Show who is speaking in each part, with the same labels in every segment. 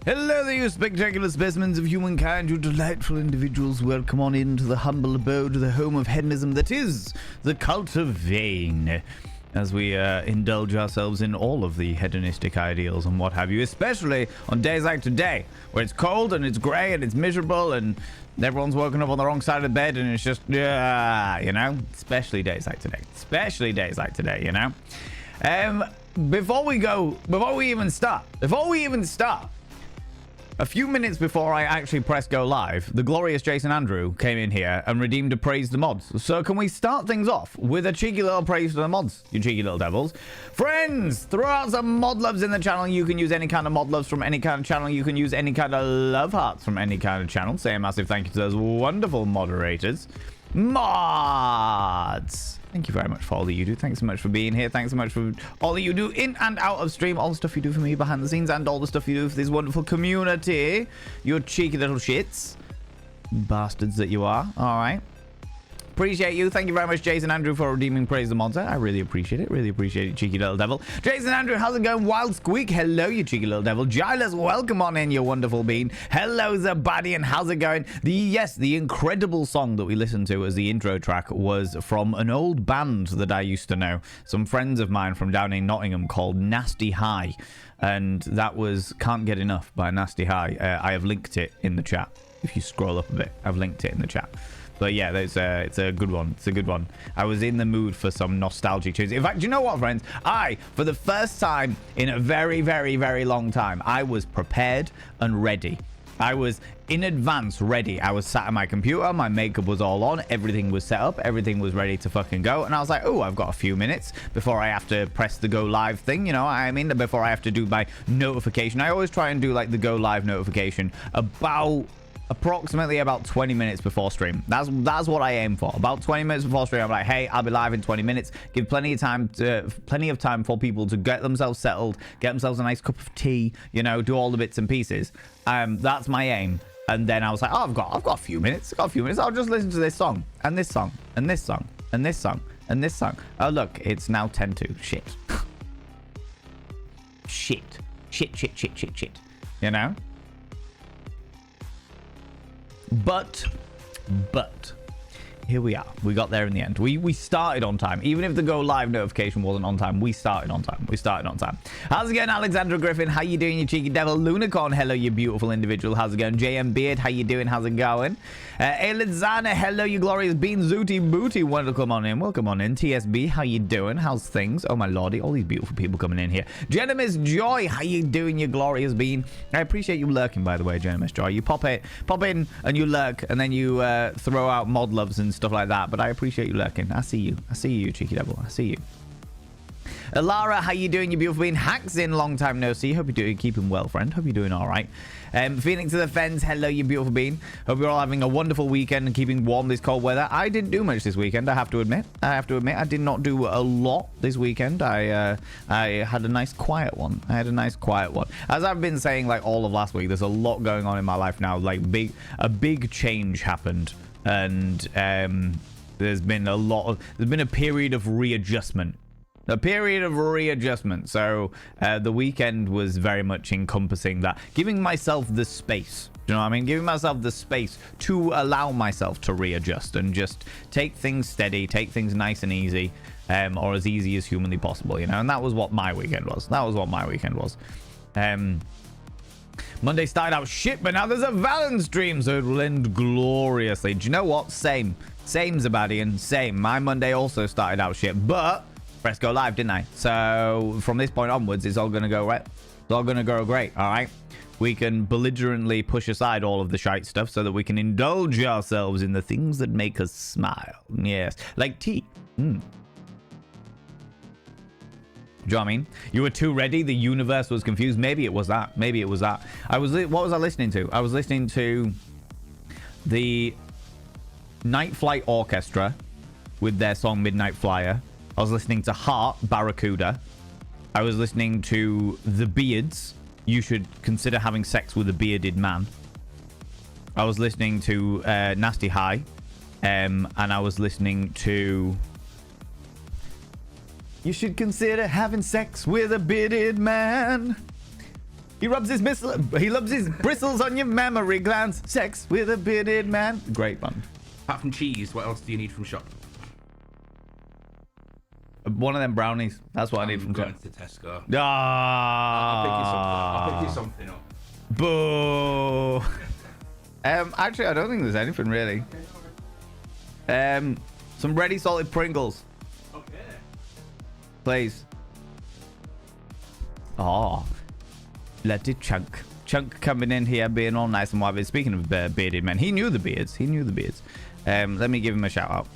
Speaker 1: Hello there, you spectacular specimens of humankind, you delightful individuals. Welcome on into the humble abode, the home of hedonism that is the Cult of Vain. As we indulge ourselves in all of the hedonistic ideals and what have you, especially on days like today, where it's cold and it's grey and it's miserable and everyone's woken up on the wrong side of the bed and it's just, you know, especially days like today. Especially days like today, you know. Before we even start, a few minutes before I actually press go live, the glorious Jason Andrew came in here and redeemed a praise to the mods. So can we start things off with a cheeky little praise to the mods, you cheeky little devils? Friends, throw out some mod loves in the channel. You can use any kind of mod loves from any kind of channel. You can use any kind of love hearts from any kind of channel. Say a massive thank you to those wonderful moderators. Mods! Thank you very much for all that you do. Thanks so much for being here. Thanks so much for all that you do in and out of stream. All the stuff you do for me behind the scenes and all the stuff you do for this wonderful community. You cheeky little shits. Bastards that you are. All right. Appreciate you. Thank you very much, Jason Andrew, for redeeming praise the monster. I really appreciate it. Really appreciate it, cheeky little devil. Jason Andrew, how's it going? Wild Squeak, hello, you cheeky little devil. Giles, welcome on in, you wonderful bean. Hello, Zabadian, how's it going? The incredible song that we listened to as the intro track was from an old band that I used to know. Some friends of mine from down in Nottingham called Nasty High. And that was Can't Get Enough by Nasty High. I have linked it in the chat. If you scroll up a bit, I've linked it in the chat. But yeah, it's a good one. It's a good one. I was in the mood for some nostalgic tunes. In fact, do you know what, friends? For the first time in a very, very, very long time, I was prepared and ready. I was in advance ready. I was sat at my computer. My makeup was all on. Everything was set up. Everything was ready to fucking go. And I was like, oh, I've got a few minutes before I have to press the go live thing. You know what I mean? Before I have to do my notification. I always try and do like the go live notification approximately about 20 minutes before stream. That's what I aim for. About 20 minutes before stream, I'm like, hey, I'll be live in 20 minutes. Give plenty of time for people to get themselves settled, get themselves a nice cup of tea, you know, do all the bits and pieces. That's my aim. And then I was like, oh, I've got a few minutes. I'll just listen to this song and this song and this song and this song and this song. Oh, look, it's now 10-2. Shit. Shit. You know? But here we are. We got there in the end. We started on time. Even if the go live notification wasn't on time, we started on time. How's it going, Alexandra Griffin? How you doing, you cheeky devil? Lunicorn, hello, you beautiful individual. How's it going? JM Beard, how you doing? How's it going? Elizana, hello, you glorious bean. Zooty Booty, welcome on in. TSB, how you doing? How's things? Oh my lordy, all these beautiful people coming in here. Genimus Joy, how you doing, you glorious bean? I appreciate you lurking, by the way, Genimus Joy. You pop in and you lurk, and then you throw out mod loves and stuff like that, but I appreciate you lurking. I see you, you cheeky devil. I see you. Lara, how you doing, you beautiful being? Hacks in, long time no see. Hope you're keeping well, friend. Hope you're doing all right. Phoenix to the Fens, hello, you beautiful being. Hope you're all having a wonderful weekend and keeping warm this cold weather. I didn't do much this weekend, I have to admit. I did not do a lot this weekend. I had a nice quiet one. As I've been saying like all of last week, there's a lot going on in my life now. Like a big change happened. And there's been a period of readjustment. So the weekend was very much encompassing that, giving myself the space. Do you know what I mean? Giving myself the space to allow myself to readjust and just take things steady, take things nice and easy, or as easy as humanly possible, you know. And that was what my weekend was. Monday started out shit, but now there's a Valorant stream, so it will end gloriously. Do you know what? Same, Zabadian, same. My Monday also started out shit, but press go live, didn't I? So from this point onwards, it's all going to go right. It's all going to go great, all right? We can belligerently push aside all of the shite stuff so that we can indulge ourselves in the things that make us smile. Yes, like tea. Do you know what I mean? You were too ready. The universe was confused. Maybe it was that. What was I listening to? I was listening to the Night Flight Orchestra with their song Midnight Flyer. I was listening to Heart, Barracuda. I was listening to The Beards. You should consider having sex with a bearded man. I was listening to Nasty High. And I was listening to... You should consider having sex with a bearded man. He rubs his bristles on your mammary glands. Sex with a bearded man. Great one.
Speaker 2: Apart from cheese, what else do you need from shop?
Speaker 1: One of them brownies. That's what I need from
Speaker 2: going
Speaker 1: shop.
Speaker 2: to Tesco.
Speaker 1: Ah.
Speaker 2: I'll pick you something up.
Speaker 1: Boo. Actually, I don't think there's anything really. Some ready salted Pringles,
Speaker 2: Okay.
Speaker 1: please. Oh, bloody Chunk. Chunk coming in here, being all nice and wide. Speaking of bearded men, he knew the beards. Let me give him a shout out.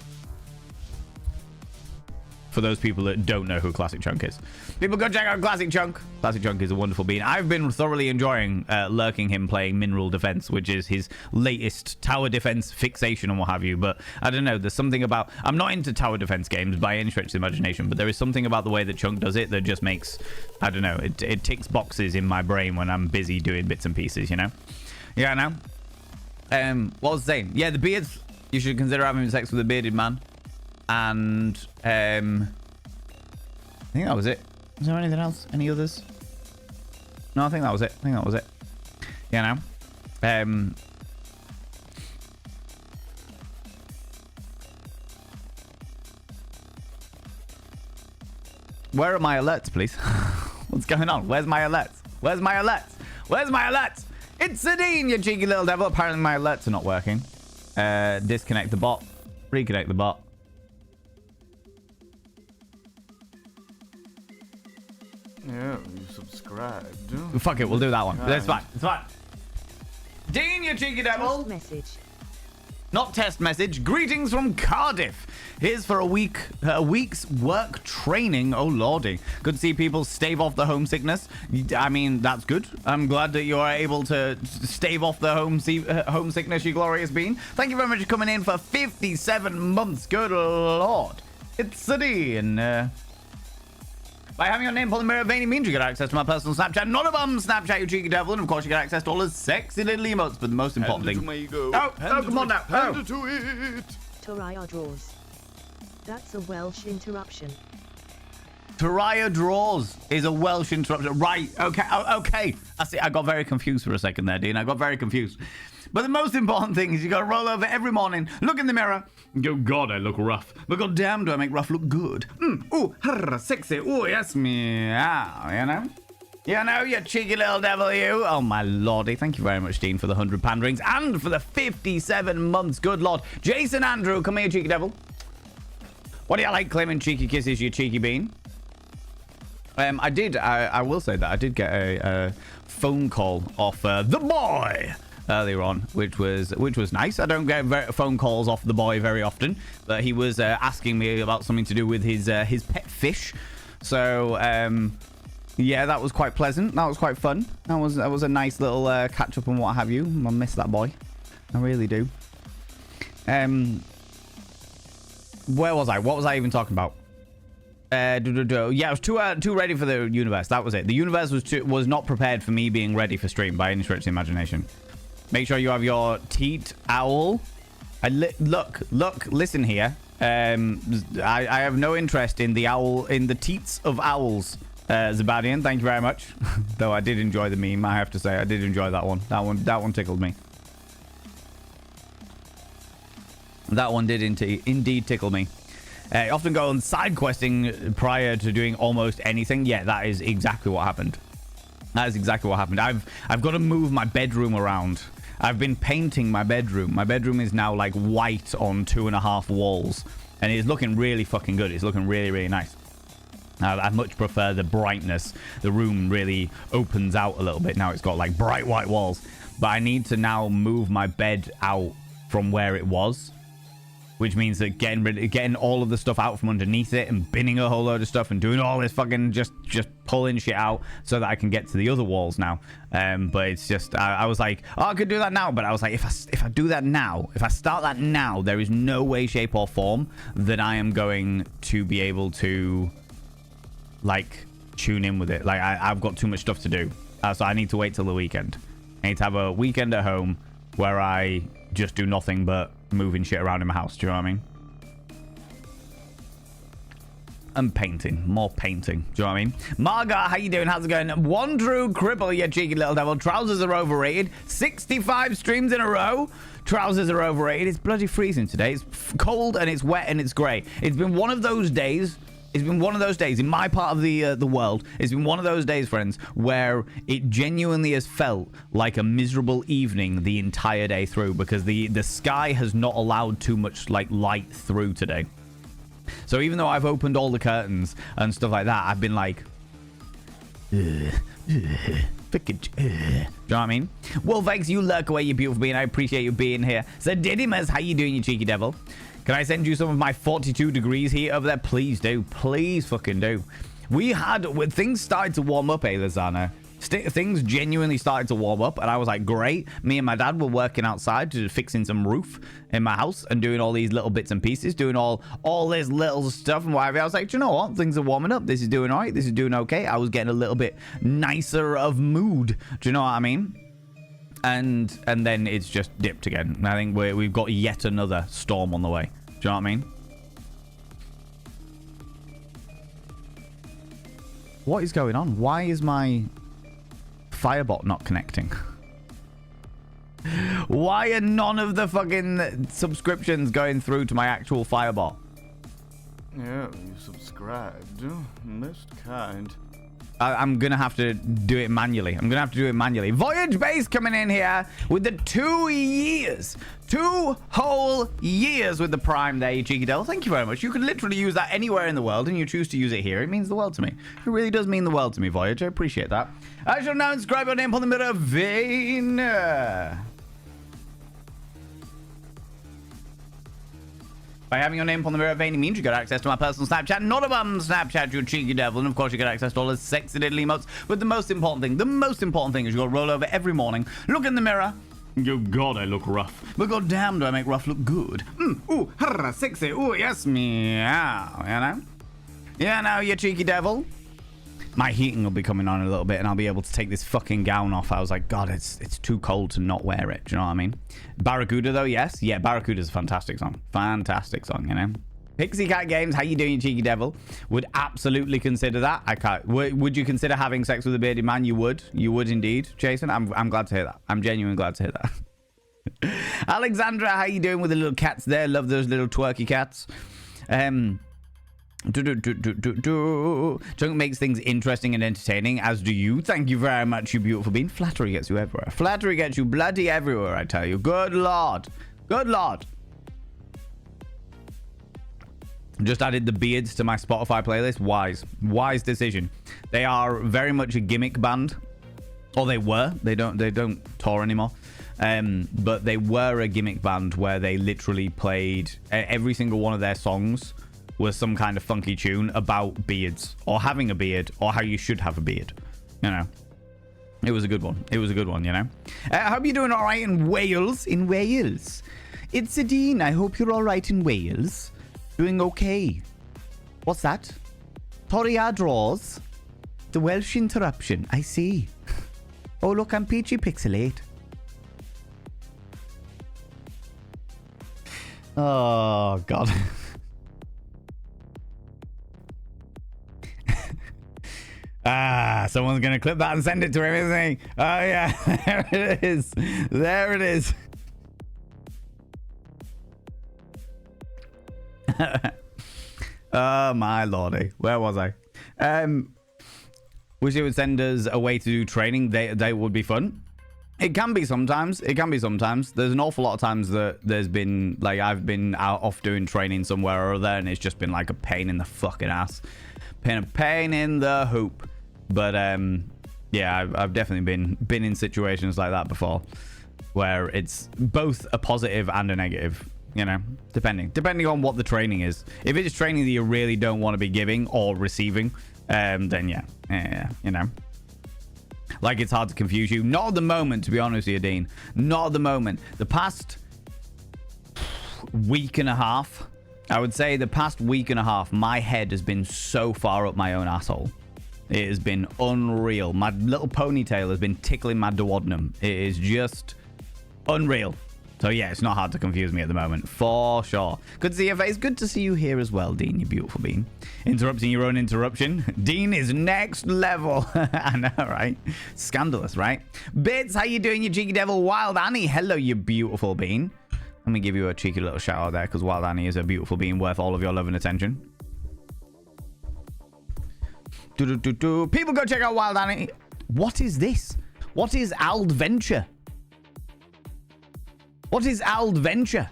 Speaker 1: For those people that don't know who Classic Chunk is. People go check out Classic Chunk. Classic Chunk is a wonderful bean. I've been thoroughly enjoying lurking him playing Mineral Defense, which is his latest tower defense fixation and what have you. But I don't know, there's something about... I'm not into tower defense games by any stretch of the imagination, but there is something about the way that Chunk does it that just makes... I don't know, it ticks boxes in my brain when I'm busy doing bits and pieces, you know? Yeah, I know. What was I saying? Yeah, the beards. You should consider having sex with a bearded man. And I think that was it. Was there anything else? Any others? No, I think that was it. Yeah, no. Where are my alerts, please? What's going on? Where's my alerts? It's Sadine, you cheeky little devil. Apparently my alerts are not working. Disconnect the bot. Reconnect the bot.
Speaker 3: Yeah, you subscribed.
Speaker 1: Fuck it, we'll do that one. That's fine. It's fine. Dean, you cheeky devil.
Speaker 4: Test message.
Speaker 1: Not test message. Greetings from Cardiff. Here's for a week's work training. Oh lordy. Good to see people stave off the homesickness. I mean, that's good. I'm glad that you are able to stave off the homesickness, you glorious bean. Thank you very much for coming in for 57 months. Good lord. It's Sadine. By having your name pulled in mirror veiny means you get access to my personal Snapchat. Not a bum Snapchat, you cheeky devil. And of course you get access to all the sexy little emotes. But the most important thing... Oh, come on now.
Speaker 3: Hand it to it.
Speaker 4: Toraya draws. That's a Welsh interruption.
Speaker 1: Toraya draws is a Welsh interruption. Right, okay, okay. I see, I got very confused for a second there, Dean. I got very confused. But the most important thing is you got to roll over every morning, look in the mirror, and go, God, I look rough. But God damn, do I make rough look good. Ooh, sexy. Ooh, yes, meow, you know? You know, you cheeky little devil, you. Oh, my lordy. Thank you very much, Dean, for the 100 panderings and for the 57 months. Good lord. Jason Andrew, come here, cheeky devil. What do you like claiming cheeky kisses, you cheeky bean? I will say that I did get a phone call off the boy earlier on, which was nice. I don't get phone calls off the boy very often, but he was asking me about something to do with his pet fish. So yeah, that was quite pleasant. That was quite fun. That was a nice little catch up and what have you. I miss that boy. I really do. Where was I? What was I even talking about? Yeah, I was too ready for the universe. That was it. The universe was not prepared for me being ready for stream by any stretch of the imagination. Make sure you have your teat owl. Look, listen here. I have no interest in the owl, in the teats of owls. Zabadian, thank you very much. Though I did enjoy the meme, I have to say. I did enjoy that one. That one tickled me. That one did indeed tickle me. Often go on side questing prior to doing almost anything. Yeah, that is exactly what happened. That is exactly what happened. I've got to move my bedroom around. I've been painting my bedroom. My bedroom is now like white on 2.5 walls. And it's looking really fucking good. It's looking really, really nice. I much prefer the brightness. The room really opens out a little bit. Now it's got like bright white walls. But I need to now move my bed out from where it was. Which means that getting all of the stuff out from underneath it and binning a whole load of stuff and doing all this fucking just pulling shit out so that I can get to the other walls now. But it's just, I was like, oh, I could do that now. But I was like, if I do that now, if I start that now, there is no way, shape or form that I am going to be able to like tune in with it. Like I've got too much stuff to do. So I need to wait till the weekend. I need to have a weekend at home where I just do nothing but moving shit around in my house. Do you know what I mean? and painting. More painting. Do you know what I mean? Marga, how you doing? How's it going? One true cripple, you cheeky little devil. Trousers are overrated. 65 streams in a row. Trousers are overrated. It's bloody freezing today. It's cold and it's wet and it's grey. It's been one of those days. It's been one of those days in my part of the world. It's been one of those days, friends, where it genuinely has felt like a miserable evening the entire day through because the sky has not allowed too much like light through today. So even though I've opened all the curtains and stuff like that, I've been like, do you know what I mean? Well, thanks, you lurk away, you beautiful being. I appreciate you being here. So Didymus, how you doing, you cheeky devil? Can I send you some of my 42 degrees heat over there? Please do. Please fucking do. When things started to warm up, Lizana. Things genuinely started to warm up, and I was like, great. Me and my dad were working outside, just fixing some roof in my house and doing all these little bits and pieces, doing all this little stuff and whatever. I was like, do you know what? Things are warming up. This is doing all right. This is doing okay. I was getting a little bit nicer of mood. Do you know what I mean? And then it's just dipped again. I think we've got yet another storm on the way. Do you know what I mean? What is going on? Why is my Firebot not connecting? Why are none of the fucking subscriptions going through to my actual Firebot?
Speaker 3: Yeah, you subscribed. Most kind.
Speaker 1: I'm going to have to do it manually. Voyage Base coming in here with the 2 years. 2 whole years with the Prime there, you cheeky devil. Thank you very much. You could literally use that anywhere in the world, and you choose to use it here. It means the world to me. It really does mean the world to me, Voyage. I appreciate that. I shall now inscribe your name on the mirror vein. By having your name upon the mirror vein, it means you got access to my personal Snapchat, not a bum Snapchat, you cheeky devil. And of course, you get access to all the sexy little emotes. But the most important thing is you got to roll over every morning, look in the mirror. Oh, God, I look rough. But God damn, do I make rough look good. Ooh, harra, sexy. Ooh, yes, meow. You know? Yeah, now, you cheeky devil. My heating will be coming on a little bit and I'll be able to take this fucking gown off. I was like, God, it's too cold to not wear it. Do you know what I mean? Barracuda, though, yes. Yeah, Barracuda's a fantastic song. Fantastic song, you know? Pixie Cat Games, how you doing, you cheeky devil? Would absolutely consider that. I can't. Would you consider having sex with a bearded man? You would. You would indeed, Jason. I'm glad to hear that. I'm genuinely glad to hear that. Alexandra, how you doing with the little cats there? Love those little twerky cats. Chunk makes things interesting and entertaining, as do you. Thank you very much, you beautiful being. Flattery gets you everywhere. Flattery gets you bloody everywhere, I tell you. Good Lord. Good Lord. Just added the beards to my Spotify playlist. Wise decision. They are very much a gimmick band. Or they were. They don't tour anymore. But they were a gimmick band where they literally played every single one of their songs was some kind of funky tune about beards or having a beard or how you should have a beard. You know, it was a good one. It was a good one, you know. I hope you're doing all right in Wales. In Wales. It's Dean. I hope you're all right in Wales. Doing okay. What's that? Toriadros. The Welsh interruption. I see. Oh, look, I'm Peachy Pixelate. Oh, God. Someone's going to clip that and send it to him, isn't he? Oh, yeah. There it is. There it is. Oh, my lordy. Where was I? Wish it would send us away to do training. They would be fun. It can be sometimes. It can be sometimes. There's an awful lot of times that there's been, like, I've been out off doing training somewhere or other, and it's just been like a pain in the fucking ass. Pain in the hoop. But, yeah, I've definitely been in situations like that before where it's both a positive and a negative, you know, depending on what the training is. If it's training that you really don't want to be giving or receiving, then yeah, you know. Like, it's hard to confuse you. Not at the moment, to be honest with you, Dean. Not at the moment. The past week and a half, I would say the past week and a half, my head has been so far up my own asshole. It has been unreal. My little ponytail has been tickling my duodenum. It is just unreal, to So yeah, it's not hard to confuse me at the moment, for sure. Good to see your face. Good to see you here as well, Dean, you beautiful bean. Interrupting your own interruption. Dean is next level. I know, right? Scandalous, right? Bits, how you doing, you cheeky devil? Wild Annie, hello, you beautiful bean. Let me give you a cheeky little shout out there, because Wild Annie is a beautiful being worth all of your love and attention. People go check out Wild Annie. What is this? What is Aldventure? What is Aldventure?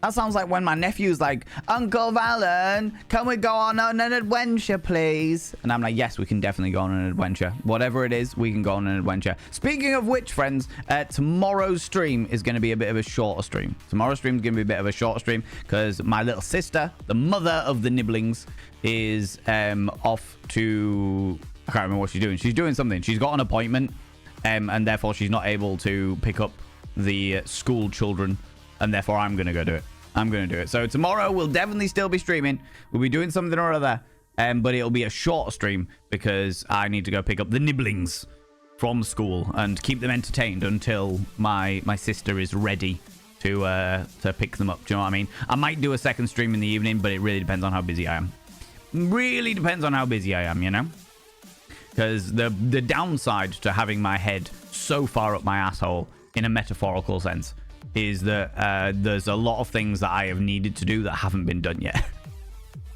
Speaker 1: That sounds like when my nephew's like, Uncle Valen, can we go on an adventure, please? And I'm like, yes, we can definitely go on an adventure. Whatever it is, we can go on an adventure. Speaking of which, friends, tomorrow's stream is going to be a bit of a shorter stream. Tomorrow's stream is going to be a bit of a shorter stream because my little sister, the mother of the Nibblings, is off to... I can't remember what she's doing. She's doing something. She's got an appointment, and therefore she's not able to pick up the school children, and therefore I'm going to go do it. I'm going to do it. So tomorrow we'll definitely still be streaming. We'll be doing something or other, but it'll be a short stream because I need to go pick up the Nibblings from school and keep them entertained until my sister is ready to pick them up. Do you know what I mean? I might do a second stream in the evening, but it really depends on how busy I am. Really depends on how busy I am, you know? Because the downside to having my head so far up my asshole, in a metaphorical sense, is that there's a lot of things that I have needed to do that haven't been done yet.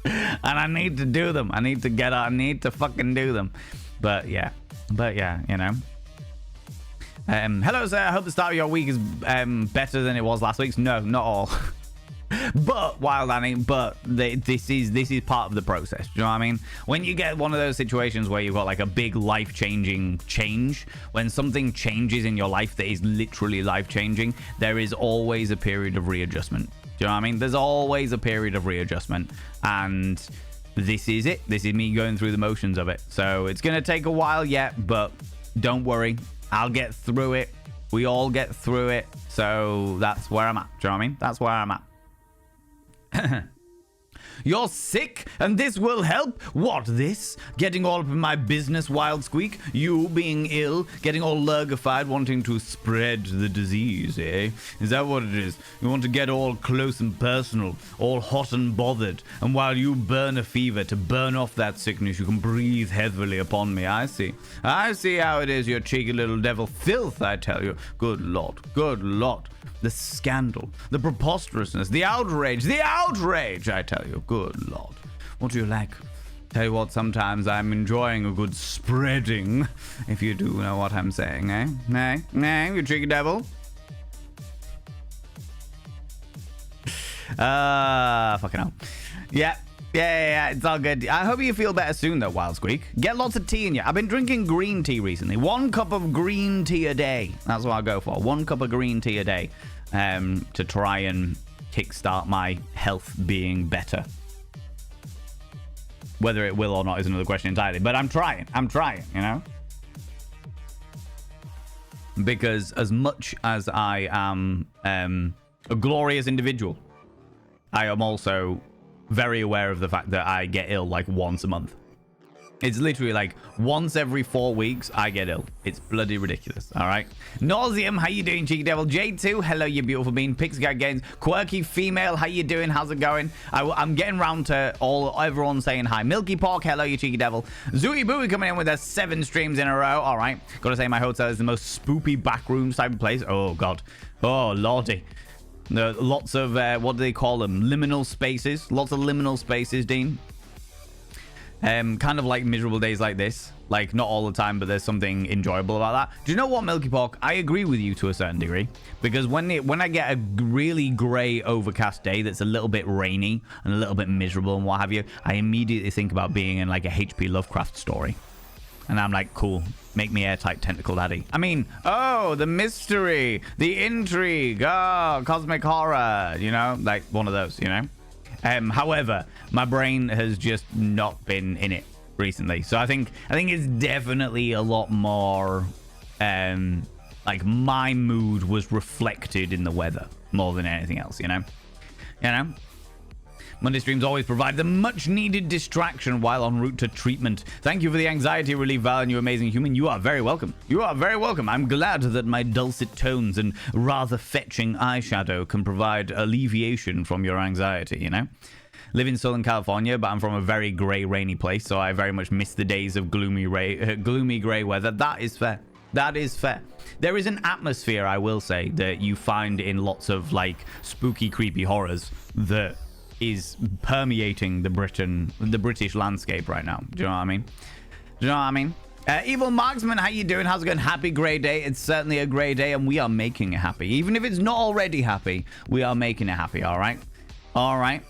Speaker 1: And I need to do them. I need to get out. I need to fucking do them. But yeah, you know. Hello, sir. I hope the start of your week is better than it was last week's. No, not all. But Wild Annie, this is part of the process. Do you know what I mean? When you get one of those situations where you've got like a big life-changing change, when something changes in your life that is literally life-changing, there is always a period of readjustment. Do you know what I mean? There's always a period of readjustment, and this is it. This is me going through the motions of it. So it's gonna take a while yet, but don't worry, I'll get through it. We all get through it. So that's where I'm at. Do you know what I mean? That's where I'm at. You're sick, and this will help? What, this? Getting all up in my business, Wild Squeak? You being ill, getting all lurgified, wanting to spread the disease, eh? Is that what it is? You want to get all close and personal, all hot and bothered, and while you burn a fever to burn off that sickness, you can breathe heavily upon me. I see. I see how it is, you cheeky little devil. Filth, I tell you. Good Lord. Good Lord. The scandal, the preposterousness, the outrage, I tell you. Good Lord. What do you like? Tell you what, sometimes I'm enjoying a good spreading, if you do know what I'm saying, eh? Nah, you cheeky devil. Fucking hell. Yeah, it's all good. I hope you feel better soon, though, Wild Squeak. Get lots of tea in you. I've been drinking green tea recently. 1 cup of green tea a day. That's what I go for. 1 cup of green tea a day to try and kickstart my health being better. Whether it will or not is another question entirely. But I'm trying, you know? Because as much as I am a glorious individual, I am also very aware of the fact that I get ill like once a month. It's literally like once every 4 weeks I get ill. It's bloody ridiculous. All right. Nauseum, how you doing, cheeky devil? J2, hello, you beautiful bean. Pixguy Games, quirky female, how you doing? How's it going? I'm getting round to everyone saying hi. Milky Pork, hello, you cheeky devil. Zooey Booey coming in with us 7 streams in a row. All right. Gotta say my hotel is the most spoopy backrooms type of place. Oh god. Oh lordy. Lots of what do they call them? Liminal spaces. Lots of liminal spaces, Dean. Kind of like miserable days like this. Like, not all the time, but there's something enjoyable about that. Do you know what, Milky Pork? I agree with you to a certain degree. Because when I get a really grey, overcast day that's a little bit rainy and a little bit miserable and what have you, I immediately think about being in like a H.P. Lovecraft story. And I'm like, cool, make me airtight tentacle daddy. I mean, oh, the mystery, the intrigue, oh, cosmic horror, you know, like one of those, you know. However, my brain has just not been in it recently. So I think it's definitely a lot more, like my mood was reflected in the weather more than anything else, you know. Monday streams always provide the much needed distraction while en route to treatment. Thank you for the anxiety relief, Val, and you amazing human. You are very welcome. You are very welcome. I'm glad that my dulcet tones and rather fetching eyeshadow can provide alleviation from your anxiety, you know? Live in Southern California, but I'm from a very grey, rainy place, so I very much miss the days of gloomy grey weather. That is fair. That is fair. There is an atmosphere, I will say, that you find in lots of, like, spooky, creepy horrors that is permeating the British landscape right now. Do you know what I mean? Do you know what I mean? Evil Marksman, how you doing? How's it going? Happy grey day. It's certainly a grey day, and we are making it happy. Even if it's not already happy, we are making it happy, all right? All right.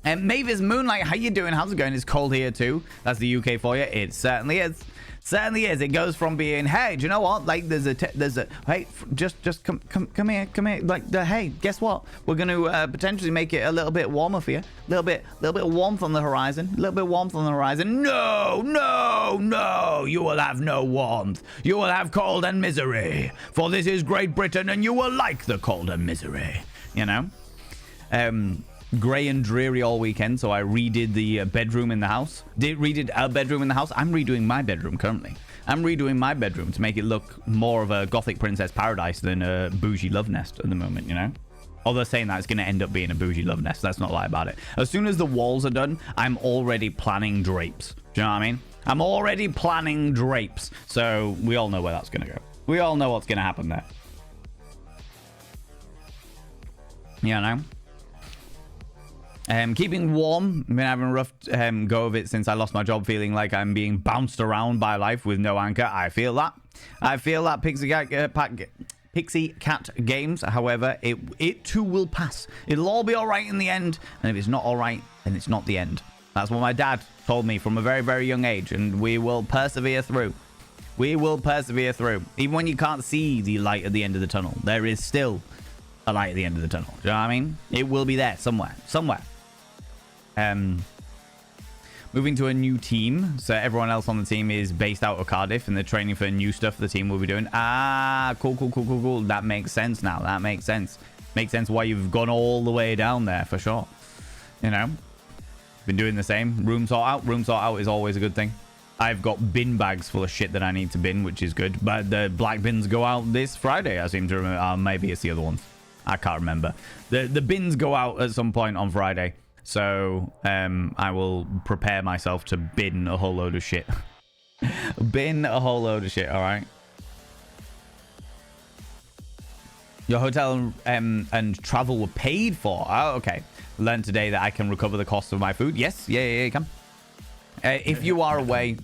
Speaker 1: And Mavis Moonlight, how you doing? How's it going? It's cold here too. That's the UK for you. It certainly is. Certainly is. It goes from being, hey, do you know what? Like, there's a, hey, just come here. Like, hey, guess what? We're going to potentially make it a little bit warmer for you. A little bit warmth on the horizon. A little bit warmth on the horizon. No, no, no. You will have no warmth. You will have cold and misery. For this is Great Britain, and you will like the cold and misery. You know? Grey and dreary all weekend, so I redid the bedroom in the house. Redid our bedroom in the house. I'm redoing my bedroom currently. I'm redoing my bedroom to make it look more of a gothic princess paradise than a bougie love nest at the moment, you know? Although saying that, it's going to end up being a bougie love nest. Let's not lie about it. As soon as the walls are done, I'm already planning drapes. Do you know what I mean? I'm already planning drapes. So we all know where that's going to go. We all know what's going to happen there. You know? Keeping warm. I've been having a rough go of it since I lost my job, feeling like I'm being bounced around by life with no anchor. I feel that. I feel that, Pixie Cat Games. However, it too will pass. It'll all be all right in the end. And if it's not all right, then it's not the end. That's what my dad told me from a very, very young age. And we will persevere through. We will persevere through. Even when you can't see the light at the end of the tunnel, there is still a light at the end of the tunnel. Do you know what I mean? It will be there somewhere. Somewhere. Moving to a new team. So everyone else on the team is based out of Cardiff and they're training for new stuff the team will be doing. Ah, cool. That makes sense now. That makes sense. Makes sense why you've gone all the way down there for sure. You know? Been doing the same. Room sort out. Room sort out is always a good thing. I've got bin bags full of shit that I need to bin, which is good. But the black bins go out this Friday, I seem to remember. Maybe it's the other ones. I can't remember. The bins go out at some point on Friday. So I will prepare myself to bin a whole load of shit. Bin a whole load of shit, all right? Your hotel and travel were paid for. Oh, okay. Learned today that I can recover the cost of my food. Yes, yeah, you can. If you are away...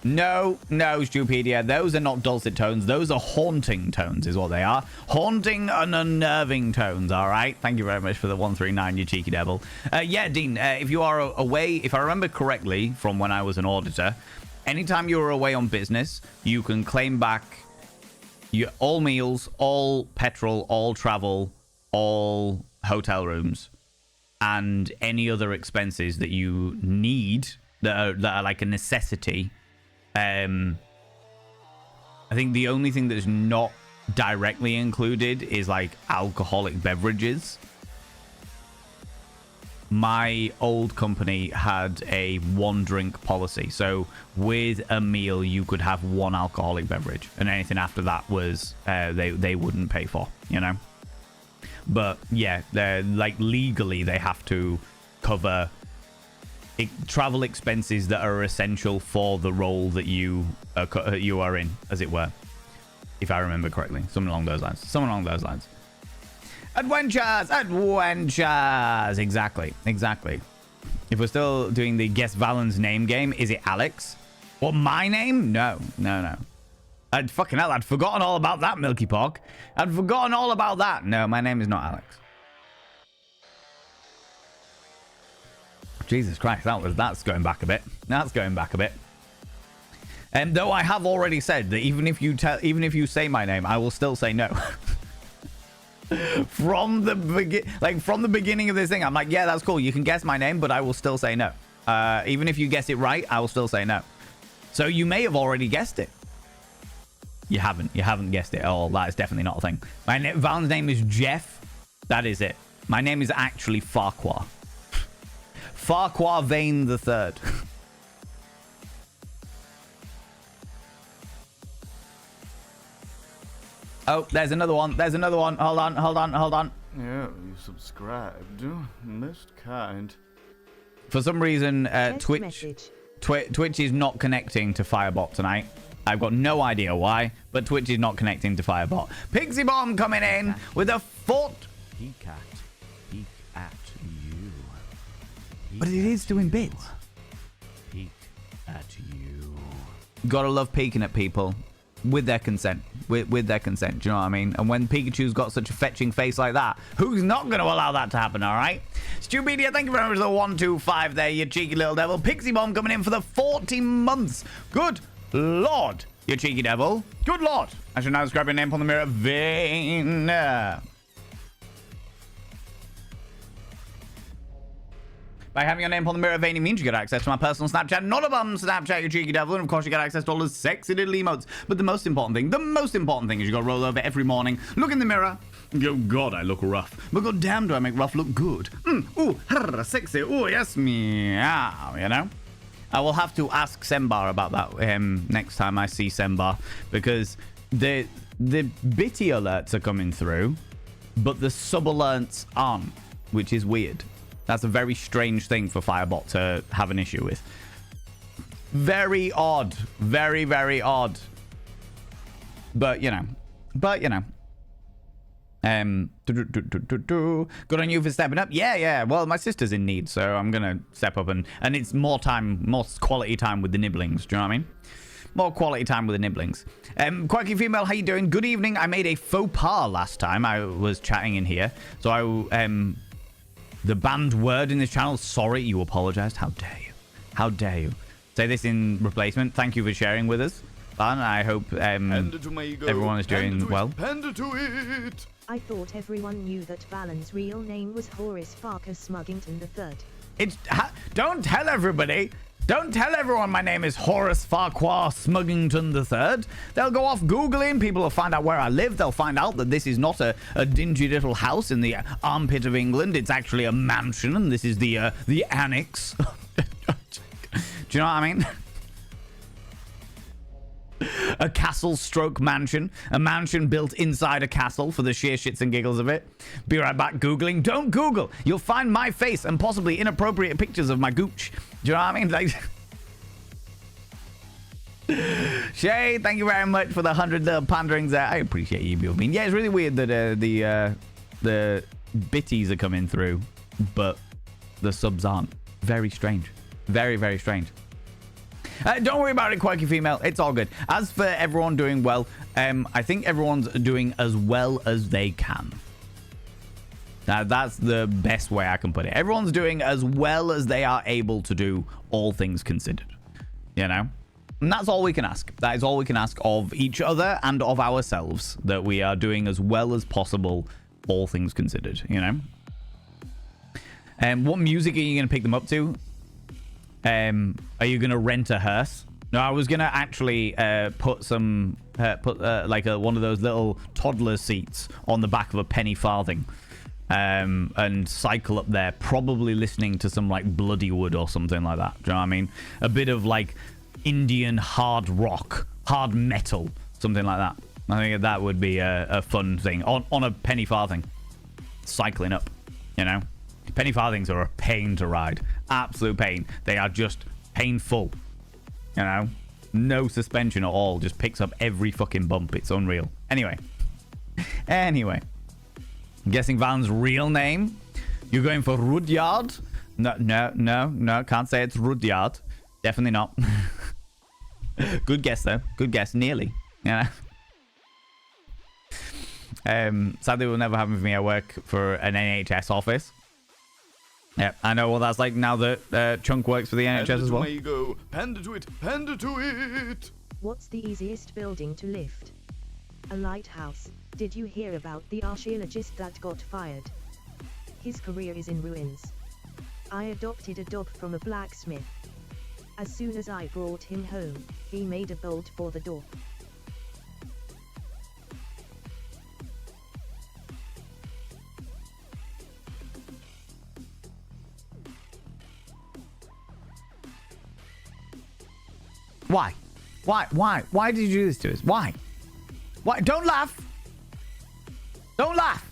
Speaker 1: No, Stupedia. Those are not dulcet tones. Those are haunting tones is what they are. Haunting and unnerving tones, all right? Thank you very much for the 139, you cheeky devil. Yeah, Dean, if you are away, if I remember correctly from when I was an auditor, anytime you were away on business, you can claim back all meals, all petrol, all travel, all hotel rooms, and any other expenses that you need that are like a necessity. I think the only thing that's not directly included is like alcoholic beverages. My old company had a one drink policy. So with a meal, you could have one alcoholic beverage and anything after that was they wouldn't pay for, you know. But yeah, they're like legally they have to cover travel expenses that are essential for the role that you are in, as it were, if I remember correctly. Something along those lines. Adventures. Exactly. If we're still doing the guess Valen's name game, is it Alex? What, my name? No. I'd forgotten all about that, Milky Pork. I'd forgotten all about that. No, my name is not Alex. Jesus Christ, that's going back a bit. And though I have already said that even if you say my name, I will still say no. From the beginning of this thing, I'm like, yeah, that's cool. You can guess my name, but I will still say no. Even if you guess it right, I will still say no. So you may have already guessed it. You haven't guessed it at all. That is definitely not a thing. Valen's name is Jeff. That is it. My name is actually Farquhar. Farquhar Vane the Third. Oh, there's another one. There's another one. Hold on.
Speaker 3: Yeah, you subscribed. Most kind.
Speaker 1: For some reason,
Speaker 4: Text
Speaker 1: Twitch
Speaker 4: message.
Speaker 1: Twitch is not connecting to Firebot tonight. I've got no idea why, but Twitch is not connecting to Firebot. Pixie Bomb coming in with a fort.
Speaker 5: Peek at you.
Speaker 1: But it is doing bits.
Speaker 5: Peek at you.
Speaker 1: Gotta love peeking at people with their consent. With their consent, do you know what I mean? And when Pikachu's got such a fetching face like that, who's not going to allow that to happen, all right? Stupedia, thank you very much for the 125 there, you cheeky little devil. Pixie Bomb coming in for the 40 months. Good Lord, you cheeky devil. Good Lord. I should now describe your name on the mirror. Vane. By having your name on the mirror vein, it means you get access to my personal Snapchat. Not a bum Snapchat, you cheeky devil. And of course, you get access to all the sexy little emotes. But the most important thing is you got to roll over every morning, look in the mirror, and go, God, I look rough. But god damn, do I make rough look good. Sexy. Ooh, yes, meow, you know? I will have to ask Sembar about that next time I see Sembar. Because the bitty alerts are coming through, but the sub alerts aren't, which is weird. That's a very strange thing for Firebot to have an issue with. Very odd. Very, very odd. But, you know. Good on you for stepping up. Yeah. Well, my sister's in need, so I'm going to step up. And it's more quality time with the nibblings. Do you know what I mean? More quality time with the nibblings. Quirky Female, how you doing? Good evening. I made a faux pas last time I was chatting in here. So the banned word in this channel, sorry, you apologized. How dare you? How dare you? Say this in replacement. Thank you for sharing with us. And I hope everyone is doing well.
Speaker 3: Panda to it.
Speaker 4: I thought everyone knew that Valen's real name was Horace Farquhar Smuggington III.
Speaker 1: Don't tell everybody. Don't tell everyone my name is Horace Farquhar Smuggington III. They'll go off Googling. People will find out where I live. They'll find out that this is not a dingy little house in the armpit of England. It's actually a mansion, and this is the annex. Do you know what I mean? A castle stroke mansion. A mansion built inside a castle for the sheer shits and giggles of it. Be right back Googling. Don't Google. You'll find my face and possibly inappropriate pictures of my gooch. Do you know what I mean? Like, Shay, thank you very much for the 100 little panderings there. I appreciate you, Bill Bean. Yeah, it's really weird that the bitties are coming through, but the subs aren't. Very strange. Very, very strange. Don't worry about it, Quirky Female. It's all good. As for everyone doing well, I think everyone's doing as well as they can. That's the best way I can put it. Everyone's doing as well as they are able to do, all things considered. You know? And that's all we can ask. That is all we can ask of each other and of ourselves. That we are doing as well as possible, all things considered. You know? What music are you going to pick them up to? Are you going to rent a hearse? No, I was going to actually put some... like one of those little toddler seats on the back of a penny farthing. And cycle up there, probably listening to some like Bloody Wood or something like that. Do you know what I mean? A bit of like Indian hard rock, hard metal, something like that. I think that would be a fun thing on a penny farthing. Cycling up, you know? Penny farthings are a pain to ride. Absolute pain. They are just painful. You know? No suspension at all. Just picks up every fucking bump. It's unreal. Anyway. I'm guessing Valen's real name. You're going for Rudyard? No. Can't say it's Rudyard. Definitely not. Good guess, though. Good guess. Nearly. Yeah. Sadly, we'll never have me at work for an NHS office. Yeah, I know what that's like now that Chunk works for the NHS as well.
Speaker 3: Panda to it. Panda to it.
Speaker 4: What's the easiest building to lift? A lighthouse. Did you hear about the archaeologist that got fired? His career is in ruins. I adopted a dog from a blacksmith. As soon as I brought him home, he made a bolt for the door.
Speaker 1: Why? Why? Why did you do this to us? Why? Why? Don't laugh. Don't laugh.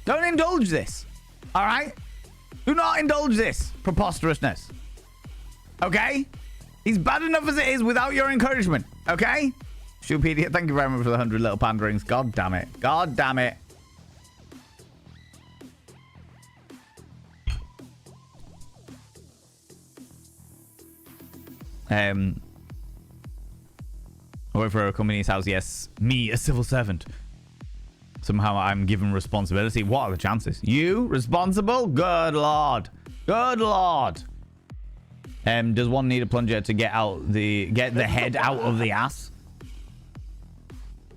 Speaker 1: Don't indulge this. All right? Do not indulge this preposterousness. Okay? He's bad enough as it is without your encouragement. Okay? Stupedia, thank you very much for the 100 little panderings. God damn it. God damn it. I work for a company's house. Yes, me, a civil servant. Somehow I'm given responsibility. What are the chances? You responsible? Good lord. Good lord. Does one need a plunger to get the head out of the ass?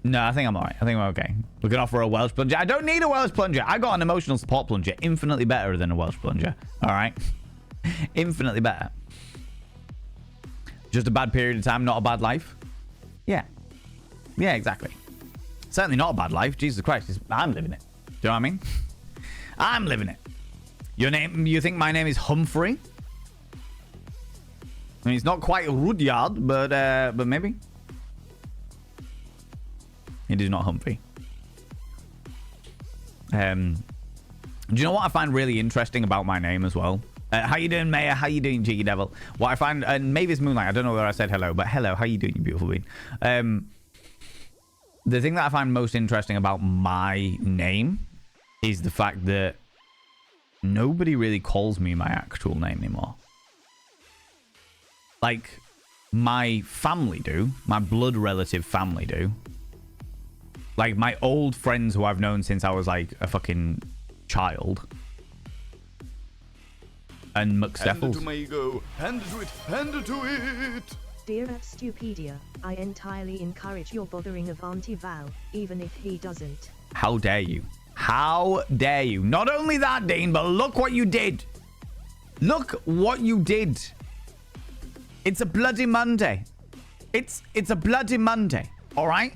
Speaker 1: No, I think I'm alright. I think I'm okay. We can offer a Welsh plunger. I don't need a Welsh plunger. I got an emotional support plunger. Infinitely better than a Welsh plunger. Alright? Infinitely better. Just a bad period of time, not a bad life. Yeah. Yeah, exactly. Certainly not a bad life. Jesus Christ. I'm living it. Do you know what I mean? I'm living it. Your name, you think my name is Humphrey? I mean, it's not quite Rudyard, but maybe. It is not Humphrey. Do you know what I find really interesting about my name as well? How you doing, Maya? How you doing, Cheeky Devil? What I find, and Mavis Moonlight, I don't know whether I said hello, but hello, how you doing, you beautiful being? The thing that I find most interesting about my name is the fact that nobody really calls me my actual name anymore. Like, my family do. My blood relative family do. Like, my old friends who I've known since I was, like, a fucking child. And
Speaker 3: Hand it to
Speaker 1: McSteffels.
Speaker 3: my ego. Hand it to it. Hand it to it.
Speaker 4: Dear at Stupedia, I entirely encourage your bothering of Auntie Val, even if he doesn't.
Speaker 1: How dare you? How dare you? Not only that, Dean, but look what you did. Look what you did. It's a bloody Monday. It's a bloody Monday. All right?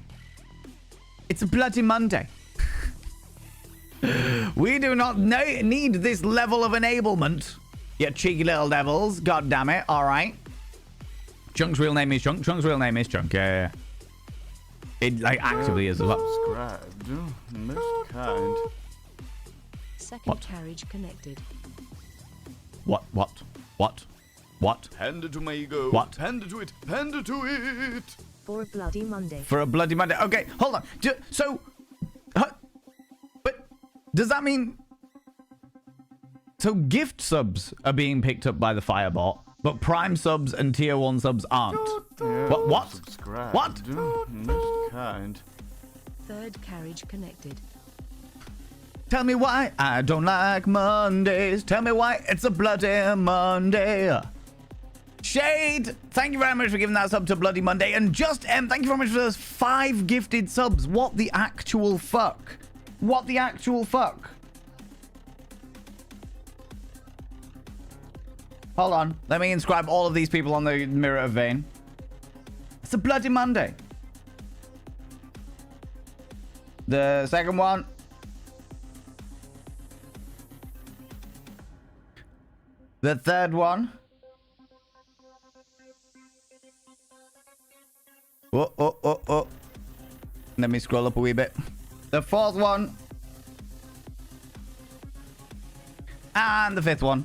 Speaker 1: It's a bloody Monday. We do not need this level of enablement. You cheeky little devils. God damn it. All right. Chunk's real name is Chunk. Chunk's real name is Chunk. Yeah. It like actively is as well.
Speaker 3: Subscribed. Most kind.
Speaker 6: Second
Speaker 1: What?
Speaker 6: carriage connected.
Speaker 1: What?
Speaker 3: Hand it to my ego.
Speaker 1: What?
Speaker 3: Hand it to it. Hand it to it.
Speaker 4: For a bloody Monday.
Speaker 1: For a bloody Monday. Okay, hold on. But does that mean... So gift subs are being picked up by the Firebot, but Prime subs and Tier 1 subs aren't.
Speaker 3: Yeah,
Speaker 1: What?
Speaker 3: Subscribed.
Speaker 1: What?
Speaker 3: Most kind.
Speaker 6: Third carriage connected.
Speaker 1: Tell me why I don't like Mondays. Tell me why it's a bloody Monday. Shade, thank you very much for giving that sub to Bloody Monday. And Just M, thank you very much for those 5 gifted subs. What the actual fuck? What the actual fuck? Hold on. Let me inscribe all of these people on the Mirror of Vane. It's a bloody Monday. The second one. The third one. Oh. Let me scroll up a wee bit. The fourth one. And the fifth one.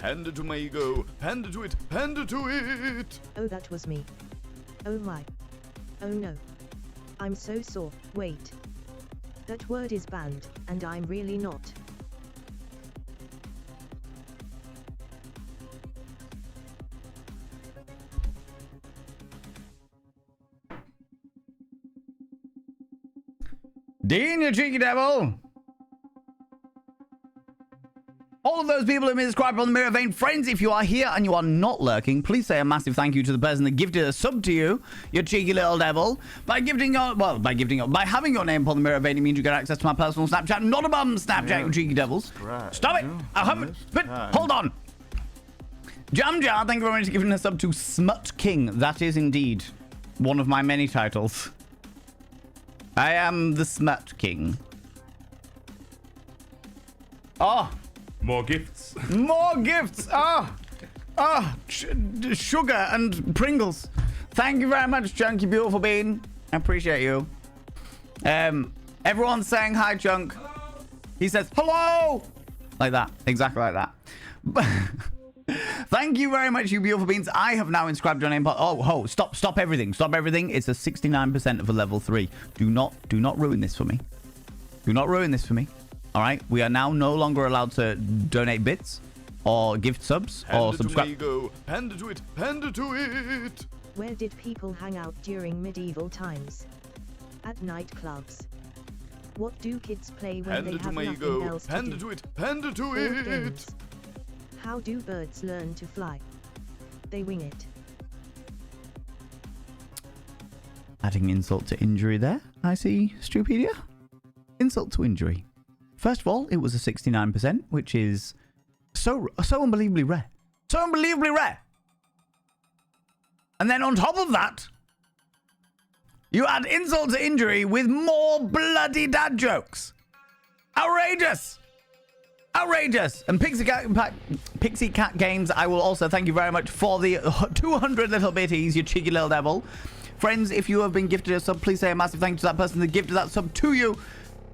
Speaker 3: Hand it to my ego. Hand it to it. Hand it to it.
Speaker 4: Oh, that was me. Oh my. Oh no. I'm so sore. Wait. That word is banned, and I'm really not.
Speaker 1: Dean, you cheeky devil. All of those people who made subscribe on the Mirror Vein. Friends, if you are here and you are not lurking, please say a massive thank you to the person that gifted a sub to you, you cheeky little devil. By having your name upon the Mirror Vein, it means you get access to my personal Snapchat. Not a bum Snapchat,
Speaker 3: Yeah.
Speaker 1: you cheeky devils.
Speaker 3: Subscribe.
Speaker 1: Stop it. I haven't. But hold on. Jam Jar, thank you very much for giving a sub to Smut King. That is indeed one of my many titles. I am the Smut King. Oh.
Speaker 2: More gifts.
Speaker 1: More gifts! Oh! Oh, sugar and Pringles. Thank you very much, Chunky Beautiful Bean. I appreciate you. Everyone's saying hi, Chunk. He says, hello! Like that. Exactly like that. Thank you very much, you beautiful beans. I have now inscribed your name. Oh, stop everything. Stop everything. It's a 69% of a level 3. Do not ruin this for me. Do not ruin this for me. All right? We are now no longer allowed to donate bits or gift subs or subscribe.
Speaker 3: Hand to it. Hand to it.
Speaker 4: Where did people hang out during medieval times? At nightclubs. What do kids play when they have nothing else to do?
Speaker 3: Hand to it. Hand to
Speaker 4: Board
Speaker 3: it.
Speaker 4: games. How do birds learn to fly? They wing it.
Speaker 1: Adding insult to injury there, I see, Stupedia. Insult to injury. First of all, it was a 69%, which is so unbelievably rare. So unbelievably rare. And then on top of that, you add insult to injury with more bloody dad jokes. Outrageous. Outrageous. And Pixie Cat Games, I will also thank you very much for the 200 little bitties, you cheeky little devil. Friends, if you have been gifted a sub, please say a massive thank you to that person that gifted that sub to you.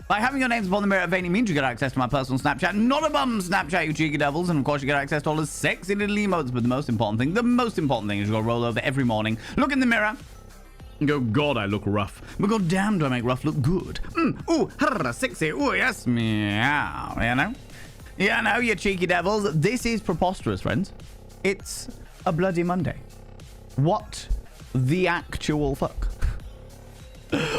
Speaker 1: By having your names upon the mirror of any means, you get access to my personal Snapchat. Not a bum Snapchat, you cheeky devils. And of course, you get access to all the sexy little emotes. But the most important thing is you go roll over every morning, look in the mirror, and go, God, I look rough. But God damn, do I make rough look good. Ooh, sexy. Ooh, yes, meow. You know? Yeah, no, you cheeky devils. This is preposterous, friends. It's a bloody Monday. What the actual fuck?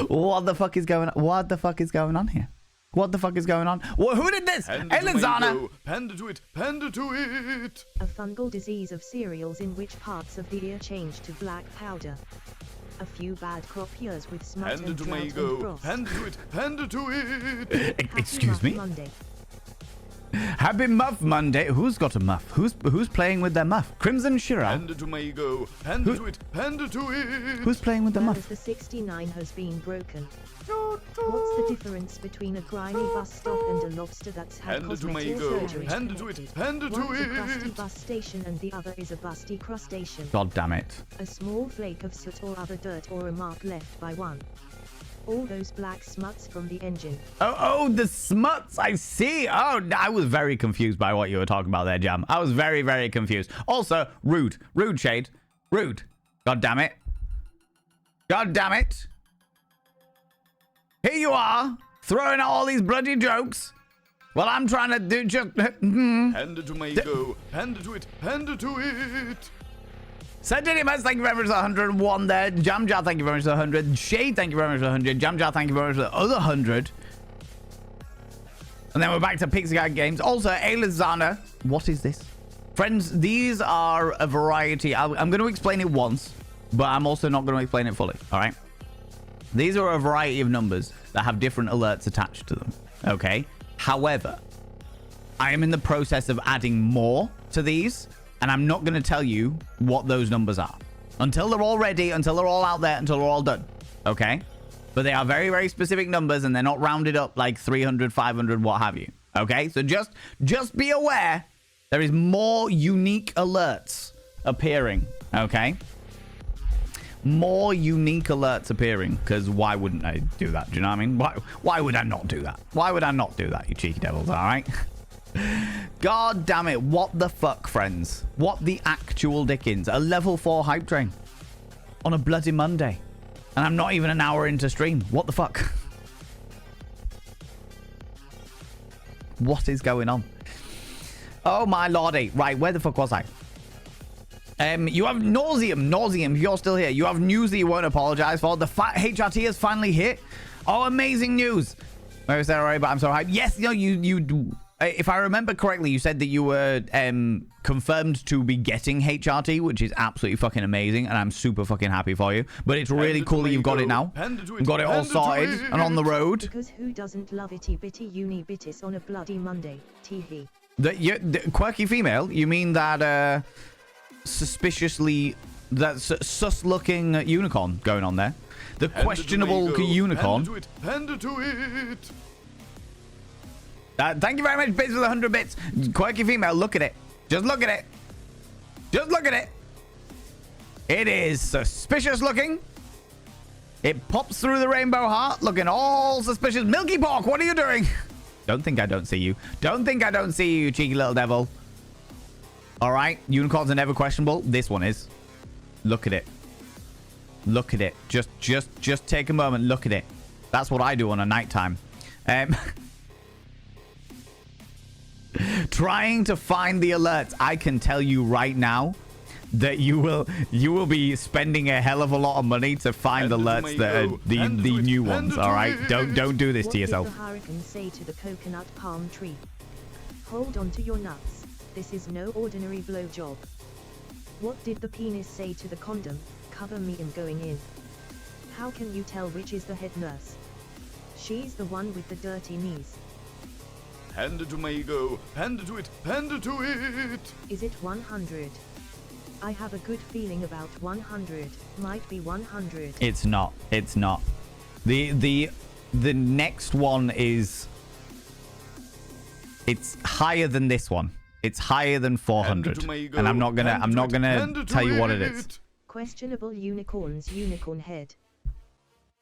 Speaker 1: What the fuck is going on? What the fuck is going on here? What the fuck is going on? Who did this? Elizana!
Speaker 3: Panda to it! Panda to it!
Speaker 4: A fungal disease of cereals in which parts of the ear change to black powder. A few bad crop years with smut and drought and frost.
Speaker 3: Panda to it! Panda to it!
Speaker 1: Excuse me?
Speaker 4: Monday.
Speaker 1: Happy Muff Monday. Who's got a muff? Who's playing with their muff? Crimson Shira.
Speaker 3: Panda to my ego. Panda to it. Panda to it.
Speaker 1: Who's playing with the muff?
Speaker 4: The 69 has been broken. What's the difference between a grimy bus stop and a lobster that's had cosmetic surgery?
Speaker 3: Panda to it. Panda to
Speaker 4: One's
Speaker 3: it.
Speaker 4: a crusty bus station and the other is a busty crustacean.
Speaker 1: God damn it.
Speaker 4: A small flake of soot or other dirt or a mark left by one. All those black smuts from the engine.
Speaker 1: Oh, the smuts. I see. Oh, I was very confused by what you were talking about there, Jam. I was very, very confused. Also, rude. Rude, Shade. Rude. God damn it. God damn it. Here you are, throwing out all these bloody jokes. Well, I'm trying to do just...
Speaker 3: Hand it to my ego. Hand it to it. Hand it to it.
Speaker 1: Sentinimus, thank you very much for the 101 there. Jamjar, thank you very much for the 100. Shade, thank you very much for the 100. Jamjar, thank you very much for the other 100. And then we're back to Pixie Cat Games. Also, Elizana. What is this? Friends, these are a variety. I'm going to explain it once, but I'm also not going to explain it fully. All right? These are a variety of numbers that have different alerts attached to them. Okay? However, I am in the process of adding more to these. And I'm not going to tell you what those numbers are until they're all ready, until they're all out there, until they're all done. Okay? But they are very, very specific numbers and they're not rounded up like 300, 500, what have you. Okay? So just be aware there is more unique alerts appearing. Okay? More unique alerts appearing, because why wouldn't I do that? Do you know what I mean? Why would I not do that? Why would I not do that, you cheeky devils? All right? God damn it. What the fuck, friends? What the actual dickens? A level 4 hype train on a bloody Monday. And I'm not even an hour into stream. What the fuck? What is going on? Oh my lordy. Right, where the fuck was I? You have Nauseum, you're still here. You have news that you won't apologize for. The HRT has finally hit. Oh, amazing news. Maybe Sarah, right, but I'm so hyped. Yes, you if I remember correctly, you said that you were confirmed to be getting HRT, which is absolutely fucking amazing, and I'm super fucking happy for you. But it's really cool that you've got it now. You've got it all sorted and on the road.
Speaker 4: Because who doesn't love itty bitty uni bittis on a bloody Monday? Teehee.
Speaker 1: The quirky female? You mean that suspiciously, that sus-looking unicorn going on there? The questionable unicorn.
Speaker 3: Hand it to it.
Speaker 1: Thank you very much, Bits, for the 100 bits. Quirky female, look at it. Just look at it. Just look at it. It is suspicious looking. It pops through the rainbow heart looking all suspicious. Milky Pork, what are you doing? Don't think I don't see you. Don't think I don't see you, you cheeky little devil. All right. Unicorns are never questionable. This one is. Look at it. Look at it. Just take a moment. Look at it. That's what I do on a nighttime. Trying to find the alerts. I can tell you right now that you will be spending a hell of a lot of money to find alerts that are the new ones. All right. Don't do this to yourself.
Speaker 4: What did the hurricane say to the coconut palm tree? Hold on to your nuts. This is no ordinary blowjob. What did the penis say to the condom? Cover me, I'm going in. How can you tell which is the head nurse? She's the one with the dirty knees.
Speaker 3: Hand it to my ego. Hand it to it. Hand it to it.
Speaker 4: Is it 100? I have a good feeling about 100. Might be 100.
Speaker 1: It's not. It's not. The next one is. It's higher than this one. It's higher than 400. And I'm not gonna tell you what it is.
Speaker 4: Questionable unicorns, unicorn head.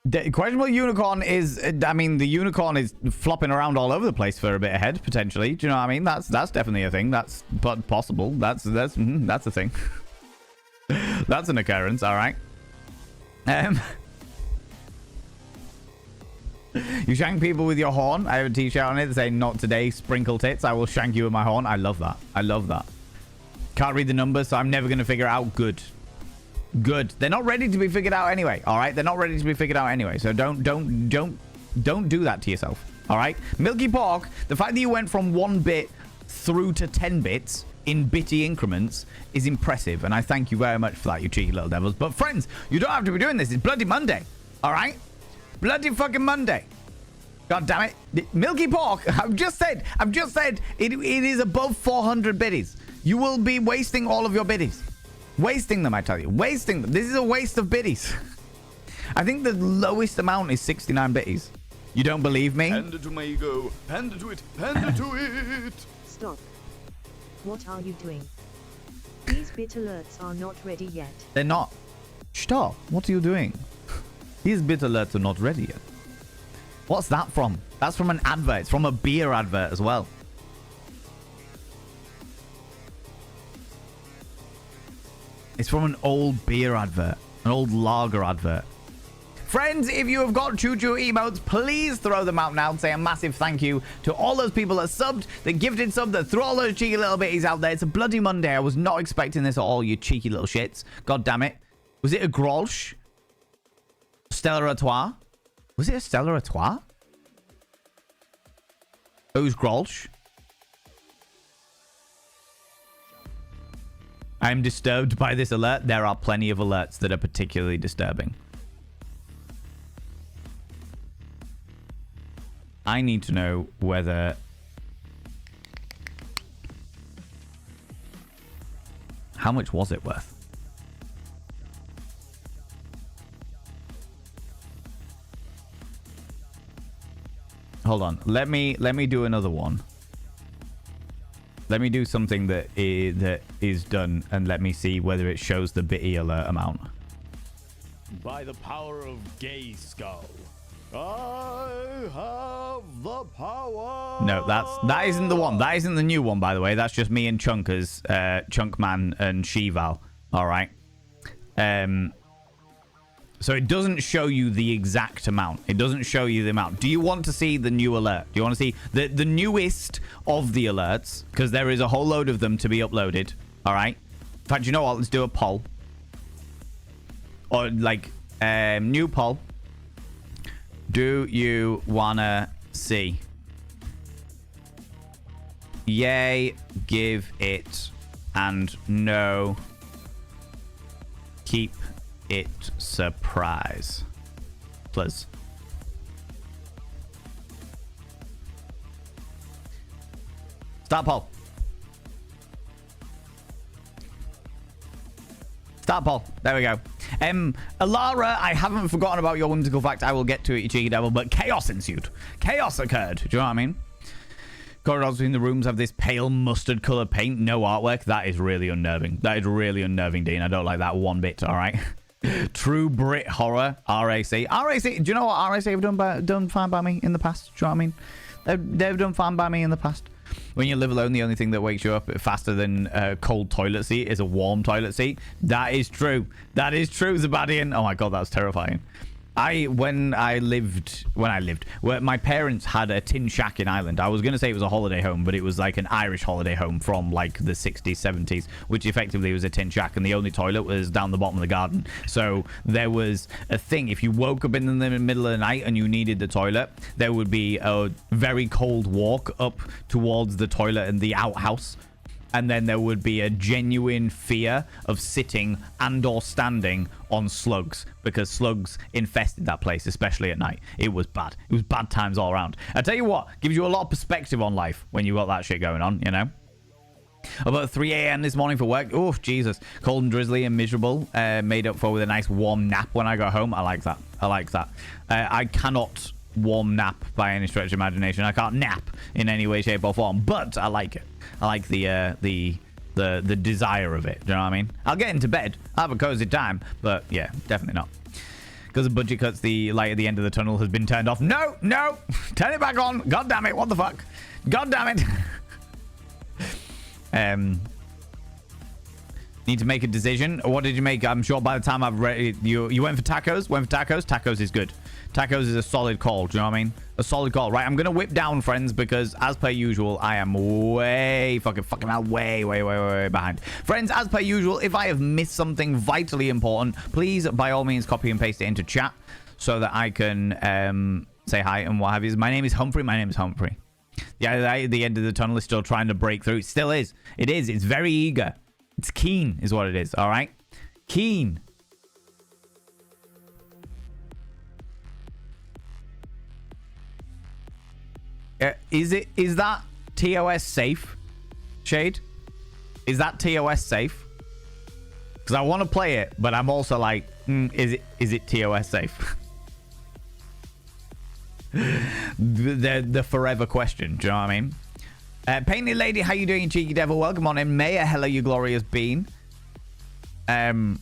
Speaker 1: The questionable unicorn is, I mean, the unicorn is flopping around all over the place for a bit ahead, potentially. Do you know what I mean? That's definitely a thing. That's possible. That's a thing. That's an occurrence. All right. You shank people with your horn. I have a t-shirt on it that say "Not today, sprinkle tits." I will shank you with my horn. I love that. I love that. Can't read the numbers, so I'm never gonna figure it out. Good. They're not ready to be figured out anyway. All right. They're not ready to be figured out anyway. So don't do that to yourself. All right. Milky Pork. The fact that you went from 1 bit through to 10 bits in bitty increments is impressive, and I thank you very much for that, you cheeky little devils. But friends, you don't have to be doing this. It's bloody Monday. All right. Bloody fucking Monday. God damn it. Milky Pork. I've just said it is above 400 biddies. You will be wasting all of your biddies. Wasting them, I tell you. Wasting them. This is a waste of biddies. I think the lowest amount is 69 biddies. You don't believe me?
Speaker 3: Hand it to my ego. Hand it to it. Hand it to it.
Speaker 4: Stop. What are you doing? These bit alerts are not ready yet.
Speaker 1: They're not. Stop. What are you doing? These bit alerts are not ready yet. What's that from? That's from an advert. It's from a beer advert as well. It's from an old beer advert. An old lager advert. Friends, if you have got choo-choo emotes, please throw them out now and say a massive thank you to all those people that subbed, that gifted sub, that threw all those cheeky little bitties out there. It's a bloody Monday. I was not expecting this at all, you cheeky little shits. God damn it. Was it a Grolsch? Stella Artois? Was it a Stella Artois? Who's Grolsch? I'm disturbed by this alert. There are plenty of alerts that are particularly disturbing. I need to know whether... How much was it worth? Hold on. Let me do another one. Let me do something that is done, and let me see whether it shows the bitty alert amount.
Speaker 5: By the power of Gay Skull, I have the power.
Speaker 1: No, that isn't the one. That isn't the new one, by the way. That's just me and Chunkers, Chunkman and Shival. All right. So it doesn't show you the exact amount. It doesn't show you the amount. Do you want to see the new alert? Do you want to see the newest of the alerts? Because there is a whole load of them to be uploaded. All right. In fact, you know what? Let's do a poll. Or like new poll. Do you wanna see? Yay, give it, and no, keep it surprise. Please. Start poll. Start poll. There we go. Alara, I haven't forgotten about your whimsical fact. I will get to it, you cheeky devil, but chaos ensued. Chaos occurred. Do you know what I mean? Corridors between the rooms have this pale mustard color paint, no artwork. That is really unnerving. That is really unnerving, Dean. I don't like that one bit, all right? True Brit horror, RAC. RAC, do you know what RAC have done fine by me in the past? Do you know what I mean? They've done fine by me in the past. When you live alone, the only thing that wakes you up faster than a cold toilet seat is a warm toilet seat. That is true. That is true, Zabadian. Oh my god, that's terrifying. When my parents had a tin shack in Ireland. I was going to say it was a holiday home, but it was like an Irish holiday home from like the 60s, 70s, which effectively was a tin shack, and the only toilet was down the bottom of the garden. So there was a thing, if you woke up in the middle of the night and you needed the toilet, there would be a very cold walk up towards the toilet and the outhouse. And then there would be a genuine fear of sitting and or standing on slugs, because slugs infested that place, especially at night. It was bad. It was bad times all around. I tell you what, gives you a lot of perspective on life when you got that shit going on, you know? About 3 a.m. this morning for work. Oh, Jesus. Cold and drizzly and miserable. Made up for with a nice warm nap when I got home. I like that. I like that. I cannot warm nap by any stretch of imagination. I can't nap in any way, shape, or form, but I like it. I like the desire of it. Do you know what I mean? I'll get into bed. I'll have a cozy time, but yeah, definitely not. Because of budget cuts, the light at the end of the tunnel has been turned off. No, no, turn it back on. God damn it! What the fuck? God damn it! Need to make a decision. What did you make? I'm sure by the time I've read, you went for tacos. Went for tacos. Tacos is good. Tacos is a solid call. Do you know what I mean? A solid call. Right, I'm going to whip down, friends, because as per usual, I am way fucking way behind. Friends, as per usual, if I have missed something vitally important, please, by all means, copy and paste it into chat so that I can say hi and what have you. My name is Humphrey. My name is Humphrey. Yeah, the end of the tunnel is still trying to break through. It still is. It is. It's very eager. It's keen is what it is. All right? Keen. Is that TOS safe, Shade? Is that TOS safe? Because I want to play it, but I'm also like, is it TOS safe? the forever question. Do you know what I mean? Painted Lady, how you doing, you cheeky devil? Welcome on in. Maya, hello, you glorious bean. Oh,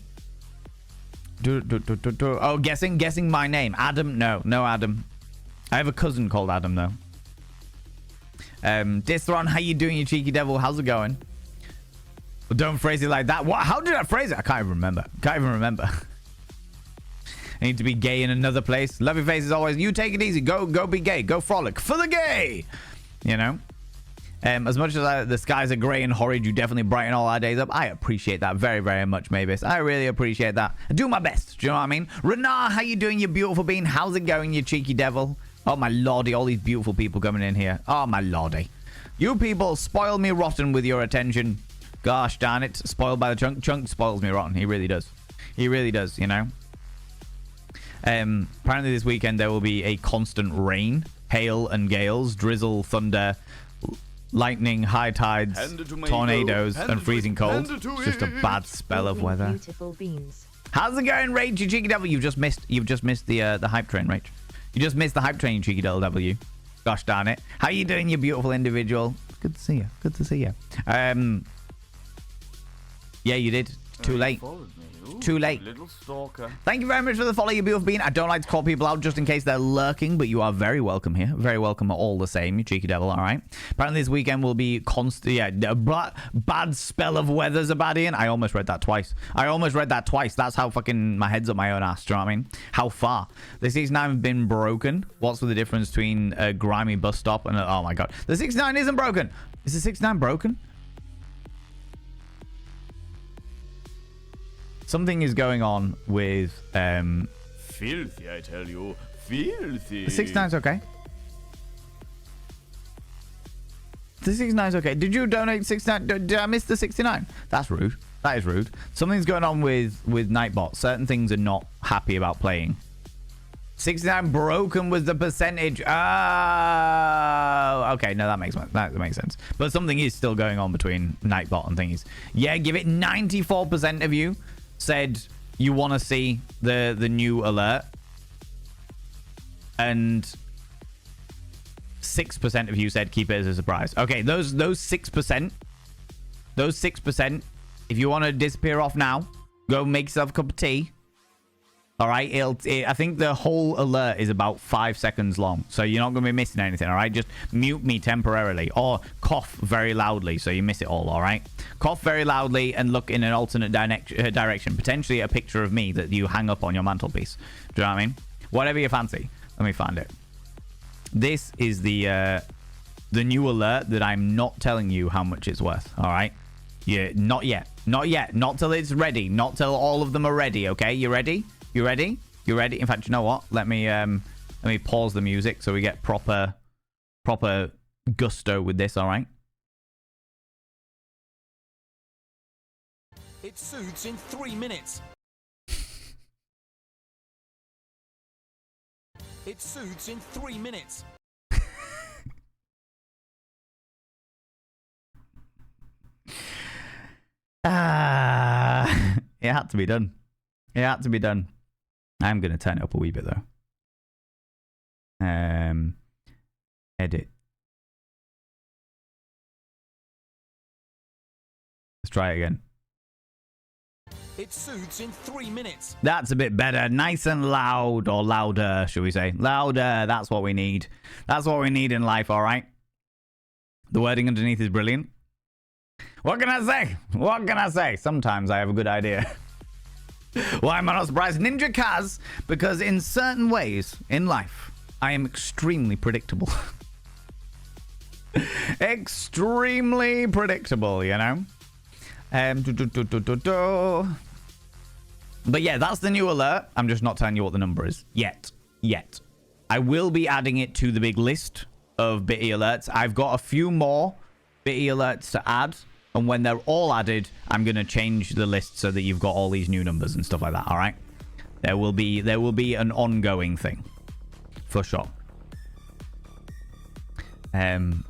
Speaker 1: guessing my name. Adam, no Adam. I have a cousin called Adam though. Dithron, how you doing, you cheeky devil? How's it going? Well, don't phrase it like that. What? How did I phrase it? I can't even remember. I need to be gay in another place. Love your face as always. You take it easy. Go be gay. Go frolic for the gay. You know. As much as the skies are grey and horrid, you definitely brighten all our days up. I appreciate that very, very much, Mavis. I really appreciate that. I do my best. Do you know what I mean? Renar, how you doing, you beautiful bean? How's it going, you cheeky devil? Oh, my lordy. All these beautiful people coming in here. Oh, my lordy. You people spoil me rotten with your attention. Gosh darn it. Spoiled by the chunk. Chunk spoils me rotten. He really does. He really does, you know. Apparently this weekend there will be a constant rain, hail and gales, drizzle, thunder, lightning, high tides, tornadoes, and freezing cold. It's just a bad spell of weather.
Speaker 4: Beautiful beans.
Speaker 1: How's it going, Rage, you cheeky devil? You've just missed the hype train, Rage. You just missed the hype train, you cheeky devil W. Gosh darn it. How you doing, you beautiful individual? Good to see you. Good to see you. Yeah, you did. Too late. Too late.
Speaker 3: Little stalker.
Speaker 1: Thank you very much for the follow, you beautiful bean. I don't like to call people out just in case they're lurking, but you are very welcome here. Very welcome all the same, you cheeky devil, all right? Apparently this weekend will be constant, a bad spell of weather, Zabadian. I almost read that twice. That's how fucking my head's up my own ass, do you know what I mean? How far? The 69 have been broken. What's the difference between a grimy bus stop and oh my god. The 69 isn't broken. Is the 69 broken? Something is going on with
Speaker 3: Filthy, I tell you. Filthy.
Speaker 1: The 69's okay. The 69's okay. Did you donate 69? Did I miss the 69? That's rude. That is rude. Something's going on with Nightbot. Certain things are not happy about playing. 69 broken was the percentage. Oh, okay. No, that makes sense. But something is still going on between Nightbot and thingies. Yeah, give it 94% of you said you want to see the new alert, and 6% of you said keep it as a surprise. Okay, those 6%, if you want to disappear off now, go make yourself a cup of tea. All right, I think the whole alert is about 5 seconds long, so you're not going to be missing anything. All right, just mute me temporarily or cough very loudly so you miss it all. All right, cough very loudly and look in an alternate direction, potentially a picture of me that you hang up on your mantelpiece. Do you know what I mean? Whatever you fancy. Let me find it. This is the new alert that I'm not telling you how much it's worth. All right, yeah, not yet, not till it's ready, not till all of them are ready. Okay, you ready? You ready? You ready? In fact, you know what? Let me pause the music so we get proper gusto with this. All right.
Speaker 7: It suits in 3 minutes. It suits in 3 minutes.
Speaker 1: It had to be done. It had to be done. I'm going to turn it up a wee bit, though. Edit. Let's try it again.
Speaker 7: It suits in 3 minutes.
Speaker 1: That's a bit better. Nice and loud, or louder, should we say. Louder, that's what we need. That's what we need in life, all right? The wording underneath is brilliant. What can I say? What can I say? Sometimes I have a good idea. Why am I not surprised? Ninja Kaz, because in certain ways in life, I am extremely predictable. Extremely predictable, you know? But yeah, that's the new alert. I'm just not telling you what the number is. Yet. I will be adding it to the big list of Bitty alerts. I've got a few more Bitty alerts to add. And when they're all added, I'm going to change the list so that you've got all these new numbers and stuff like that. All right. There will be an ongoing thing for sure. I'm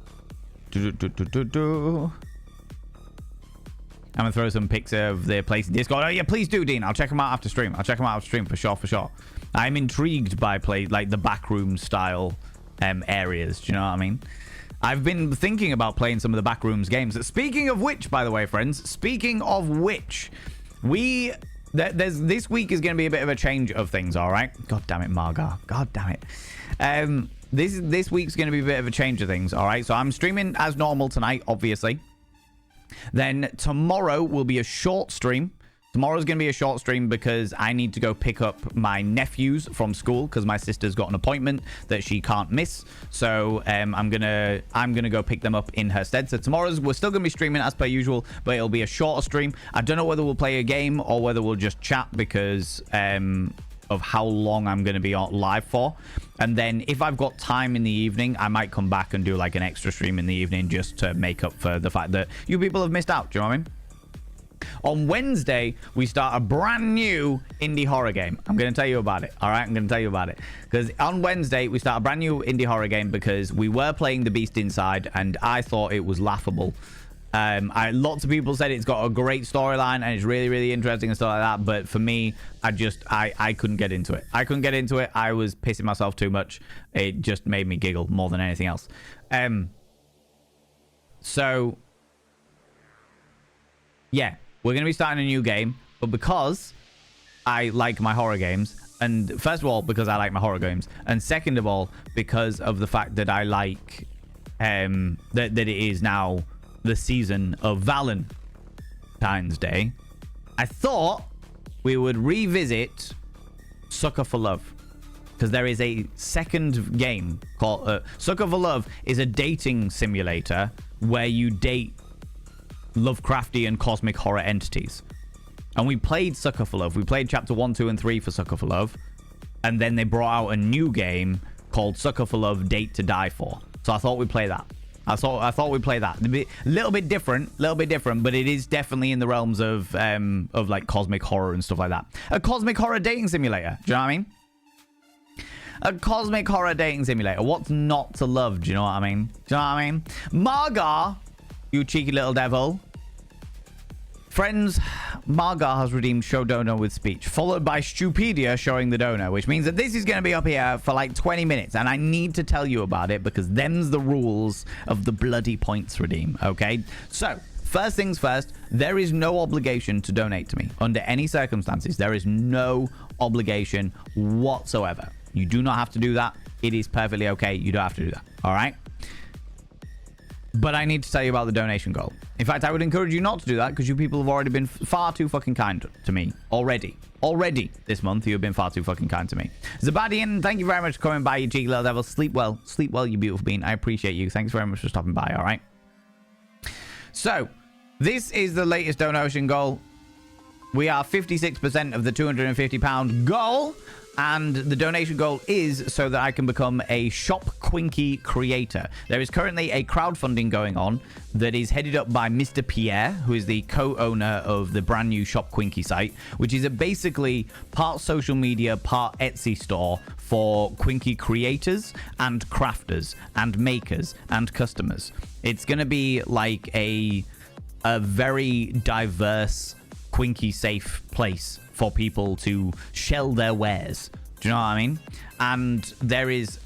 Speaker 1: gonna throw some pics of their place in Discord. Oh yeah, please do, Dean. I'll check them out after stream. For sure. I'm intrigued by the backroom style areas. Do you know what I mean? I've been thinking about playing some of the backrooms games. Speaking of which, by the way, friends, this week is going to be a bit of a change of things, all right? God damn it, Margar. God damn it. This week's going to be a bit of a change of things, all right? So I'm streaming as normal tonight, obviously. Then tomorrow will be a short stream. Tomorrow's going to be a short stream because I need to go pick up my nephews from school because my sister's got an appointment that she can't miss. So I'm gonna go pick them up in her stead. So we're still gonna be streaming as per usual, but it'll be a shorter stream. I don't know whether we'll play a game or whether we'll just chat because of how long I'm gonna be on live for. And then if I've got time in the evening, I might come back and do like an extra stream in the evening just to make up for the fact that you people have missed out. Do you know what I mean? On Wednesday, we start a brand new indie horror game. I'm going to tell you about it. All right, I'm going to tell you about it. Because on Wednesday, we start a brand new indie horror game because we were playing The Beast Inside, and I thought it was laughable. Lots of people said it's got a great storyline and it's really, really interesting and stuff like that. But for me, I couldn't get into it. I was pissing myself too much. It just made me giggle more than anything else. So, yeah. We're going to be starting a new game, but because I like my horror games, and first of all, because I like my horror games, and second of all, because of the fact that I like that it is now the season of Valentine's Day, I thought we would revisit Sucker for Love. Because there is a second game called Sucker for Love is a dating simulator where you date Lovecraftian cosmic horror entities. And we played Sucker for Love. We played chapter 1, 2, and 3 for Sucker for Love. And then they brought out a new game called Sucker for Love Date to Die For. So I thought we'd play that. I thought we'd play that. A little bit different, but it is definitely in the realms of like cosmic horror and stuff like that. A cosmic horror dating simulator. Do you know what I mean? A cosmic horror dating simulator. What's not to love? Do you know what I mean? Do you know what I mean? Margar, you cheeky little devil. Friends, Margar has redeemed show dono with speech, followed by Stupedia showing the dono, which means that this is going to be up here for like 20 minutes, and I need to tell you about it because them's the rules of the bloody points redeem, okay? So, first things first, there is no obligation to donate to me. Under any circumstances, there is no obligation whatsoever. You do not have to do that. It is perfectly okay. You don't have to do that, all right? But I need to tell you about the donation goal. In fact, I would encourage you not to do that because you people have already been far too fucking kind to me already. Already this month, you have been far too fucking kind to me. Zabadian, thank you very much for coming by, you cheeky little devil. Sleep well, you beautiful bean. I appreciate you. Thanks very much for stopping by, all right? So, this is the latest donation goal. We are 56% of the £250 goal. And the donation goal is so that I can become a Shop Quinky creator. There is currently a crowdfunding going on that is headed up by Mr. Pierre, who is the co-owner of the brand new Shop Quinky site, which is a basically part social media, part Etsy store for Quinky creators and crafters and makers and customers. It's going to be like a very diverse Quinky safe place for people to shell their wares. Do you know what I mean? And there is...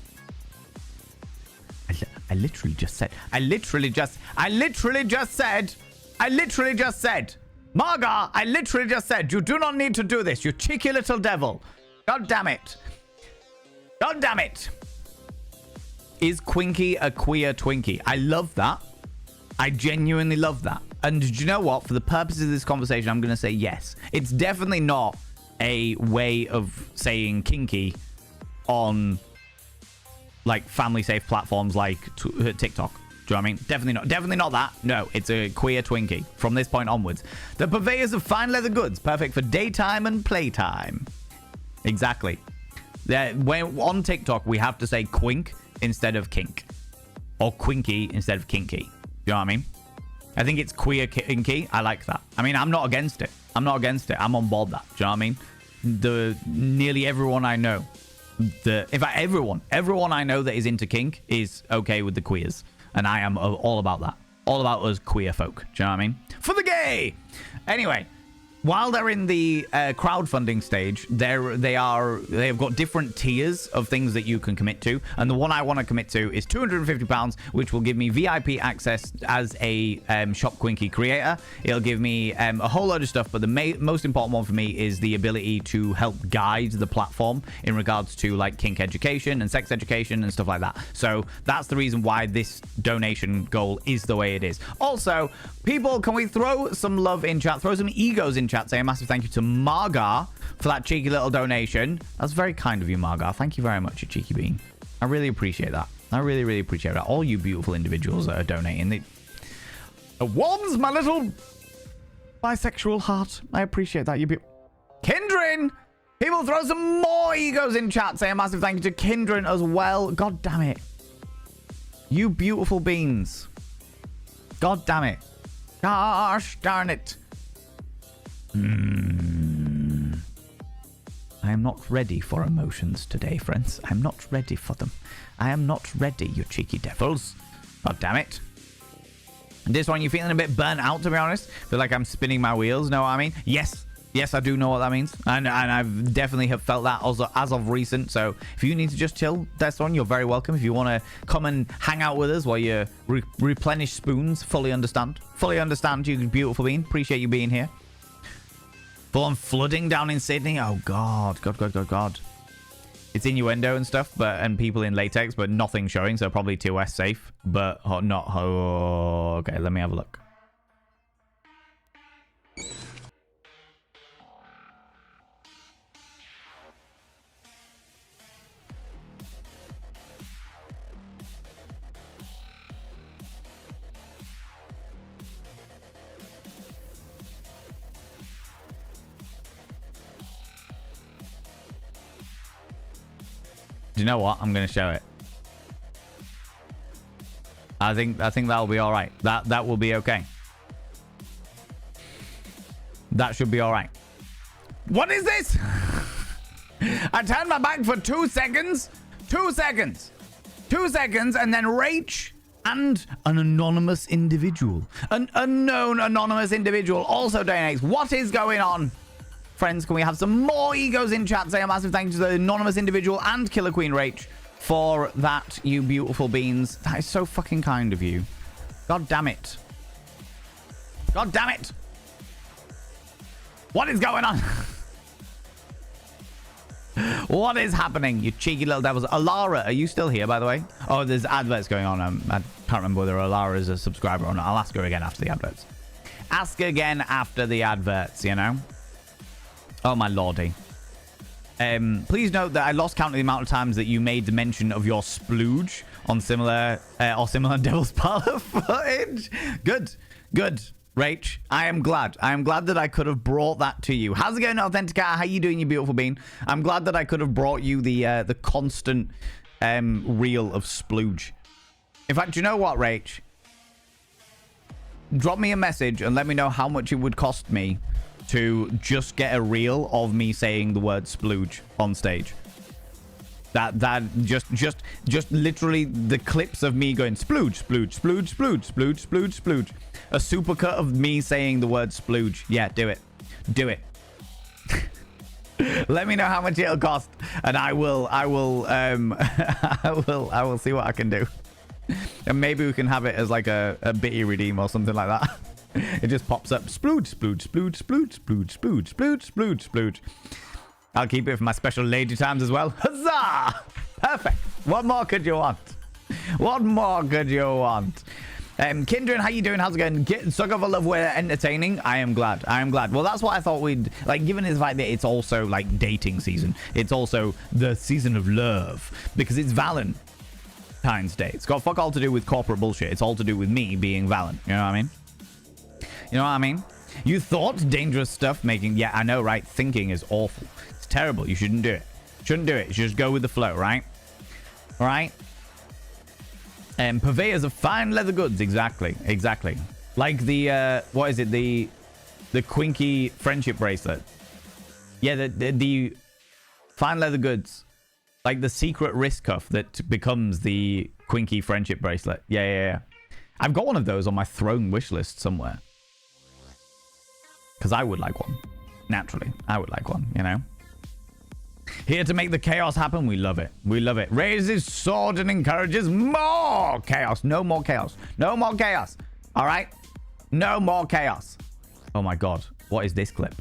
Speaker 1: I literally just said... Margar, I literally just said, you do not need to do this, you cheeky little devil. God damn it. God damn it. Is Quinky a queer Twinkie? I love that. I genuinely love that. And do you know what? For the purposes of this conversation, I'm going to say yes. It's definitely not a way of saying kinky on like family safe platforms like TikTok. Do you know what I mean? Definitely not. Definitely not that. No, it's a queer Twinkie from this point onwards. The purveyors of fine leather goods, perfect for daytime and playtime. Exactly. When on TikTok, we have to say quink instead of kink. Or quinky instead of kinky. You know what I mean? I think it's queer kinky. I like that. I mean, I'm not against it. I'm on board that. Do you know what I mean? Nearly everyone I know, in fact, everyone I know that is into kink is okay with the queers. And I am all about that. All about us queer folk. Do you know what I mean? For the gay! Anyway, while they're in the crowdfunding stage, they have got different tiers of things that you can commit to, and the one I want to commit to is £250, which will give me VIP access as a Shop Quinky creator. It'll give me a whole load of stuff, but the most important one for me is the ability to help guide the platform in regards to like kink education and sex education and stuff like that. So that's the reason why this donation goal is the way it is. Also, people, can we throw some love in chat? Throw some egos in chat. Say a massive thank you to Margar for that cheeky little donation. That's very kind of you, Margar. Thank you very much, you cheeky bean. I really appreciate that. I really, really appreciate that. All you beautiful individuals that are donating. It warms my little bisexual heart. I appreciate that. You Kindrin! People throw some more egos in chat. Say a massive thank you to Kindrin as well. God damn it. You beautiful beans. God damn it. Gosh darn it. I am not ready for emotions today, friends. I'm not ready for them. I am not ready, you cheeky devils. God damn it. And this one, you feeling a bit burnt out, to be honest? Feel like I'm spinning my wheels, know what I mean? Yes. Yes, I do know what that means. And I've definitely have felt that also as of recent. So if you need to just chill, that's one, you're very welcome. If you want to come and hang out with us while you replenish spoons, fully understand. Fully understand, you beautiful being. Appreciate you being here. Full on flooding down in Sydney. Oh, God. God. It's innuendo and stuff, and people in latex, but nothing showing, so probably TOS safe. But not... Oh, okay, let me have a look. Do you know what? I'm going to show it. I think that'll be all right. That will be okay. That should be all right. What is this? I turned my back for 2 seconds. 2 seconds. 2 seconds, and then Rach And an anonymous individual. An unknown anonymous individual also donates. What is going on? Friends, can we have some more egos in chat? Say a massive thank you to the anonymous individual and Killer Queen Rach for that, you beautiful beans. That is so fucking kind of you. God damn it. God damn it. What is going on? What is happening, you cheeky little devils? Alara, are you still here, by the way? Oh, there's adverts going on. I can't remember whether Alara is a subscriber or not. I'll ask her again after the adverts. Ask again after the adverts, you know? Oh, my lordy. Please note that I lost count of the amount of times that you made the mention of your splooge on similar Devil's Parlor footage. Good. Good. Rach, I am glad. I am glad that I could have brought that to you. How's it going, Authenticator? How you doing, you beautiful bean? I'm glad that I could have brought you the constant reel of splooge. In fact, you know what, Rach? Drop me a message and let me know how much it would cost me to just get a reel of me saying the word splooge on stage. That just literally the clips of me going splooge, splooge, splooge, splooge, splooge, splooge, splooge. A supercut of me saying the word splooge. Yeah, do it. Do it. Let me know how much it'll cost, and I will I will see what I can do. And maybe we can have it as like a bitty redeem or something like that. It just pops up splooge, splooge, splooge, splooge, splooge, splooge, splooge, splooge, splooge. I'll keep it for my special lady times as well. Huzzah! Perfect. What more could you want? What more could you want? Kindred, how you doing? How's it going? Suck of a love, we're entertaining. I am glad. I am glad. Well, that's what I thought we'd like, given the fact that it's also like dating season. It's also the season of love because it's Valentine's Day. It's got fuck all to do with corporate bullshit. It's all to do with me being Valen. You know what I mean? You know what I mean? You thought dangerous stuff making... Yeah, I know, right? Thinking is awful. It's terrible. You shouldn't do it. Shouldn't do it. You should just go with the flow, right? Right? Purveyors of fine leather goods. Exactly. Exactly. Like the... what is it? The Quinky friendship bracelet. Yeah, the fine leather goods. Like the secret wrist cuff that becomes the Quinky friendship bracelet. Yeah. I've got one of those on my throne wish list somewhere. Because I would like one. Naturally. I would like one, you know? Here to make the chaos happen. We love it. We love it. Raises sword and encourages more chaos. No more chaos. No more chaos. All right? No more chaos. Oh my god. What is this clip?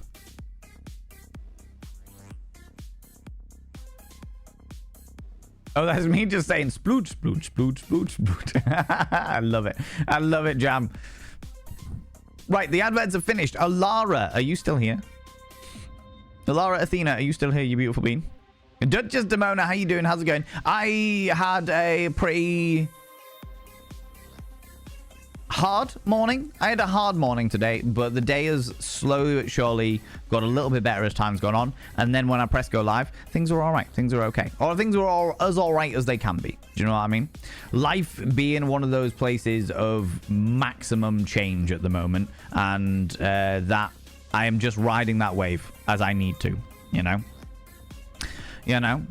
Speaker 1: Oh, that's me just saying splooge, splooge, splooge, splooge, splooge. I love it. I love it, Jam. Right, the adverts are finished. Alara, are you still here? Alara Athena, are you still here, you beautiful bean? Duchess Demona, how you doing? How's it going? I had a pretty hard morning. I had a hard morning today, but the day has slowly but surely got a little bit better as time's gone on. And then when I press go live, things are all right. Things are okay. Or things are all right as they can be. Do you know what I mean? Life being one of those places of maximum change at the moment. And that I am just riding that wave as I need to, you know? You know?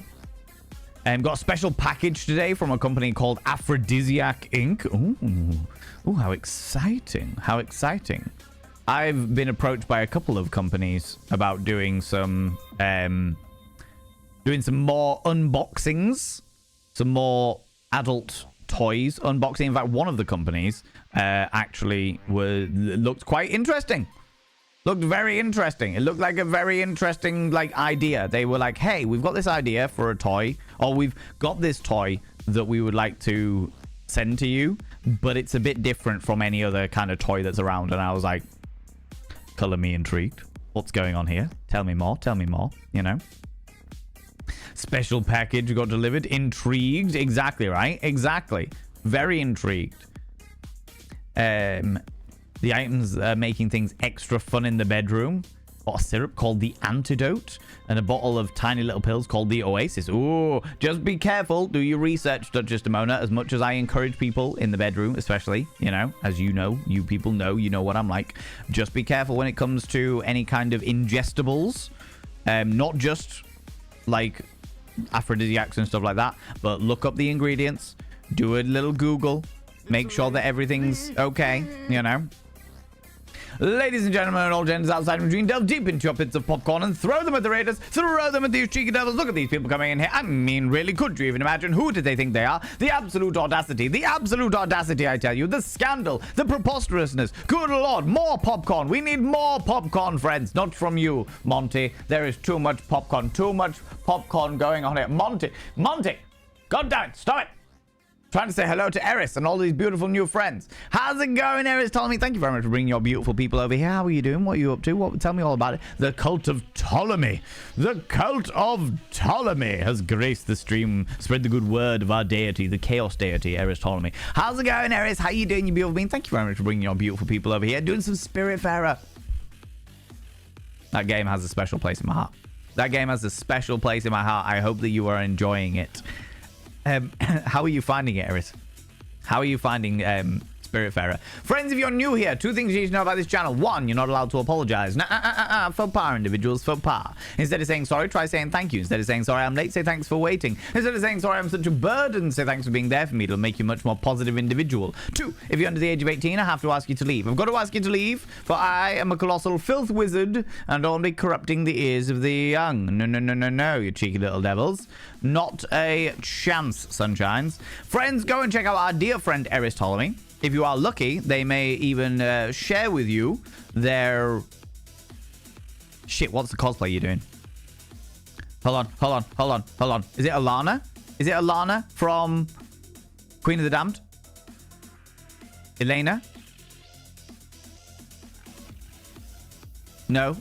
Speaker 1: Got a special package today from a company called Aphrodisiac Inc. Ooh, how exciting. How exciting. I've been approached by a couple of companies about doing some more unboxings, some more adult toys unboxing. In fact, one of the companies actually looked quite interesting. Looked very interesting. It looked like a very interesting idea. They were like, hey, we've got this idea for a toy, or we've got this toy that we would like to send to you, but it's a bit different from any other kind of toy that's around. And I was like, color me intrigued. What's going on here? Tell me more, you know? Special package got delivered. Intrigued. Exactly, right? Exactly. Very intrigued. The items are making things extra fun in the bedroom. Got a syrup called the Antidote and a bottle of tiny little pills called the Oasis. Ooh, just be careful. Do your research, Duchess Demona, as much as I encourage people in the bedroom, especially, you know, as you know, you people know, you know what I'm like. Just be careful when it comes to any kind of ingestibles. Not just like aphrodisiacs and stuff like that, but look up the ingredients, do a little Google, make sure that everything's okay, you know. Ladies and gentlemen, and all genders outside between, delve deep into your pits of popcorn and throw them at the raiders, throw them at these cheeky devils. Look at these people coming in here. I mean, really, could you even imagine? Who did they think they are? The absolute audacity, I tell you. The scandal, the preposterousness. Good Lord, more popcorn. We need more popcorn, friends. Not from you, Monty. There is too much popcorn going on here. Monty, God damn it, stop it. Trying to say hello to Eris and all these beautiful new friends. How's it going, Eris? Tell me. Thank you very much for bringing your beautiful people over here. How are you doing? What are you up to? Tell me all about it. The cult of Ptolemy. The cult of Ptolemy has graced the stream. Spread the good word of our deity, the chaos deity, Eris Ptolemy. How's it going, Eris? How you doing, you beautiful being? Thank you very much for bringing your beautiful people over here. Doing some Spiritfarer. That game has a special place in my heart. I hope that you are enjoying it. How are you finding it, Eris? How are you finding Spiritfarer? Friends, if you're new here, two things you need to know about this channel. One, you're not allowed to apologize. Faux pas, individuals, faux pas. Instead of saying sorry, try saying thank you. Instead of saying sorry, I'm late, say thanks for waiting. Instead of saying sorry, I'm such a burden, say thanks for being there for me. It'll make you a much more positive individual. Two, if you're under the age of 18, I have to ask you to leave. I've got to ask you to leave, for I am a colossal filth wizard and only corrupting the ears of the young. No, you cheeky little devils. Not a chance, sunshines. Friends, go and check out our dear friend Eris Ptolemy. If you are lucky, they may even share with you their... Shit, what's the cosplay you're doing? Hold on. Is it Alana? Is it Alana from Queen of the Damned? Elena? No.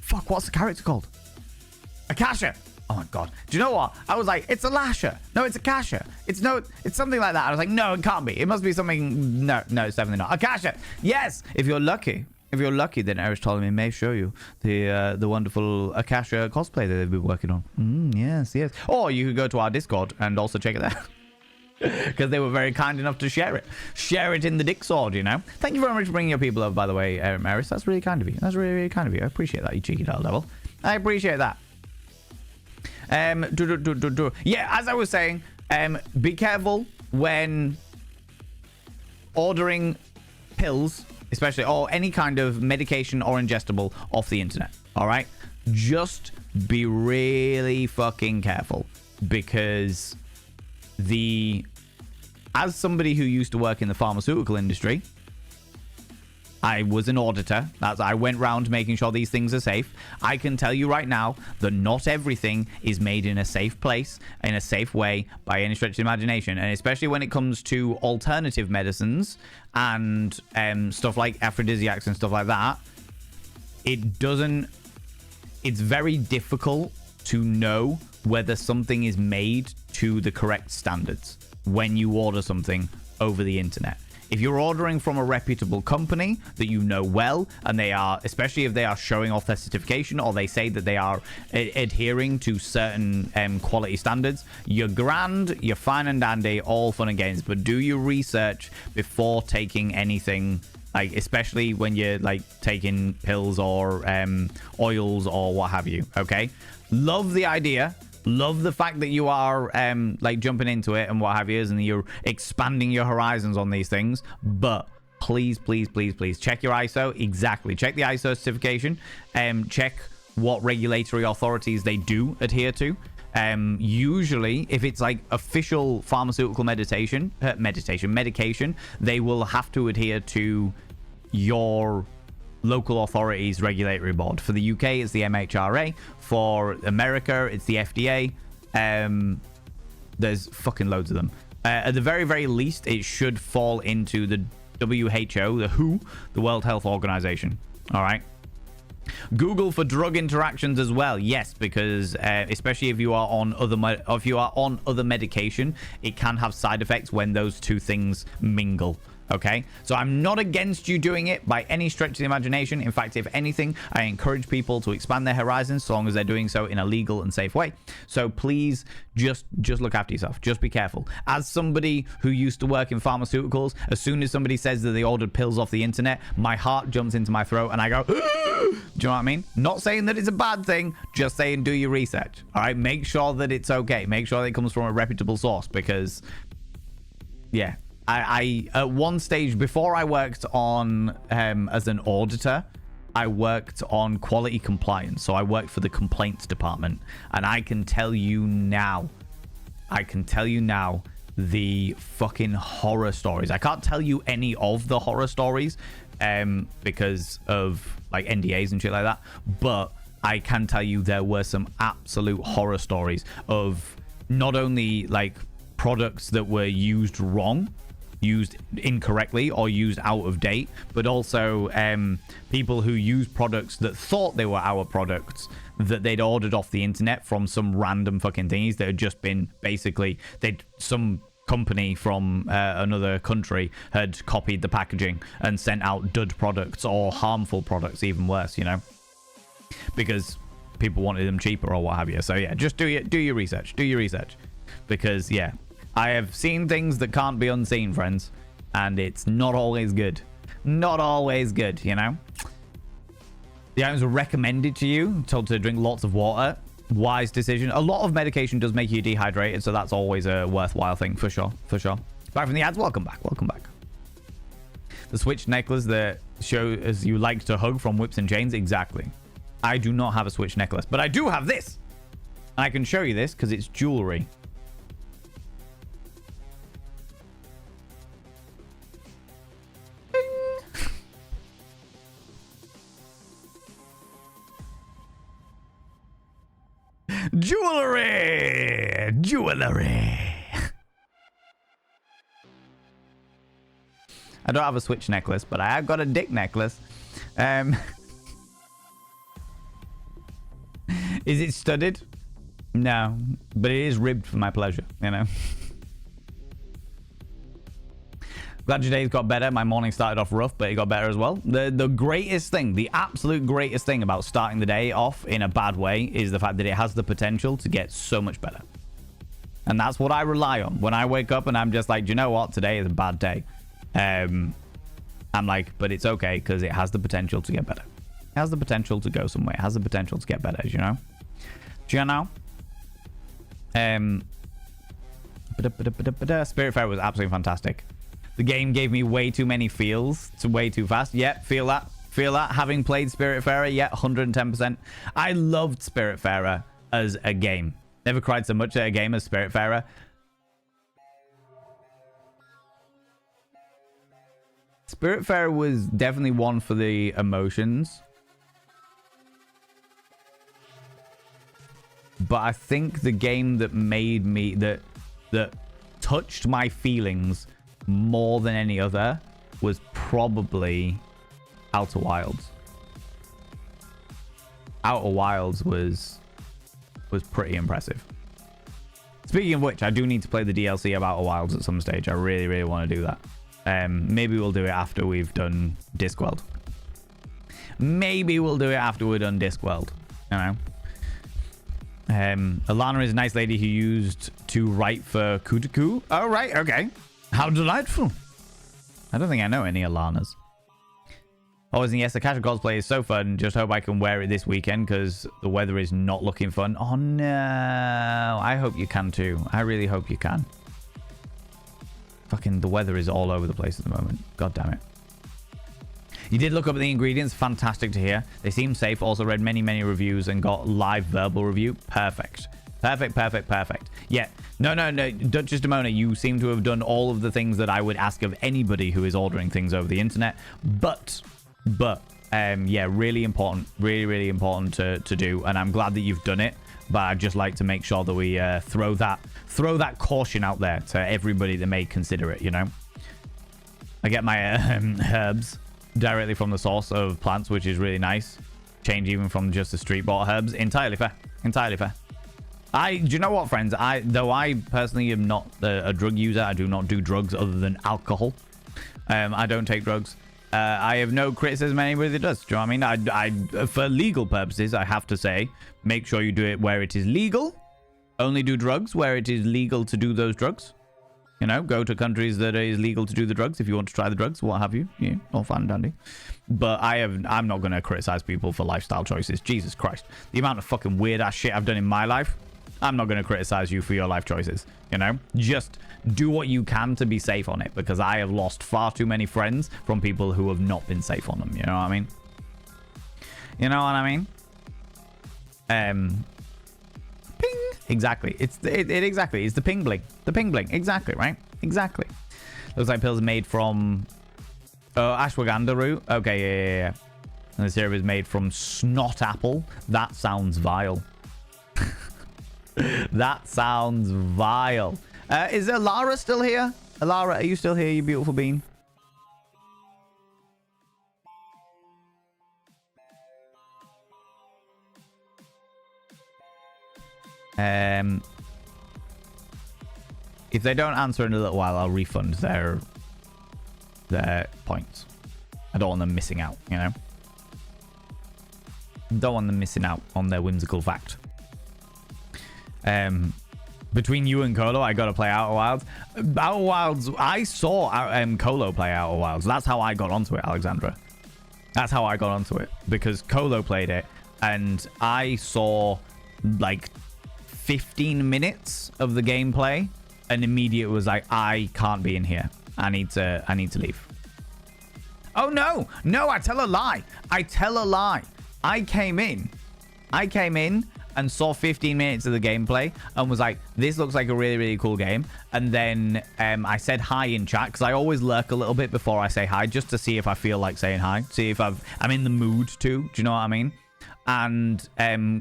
Speaker 1: Fuck, what's the character called? Akasha. Oh my god. Do you know what? I was like, it's Alasha. No, it's Akasha. It's something like that. I was like, no, it can't be. It must be something. No, it's definitely not. Akasha. Yes. If you're lucky, then Eris Ptolemy may show you the wonderful Akasha cosplay that they've been working on. Yes. Or you could go to our Discord and also check it out. Because they were very kind enough to share it. Share it in the dick sword, you know. Thank you very much for bringing your people over, by the way, Eris. That's really kind of you. That's really, really kind of you. I appreciate that, you cheeky little devil. I appreciate that. Yeah, as I was saying, be careful when ordering pills, especially, or any kind of medication or ingestible off the internet. All right, just be really fucking careful, because as somebody who used to work in the pharmaceutical industry, I was an auditor. I went round making sure these things are safe. I can tell you right now that not everything is made in a safe place, in a safe way, by any stretch of the imagination. And especially when it comes to alternative medicines and stuff like aphrodisiacs and stuff like that, it's very difficult to know whether something is made to the correct standards when you order something over the internet. If you're ordering from a reputable company that you know well, and they are, especially if they are showing off their certification, or they say that they are adhering to certain quality standards, you're grand, you're fine and dandy, all fun and games. But do your research before taking anything, like especially when you're like taking pills or oils or what have you. Okay, love the idea. Love the fact that you are like jumping into it and what have you, and you're expanding your horizons on these things. But please check your ISO. Exactly. Check the ISO certification. Check what regulatory authorities they do adhere to. Usually, if it's like official pharmaceutical medication, they will have to adhere to your local authorities regulatory board. For the UK, it's the MHRA. For America, it's the FDA. There's fucking loads of them. At the very, very least, it should fall into the WHO, the WHO, the World Health Organization. All right. Google for drug interactions as well. Yes, because especially if you are on other medication, it can have side effects when those two things mingle. Okay, so I'm not against you doing it by any stretch of the imagination. In fact, if anything, I encourage people to expand their horizons so long as they're doing so in a legal and safe way. So please just look after yourself. Just be careful. As somebody who used to work in pharmaceuticals, as soon as somebody says that they ordered pills off the internet, my heart jumps into my throat and I go, do you know what I mean? Not saying that it's a bad thing, just saying do your research. All right, make sure that it's okay. Make sure that it comes from a reputable source, because yeah. I at one stage before I worked on as an auditor, I worked on quality compliance. So I worked for the complaints department, and I can tell you now, the fucking horror stories. I can't tell you any of the horror stories because of like NDAs and shit like that, but I can tell you there were some absolute horror stories of not only like products that were used wrong, used incorrectly, or used out of date, but also people who used products that thought they were our products that they'd ordered off the internet from some random fucking thingies that had just been basically some company from another country had copied the packaging and sent out dud products or harmful products, even worse, you know, because people wanted them cheaper or what have you. So yeah, just do your research, because yeah, I have seen things that can't be unseen, friends, and it's not always good. Not always good, you know? The items were recommended to you, told to drink lots of water. Wise decision. A lot of medication does make you dehydrated, so that's always a worthwhile thing, for sure, for sure. Back from the ads, welcome back. The Switch necklace that shows you like to hug from Whips and Chains, exactly. I do not have a Switch necklace, but I do have this. And I can show you this because it's jewelry. Jewelry. I don't have a Switch necklace, but I have got a dick necklace. Is it studded? No, but it is ribbed for my pleasure, you know. Glad your day's got better. My morning started off rough, but it got better as well. The greatest thing, the absolute greatest thing about starting the day off in a bad way is the fact that it has the potential to get so much better. And that's what I rely on. When I wake up and I'm just like, do you know what? Today is a bad day. I'm like, but it's okay because it has the potential to get better. It has the potential to go somewhere. It has the potential to get better, you know? Do you know? Spiritfarer was absolutely fantastic. The game gave me way too many feels. It's way too fast. Yep, feel that. Feel that. Having played Spiritfarer, yeah, 110%. I loved Spiritfarer as a game. Never cried so much at a game as Spiritfarer. Spiritfarer was definitely one for the emotions. But I think the game that made me... that touched my feelings more than any other was probably Outer Wilds. Outer Wilds was pretty impressive. Speaking of which, I do need to play the DLC of Outer Wilds at some stage. I really, really want to do that. Maybe we'll do it after we've done Discworld. Maybe we'll do it after we're done Discworld. You know? Alana is a nice lady who used to write for Kutaku. Oh, right. Okay. How delightful. I don't think I know any Alanas. Always, yes, the casual cosplay is so fun. Just hope I can wear it this weekend because the weather is not looking fun. Oh, no. I hope you can too. I really hope you can. Fucking the weather is all over the place at the moment. God damn it. You did look up the ingredients. Fantastic to hear. They seem safe. Also read many, many reviews and got live verbal review. Perfect. Perfect. Yeah. No. Duchess Demona, you seem to have done all of the things that I would ask of anybody who is ordering things over the internet. But, yeah, really important. Really important to do. And I'm glad that you've done it. But I'd just like to make sure that we throw that caution out there to everybody that may consider it, you know? I get my herbs directly from the source of plants, which is really nice. Change even from just the street bought herbs. Entirely fair. Do you know what, friends? Though I personally am not a drug user, I do not do drugs other than alcohol. I don't take drugs. I have no criticism anybody that does. Do you know what I mean? For legal purposes, I have to say, make sure you do it where it is legal. Only do drugs where it is legal to do those drugs. You know, go to countries that it is legal to do the drugs if you want to try the drugs, what have you. Yeah, all fine and dandy. But I'm not going to criticize people for lifestyle choices. Jesus Christ. The amount of fucking weird ass shit I've done in my life. I'm not going to criticize you for your life choices, you know? Just do what you can to be safe on it, because I have lost far too many friends from people who have not been safe on them, you know what I mean? You know what I mean? Ping! Exactly. It's exactly. It's the ping bling. The ping bling. Exactly, right? Exactly. Looks like pills made from ashwagandha root. Okay, yeah. And the syrup is made from snot apple. That sounds vile. That sounds vile. Is Alara still here? Alara, are you still here, you beautiful bean? If they don't answer in a little while, I'll refund their points. I don't want them missing out, you know? Don't want them missing out on their whimsical fact. Between you and Colo, I got to play Outer Wilds. Outer Wilds, I saw Colo play Outer Wilds. That's how I got onto it, Alexandra. That's how I got onto it. Because Colo played it, and I saw, like, 15 minutes of the gameplay, and immediately was like, I can't be in here. I need to leave. Oh, no. No, I tell a lie. I came in and saw 15 minutes of the gameplay and was like, this looks like a really, really cool game. And then I said hi in chat, because I always lurk a little bit before I say hi, just to see if I feel like saying hi, see if I'm in the mood to. Do you know what I mean? And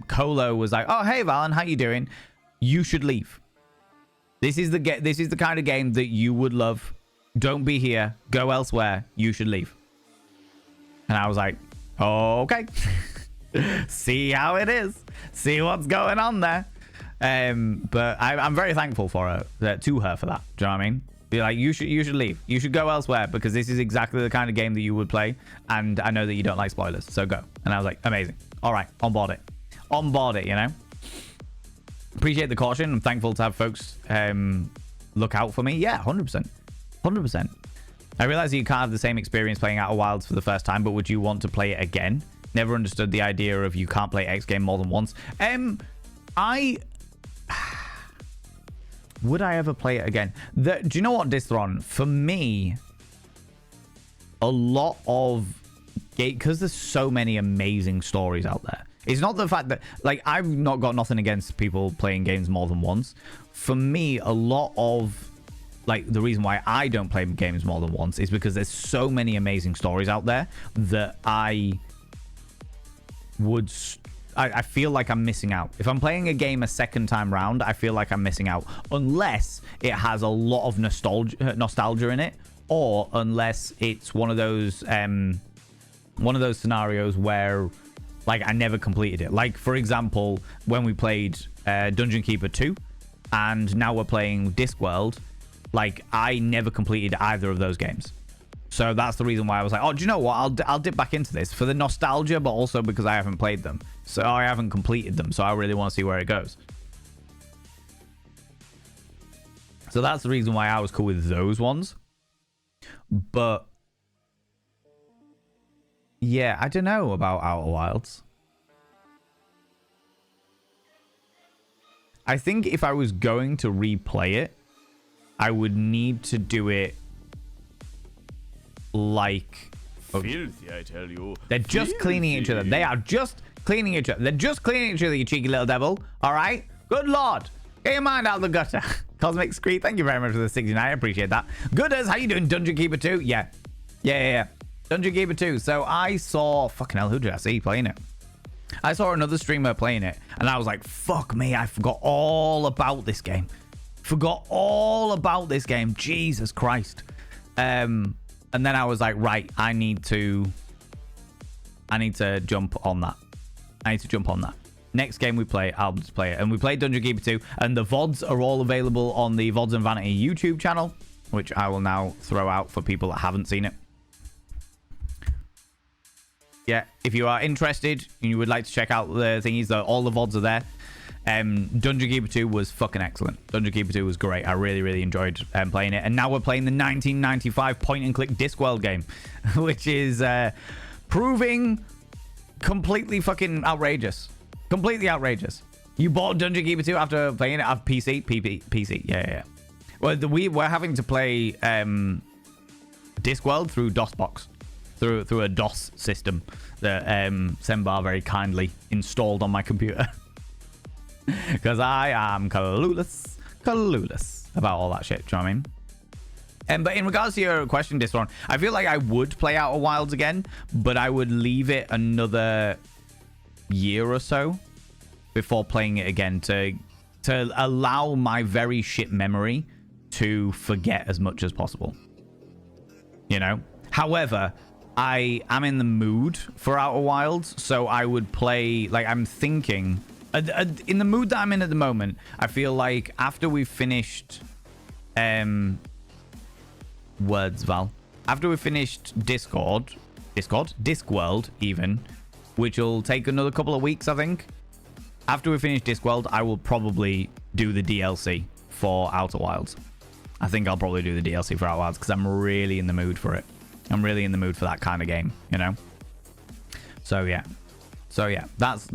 Speaker 1: Colo was like, oh, hey, Valen, how you doing? You should leave. This is the kind of game that you would love. Don't be here. Go elsewhere. You should leave. And I was like, okay. See how it is. See what's going on there. But I'm very thankful for her, to her for that. Do you know what I mean? Be like, you should leave. You should go elsewhere, because this is exactly the kind of game that you would play. And I know that you don't like spoilers, so go. And I was like, amazing. All right, on board it, you know? Appreciate the caution. I'm thankful to have folks look out for me. Yeah, 100%. 100%. I realize that you can't have the same experience playing Outer Wilds for the first time, but would you want to play it again? Never understood the idea of you can't play X game more than once. Would I ever play it again? Do you know what, Dithron? For me, a lot of because there's so many amazing stories out there. It's not the fact that, like, I've not got nothing against people playing games more than once. For me, a lot of, like, the reason why I don't play games more than once is because there's so many amazing stories out there that I feel like I'm missing out. If I'm playing a game a second time round, I feel like I'm missing out. Unless it has a lot of nostalgia in it, or unless it's one of those scenarios where, like, I never completed it. Like, for example, when we played Dungeon Keeper 2, and now we're playing Discworld, like, I never completed either of those games. So that's the reason why I was like, oh, do you know what? I'll dip back into this for the nostalgia, but also because I haven't played them. So I haven't completed them. So I really want to see where it goes. So that's the reason why I was cool with those ones. But yeah, I don't know about Outer Wilds. I think if I was going to replay it, I would need to do it like...
Speaker 3: Filthy, I tell you.
Speaker 1: They're just cleaning each other. They are just cleaning each other. They're just cleaning each other, you cheeky little devil. All right? Good Lord. Get your mind out of the gutter. Cosmic Scree, thank you very much for the 69. I appreciate that. Gooders, how you doing? Dungeon Keeper 2? Yeah. Dungeon Keeper 2. So I saw... Fucking hell, who did I see playing it? I saw another streamer playing it, and I was like, fuck me, I forgot all about this game. Jesus Christ. And then I was like, right, I need to jump on that. Next game we play, I'll just play it. And we played Dungeon Keeper 2, and the VODs are all available on the VODs and Vanity YouTube channel, which I will now throw out for people that haven't seen it. Yeah, if you are interested and you would like to check out the thingies, all the VODs are there. Dungeon Keeper 2 was fucking excellent. Dungeon Keeper 2 was great. I really, really enjoyed playing it. And now we're playing the 1995 point-and-click Discworld game, which is proving completely fucking outrageous. Completely outrageous. You bought Dungeon Keeper 2 after playing it on PC? PC. Yeah. Well, we're having to play Discworld through DOSBox. Through a DOS system that Sembar very kindly installed on my computer. Because I am clueless about all that shit. Do you know what I mean? But in regards to your question, Disron, I feel like I would play Outer Wilds again, but I would leave it another year or so before playing it again to allow my very shit memory to forget as much as possible. You know? However, I am in the mood for Outer Wilds, so I would play, like, I'm thinking, in the mood that I'm in at the moment, I feel like after we've finished, after we've finished Discworld even, which will take another couple of weeks, I think. After we finish Discworld, I will probably do the DLC for Outer Wilds. I think I'll probably do the DLC for Outer Wilds because I'm really in the mood for it. I'm really in the mood for that kind of game, you know? So yeah, that's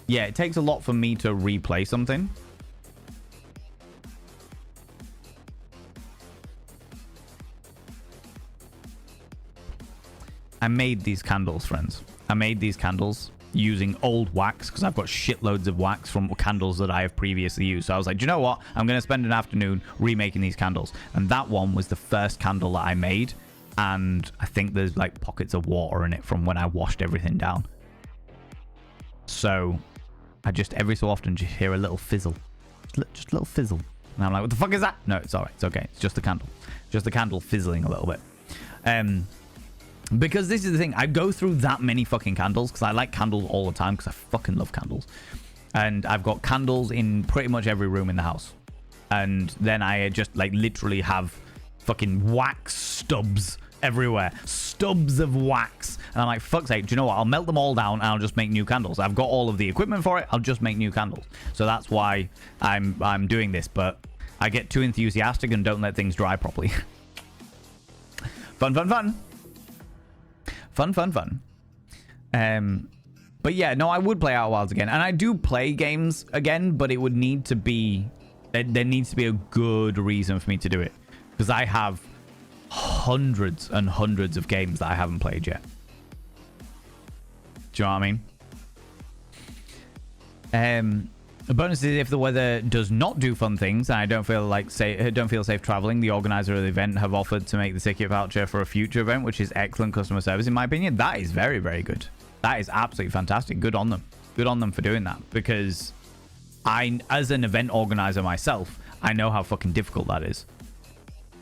Speaker 1: yeah, it takes a lot for me to replay something. I made these candles, friends. I made these candles using old wax because I've got shitloads of wax from candles that I have previously used. So I was like, do you know what? I'm going to spend an afternoon remaking these candles. And that one was the first candle that I made. And I think there's like pockets of water in it from when I washed everything down. So I just every so often just hear a little fizzle. Just a little fizzle. And I'm like, what the fuck is that? No, it's all right. It's okay. It's just the candle. Just the candle fizzling a little bit. Because this is the thing, I go through that many fucking candles because I like candles all the time because I fucking love candles. And I've got candles in pretty much every room in the house. And then I just like literally have fucking wax stubs everywhere. Stubs of wax. And I'm like, fuck's sake, do you know what? I'll melt them all down and I'll just make new candles. I've got all of the equipment for it. I'll just make new candles. So that's why I'm doing this. But I get too enthusiastic and don't let things dry properly. Fun. But yeah, no, I would play Outer Wilds again. And I do play games again, but it would need to be... There needs to be a good reason for me to do it. Because I have hundreds and hundreds of games that I haven't played yet. Do you know what I mean? The bonus is if the weather does not do fun things and I don't feel safe traveling, the organizer of the event have offered to make the ticket voucher for a future event, which is excellent customer service in my opinion. That is very, very good. That is absolutely fantastic. Good on them. Good on them for doing that, because I, as an event organizer myself, I know how fucking difficult that is.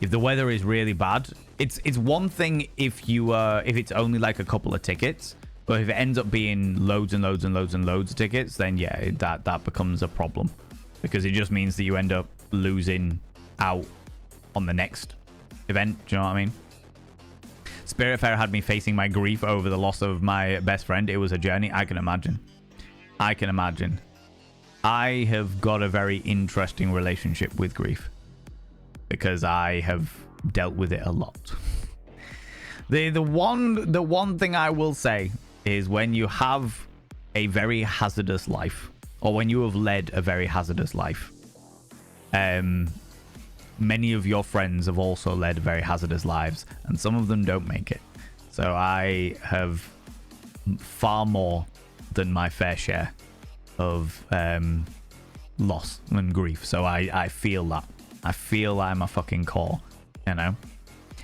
Speaker 1: If the weather is really bad, it's one thing if it's only like a couple of tickets. But if it ends up being loads and loads and loads and loads of tickets, then yeah, that becomes a problem. Because it just means that you end up losing out on the next event. Do you know what I mean? Spiritfarer had me facing my grief over the loss of my best friend. It was a journey. I can imagine. I have got a very interesting relationship with grief. Because I have dealt with it a lot. The one thing I will say is when you have a very hazardous life, or when you have led a very hazardous life, many of your friends have also led very hazardous lives, and some of them don't make it. So I have far more than my fair share of loss and grief. So I feel that. I feel I'm a fucking core, you know?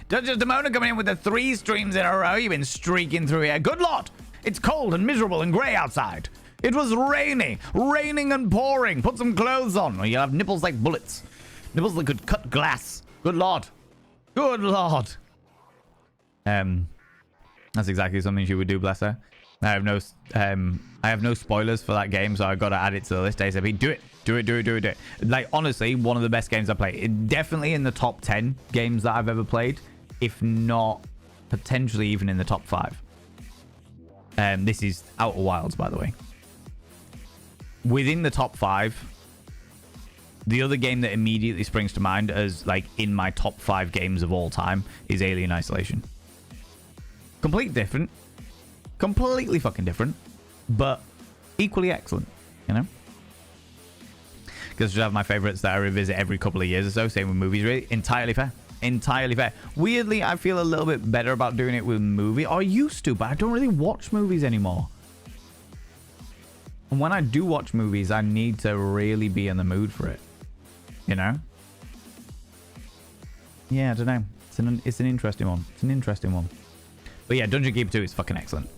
Speaker 1: Duchess Demona coming in with the 3 streams in a row. You've been streaking through here. Good Lord! It's cold and miserable and grey outside. It was raining and pouring. Put some clothes on or you'll have nipples like bullets. Nipples that could cut glass. Good Lord. Good Lord. That's exactly something she would do, bless her. I have no spoilers for that game, so I've got to add it to the list ASAP. Do it. Like, honestly, one of the best games I played. Definitely in the top 10 games that I've ever played, if not potentially even in the top 5. This is Outer Wilds, by the way. Within the top 5, the other game that immediately springs to mind as like in my top 5 games of all time is Alien Isolation. Completely fucking different, but equally excellent, you know? Because I just have my favorites that I revisit every couple of years or so. Same with movies, really. Entirely fair. Entirely fair. Weirdly, I feel a little bit better about doing it with movie. Or I used to, but I don't really watch movies anymore. And when I do watch movies, I need to really be in the mood for it. You know? Yeah, I don't know. It's an interesting one. It's an interesting one. But yeah, Dungeon Keeper 2 is fucking excellent.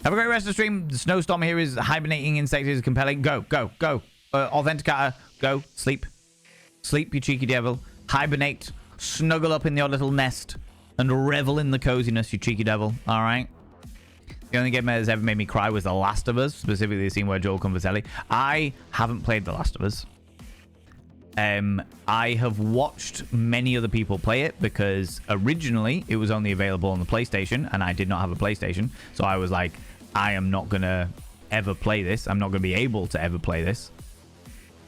Speaker 1: Have a great rest of the stream. The snowstorm here is hibernating insect is compelling. Go, go, go. Authenticator, go. Sleep. Sleep, you cheeky devil. Hibernate. Snuggle up in your little nest. And revel in the coziness, you cheeky devil. Alright? The only game that has ever made me cry was The Last of Us. Specifically the scene where Joel Converselli. I haven't played The Last of Us. I have watched many other people play it because originally it was only available on the PlayStation and I did not have a PlayStation. So I was like, I am not going to ever play this. I'm not going to be able to ever play this.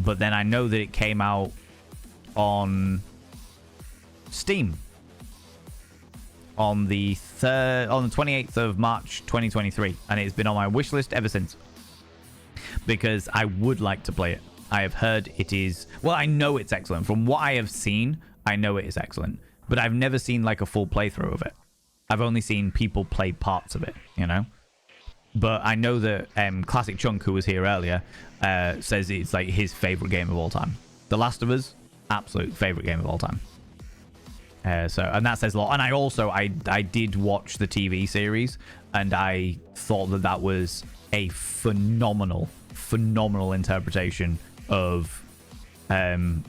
Speaker 1: But then I know that it came out on Steam on the 28th of March 2023, and it's been on my wish list ever since because I would like to play it. I have heard it is, well, I know it's excellent. From what I have seen, I know it is excellent, but I've never seen like a full playthrough of it. I've only seen people play parts of it, you know? But I know that Classic Chunk, who was here earlier, says it's like his favorite game of all time. The Last of Us, absolute favorite game of all time. And that says a lot. And I did watch the TV series, and I thought that was a phenomenal interpretation of a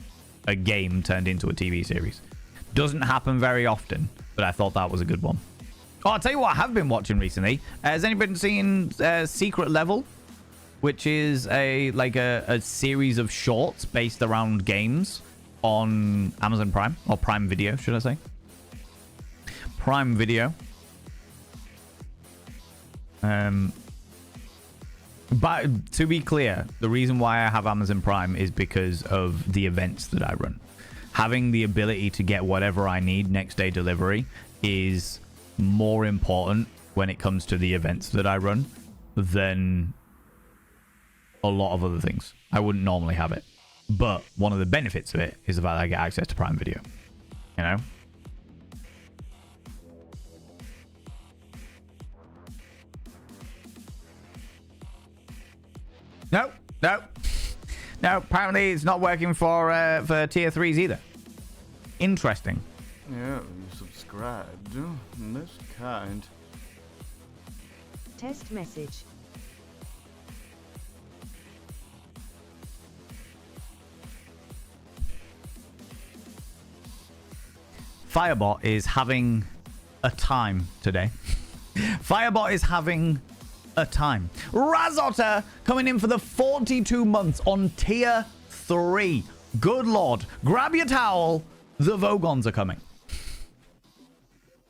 Speaker 1: game turned into a TV series. Doesn't happen very often, but I thought that was a good one. Oh, I'll tell you what I have been watching recently. Has anybody seen Secret Level? Which is a series of shorts based around games on Amazon Prime, or Prime Video, should I say? Prime Video. But to be clear, the reason why I have Amazon Prime is because of the events that I run. Having the ability to get whatever I need next day delivery is more important when it comes to the events that I run than a lot of other things. I wouldn't normally have it. But one of the benefits of it is the fact that I get access to Prime Video. You know? No, apparently it's not working for tier 3s either. Interesting.
Speaker 3: Yeah, you subscribed. Most kind.
Speaker 4: Test message.
Speaker 1: Firebot is having a time today. Firebot is having a time. Razotter coming in for the 42 months on tier 3. Good lord. Grab your towel. The Vogons are coming.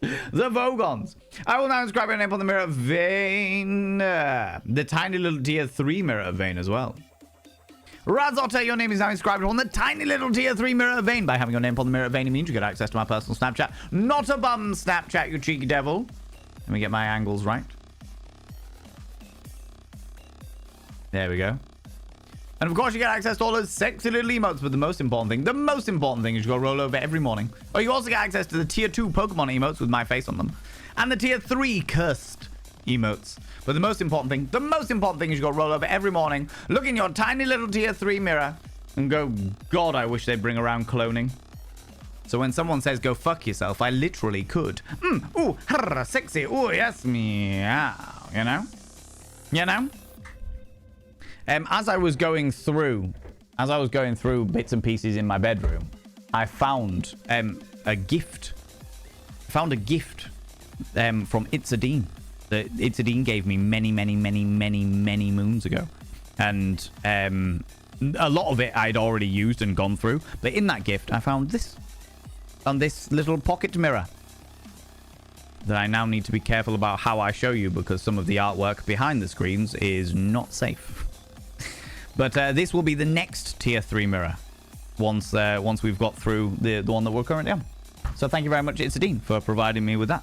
Speaker 1: The Vogons. I will now inscribe your name on the Mirror Vein. The tiny little tier 3 Mirror Vein as well. Razotter, your name is now inscribed on the tiny little tier 3 Mirror Vein. By having your name on the Mirror Vein, it means you get access to my personal Snapchat. Not a bum Snapchat, you cheeky devil. Let me get my angles right. There we go. And of course, you get access to all those sexy little emotes. But the most important thing is you go roll over every morning. Or you also get access to the tier 2 Pokemon emotes with my face on them. And the tier 3 cursed emotes. But the most important thing is you go roll over every morning, look in your tiny little tier 3 mirror, and go, God, I wish they'd bring around cloning. So when someone says go fuck yourself, I literally could. Ooh, sexy, ooh, yes, meow. You know? You know? As I was going through bits and pieces in my bedroom, I found a gift. From Itzadeen that Itzadeen gave me many moons ago, and a lot of it I'd already used and gone through. But in that gift, I found this on this little pocket mirror that I now need to be careful about how I show you because some of the artwork behind the screens is not safe. But this will be the next tier 3 mirror once we've got through the one that we're currently on. So thank you very much, Itzadeen, for providing me with that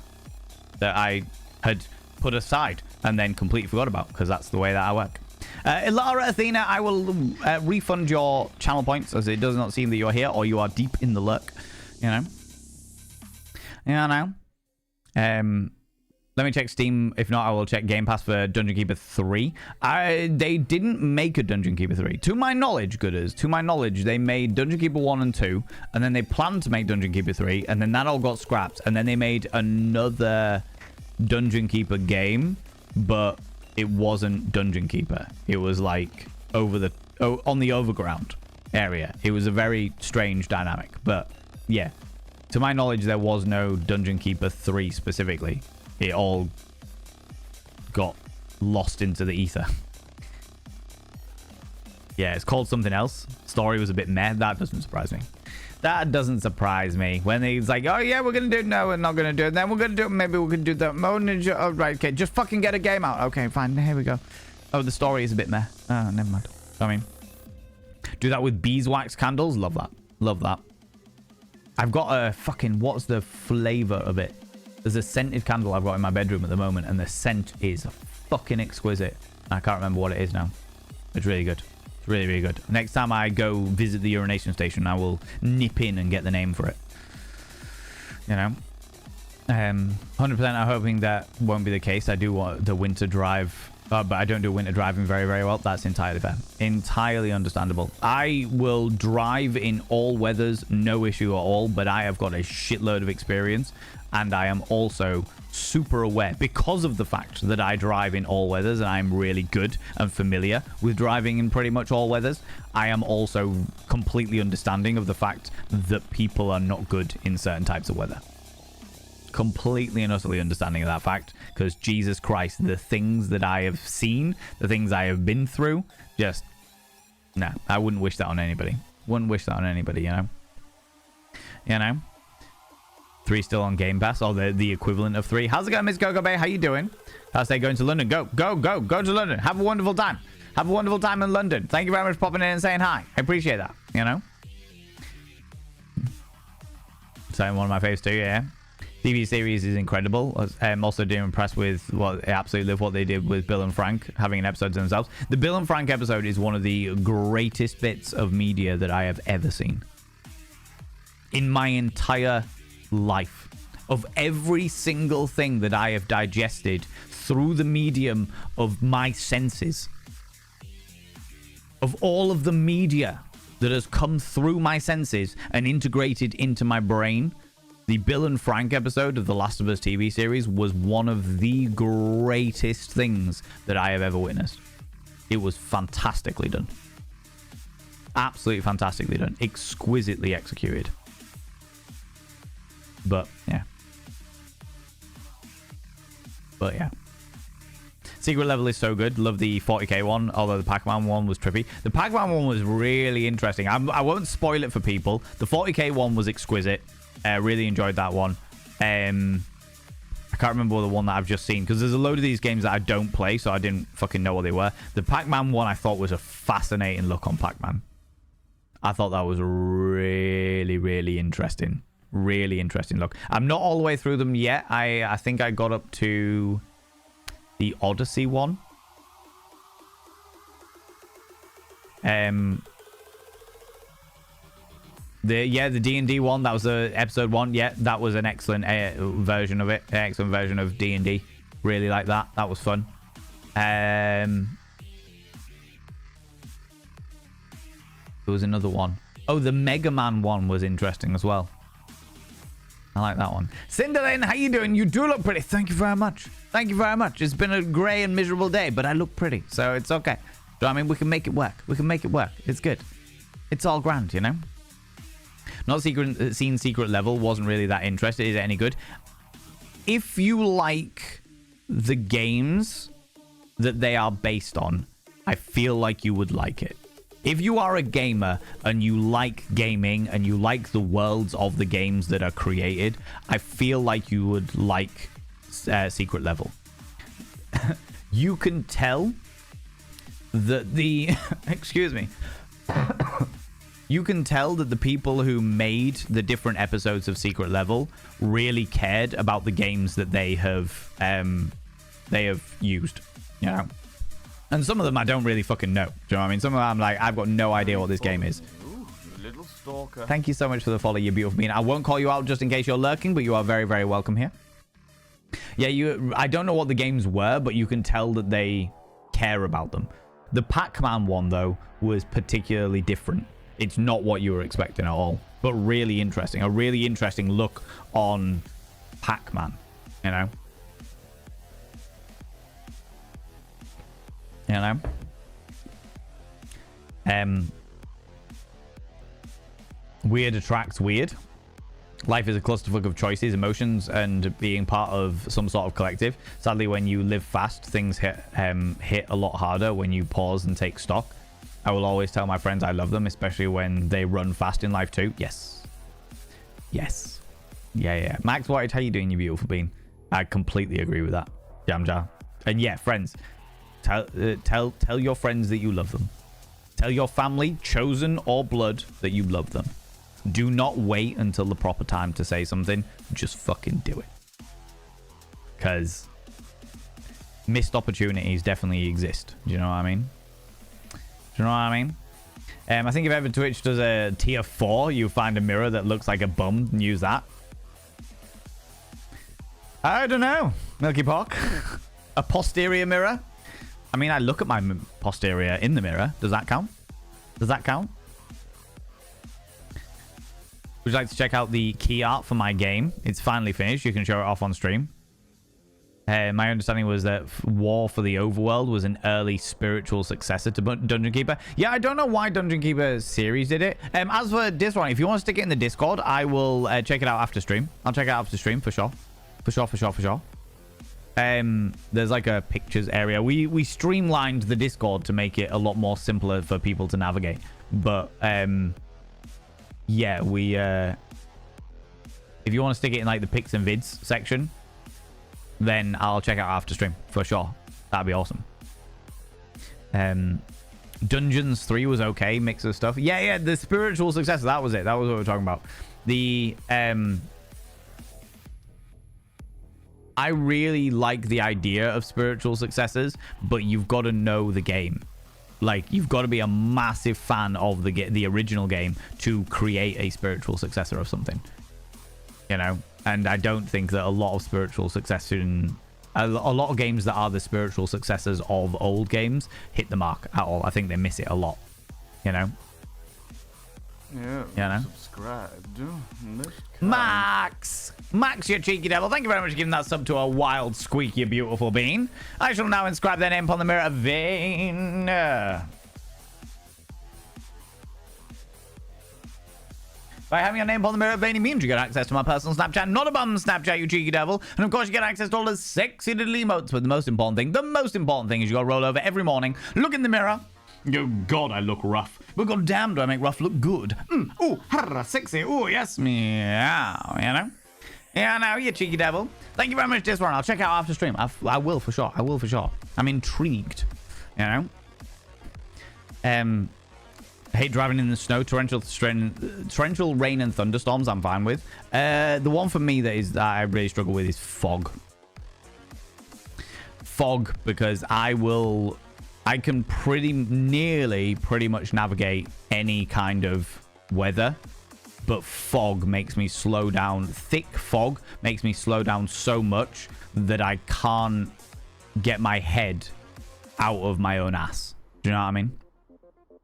Speaker 1: I had put aside and then completely forgot about because that's the way that I work. Ilara Athena, I will refund your channel points as it does not seem that you're here or you are deep in the lurk. You know? Let me check Steam. If not, I will check Game Pass for Dungeon Keeper 3. They didn't make a Dungeon Keeper 3. To my knowledge, Gooders, to my knowledge, they made Dungeon Keeper 1 and 2, and then they planned to make Dungeon Keeper 3, and then that all got scrapped, and then they made another Dungeon Keeper game, but it wasn't Dungeon Keeper. It was like on the overground area. It was a very strange dynamic, but yeah. To my knowledge, there was no Dungeon Keeper 3 specifically. It all got lost into the ether. Yeah, it's called something else. Story was a bit meh. That doesn't surprise me. That doesn't surprise me. When it's like, oh yeah, we're going to do it. No, we're not going to do it. Then we're going to do it. Maybe we can do that. Oh, right. Okay, just fucking get a game out. Okay, fine. Here we go. Oh, the story is a bit meh. Oh, never mind. I mean, do that with beeswax candles. Love that. Love that. I've got a fucking... What's the flavor of it? There's a scented candle I've got in my bedroom at the moment, and the scent is fucking exquisite. I can't remember what it is now. It's really good. It's really, really good. Next time I go visit the urination station, I will nip in and get the name for it. You know? 100% I'm hoping that won't be the case. I do want the winter drive... but I don't do winter driving very, very well. That's entirely fair. Entirely understandable. I will drive in all weathers, no issue at all, but I have got a shitload of experience, and I am also super aware, because of the fact that I drive in all weathers and I'm really good and familiar with driving in pretty much all weathers, I am also completely understanding of the fact that people are not good in certain types of weather. Completely and utterly understanding of that fact, because Jesus Christ, the things that I have seen, the things I have been through, just nah, I wouldn't wish that on anybody. Wouldn't wish that on anybody, you know. 3 still on Game Pass, or the equivalent of 3. How's it going, Miss Gogo Bay? How you doing? How's they going to London? Go to London. Have a wonderful time. Have a wonderful time in London. Thank you very much for popping in and saying hi. I appreciate that, you know. Saying one of my faves too, yeah. TV series is incredible. I'm also doing impressed with what I absolutely love what they did with Bill and Frank having an episode to themselves. The Bill and Frank episode is one of the greatest bits of media that I have ever seen in my entire life. Of every single thing that I have digested through the medium of my senses, of all of the media that has come through my senses and integrated into my brain, the Bill and Frank episode of The Last of Us TV series was one of the greatest things that I have ever witnessed. It was fantastically done. Absolutely fantastically done. Exquisitely executed. But, yeah. Secret Level is so good. Love the 40k one, although the Pac-Man one was trippy. The Pac-Man one was really interesting. I won't spoil it for people. The 40k one was exquisite. Really enjoyed that one. I can't remember the one that I've just seen, because there's a load of these games that I don't play, so I didn't fucking know what they were. The Pac-Man one I thought was a fascinating look on Pac-Man. I thought that was really, really interesting. Really interesting look. I'm not all the way through them yet. I think I got up to the Odyssey one. The D&D one, that was the episode 1. Yeah, that was an excellent version of it. Excellent version of D&D. Really like that. That was fun. There was another one. Oh, the Mega Man one was interesting as well. I like that one. Cinderlane, how you doing? You do look pretty. Thank you very much. Thank you very much. It's been a grey and miserable day, but I look pretty, so it's okay. So, I mean, we can make it work. We can make it work. It's good. It's all grand, you know? Not seen Secret Level. Wasn't really that interested. Is it any good? If you like the games that they are based on, I feel like you would like it. If you are a gamer and you like gaming and you like the worlds of the games that are created, I feel like you would like Secret Level. You can tell that the... excuse me. You can tell that the people who made the different episodes of Secret Level really cared about the games that they have used, you know. And some of them I don't really fucking know. Do you know what I mean? Some of them I'm like, I've got no idea what this game is.
Speaker 3: Ooh, little stalker.
Speaker 1: Thank you so much for the follow, you beautiful bean. I won't call you out just in case you're lurking, but you are very, very welcome here. Yeah, I don't know what the games were, but you can tell that they care about them. The Pac-Man one, though, was particularly different. It's not what you were expecting at all, but really interesting. A really interesting look on Pac-Man, you know? You know? Weird attracts weird. Life is a clusterfuck of choices, emotions, and being part of some sort of collective. Sadly, when you live fast, things hit a lot harder when you pause and take stock. I will always tell my friends I love them, especially when they run fast in life too. Yes. Yes. Yeah. Max White, how you doing, you beautiful bean? I completely agree with that. Jamjar. And yeah, friends. Tell your friends that you love them. Tell your family, chosen or blood, that you love them. Do not wait until the proper time to say something. Just fucking do it. Because missed opportunities definitely exist. Do you know what I mean? Do you know what I mean? I think if ever Twitch does a tier 4, you find a mirror that looks like a bum and use that. I don't know. Milky Pork. A posterior mirror. I mean, I look at my posterior in the mirror. Does that count? Does that count? Would you like to check out the key art for my game? It's finally finished. You can show it off on stream. My understanding was that War for the Overworld was an early spiritual successor to Dungeon Keeper. Yeah, I don't know why Dungeon Keeper series did it. As for this one, if you want to stick it in the Discord, I will check it out after stream. I'll check it out after stream for sure. For sure. There's like a pictures area. We streamlined the Discord to make it a lot more simpler for people to navigate. But yeah, we if you want to stick it in like the pics and vids section, then I'll check it out after stream for sure. That'd be awesome. Dungeons 3 was okay, mix of stuff. Yeah, the spiritual successor, that was it. That was what we were talking about. The I really like the idea of spiritual successors, but you've got to know the game. Like, you've got to be a massive fan of the original game to create a spiritual successor of something. You know? And I don't think that a lot of spiritual succession... A lot of games that are the spiritual successors of old games hit the mark at all. I think they miss it a lot. You know?
Speaker 3: Yeah,
Speaker 1: you know?
Speaker 3: Subscribed.
Speaker 1: Max, you cheeky devil. Thank you very much for giving that sub to a wild squeak, you beautiful bean. I shall now inscribe their name upon the mirror vein. By having your name upon the mirror vein, it means you get access to my personal Snapchat, not a bum Snapchat, you cheeky devil. And of course, you get access to all the sexy little emotes. But the most important thing is you got to roll over every morning, look in the mirror. Oh God, I look rough. But God damn, do I make rough look good? Ooh, sexy. Ooh, yes, meow. You know? Yeah, now you cheeky devil. Thank you very much, this one. I'll check out after stream. I will for sure. I'm intrigued. You know? Hate driving in the snow. Torrential rain and thunderstorms, I'm fine with. The one for me that I really struggle with is fog. Fog, because I can pretty much navigate any kind of weather, but fog makes me slow down. Thick fog makes me slow down so much that I can't get my head out of my own ass. Do you know what I mean?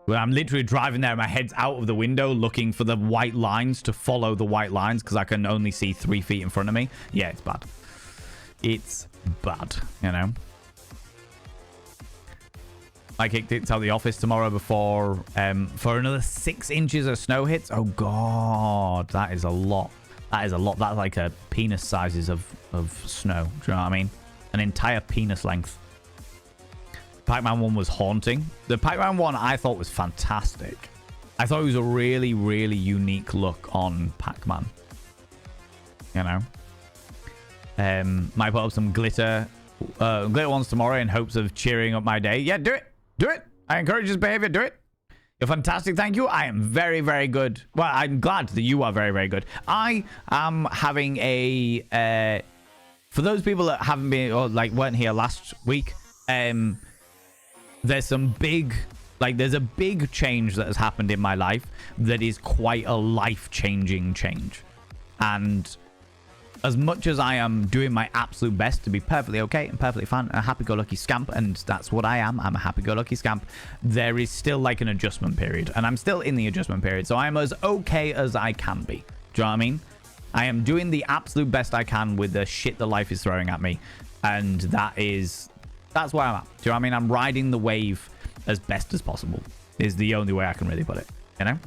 Speaker 1: When I'm literally driving there, my head's out of the window looking for the white lines to follow the white lines because I can only see 3 feet in front of me. Yeah, it's bad. It's bad, you know? I kicked it to the office tomorrow for another 6 inches of snow hits. Oh, God. That is a lot. That's like a penis sizes of snow. Do you know what I mean? An entire penis length. Pac-Man 1 was haunting. The Pac-Man 1 I thought was fantastic. I thought it was a really, really unique look on Pac-Man. You know? Might put up some glitter ones tomorrow in hopes of cheering up my day. Yeah, do it. Do it. I encourage this behavior. Do it. You're fantastic. Thank you. I am very, very good. Well, I'm glad that you are very, very good. I am having a... for those people that haven't been or like weren't here last week, there's some big, like, there's a big change that has happened in my life that is quite a life-changing change. And as much as I am doing my absolute best to be perfectly okay and perfectly fine, a happy-go-lucky scamp, and that's what I am, I'm a happy-go-lucky scamp, there is still like an adjustment period, and I'm still in the adjustment period, so I'm as okay as I can be. Do you know what I mean? I am doing the absolute best I can with the shit that life is throwing at me, and that's where I'm at. Do you know what I mean? I'm riding the wave as best as possible is the only way I can really put it, you know?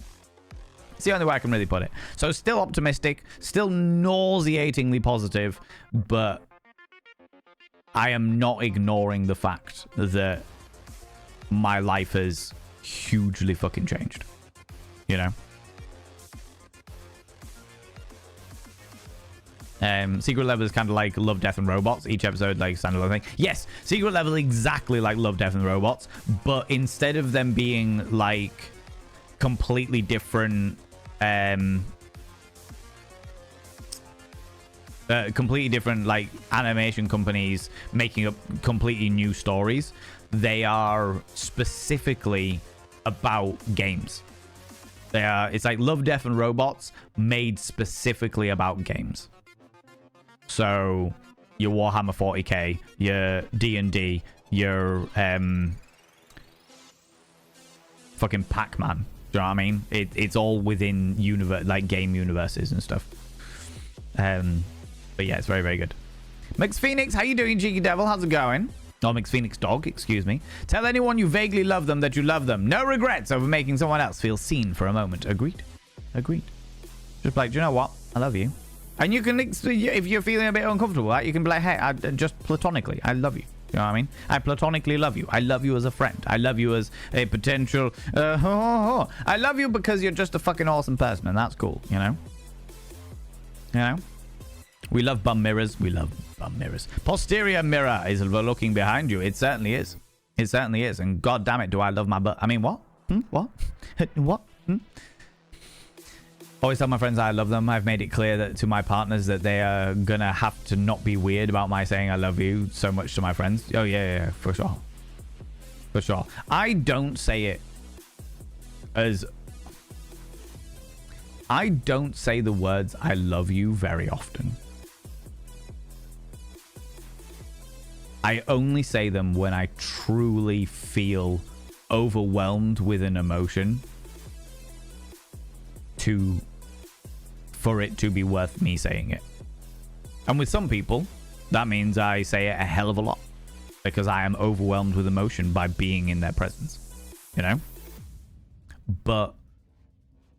Speaker 1: It's the only way I can really put it. So still optimistic, still nauseatingly positive, but I am not ignoring the fact that my life has hugely fucking changed. You know? Secret Level is kind of like Love, Death, and Robots. Each episode, like, standalone thing. Yes, Secret Level exactly like Love, Death, and Robots, but instead of them being, like, completely different like animation companies making up completely new stories, they are specifically about games. It's like Love, Death, and Robots made specifically about games. So your Warhammer 40k, your D&D, your fucking Pac-Man. Do you know what I mean? It's all within like game universes and stuff. But yeah, it's very, very good. Mix Phoenix, how you doing, Cheeky Devil? How's it going? Oh, Mix Phoenix Dog, excuse me. Tell anyone you vaguely love them that you love them. No regrets over making someone else feel seen for a moment. Agreed. Agreed. Just like, do you know what? I love you. And you can, if you're feeling a bit uncomfortable, right, you can be like, hey, just platonically, I love you. You know what I mean? I platonically love you. I love you as a friend. I love you as a potential... I love you because you're just a fucking awesome person, and that's cool, you know? You know? We love bum mirrors. We love bum mirrors. Posterior mirror is looking behind you. It certainly is. It certainly is. And god damn it, do I love my butt. I mean, what? What? What? Always tell my friends I love them. I've made it clear that to my partners that they are gonna have to not be weird about my saying I love you so much to my friends. Oh yeah, for sure. For sure. I don't say it as... I don't say the words I love you very often. I only say them when I truly feel overwhelmed with an emotion for it to be worth me saying it. And with some people, that means I say it a hell of a lot because I am overwhelmed with emotion by being in their presence, you know? But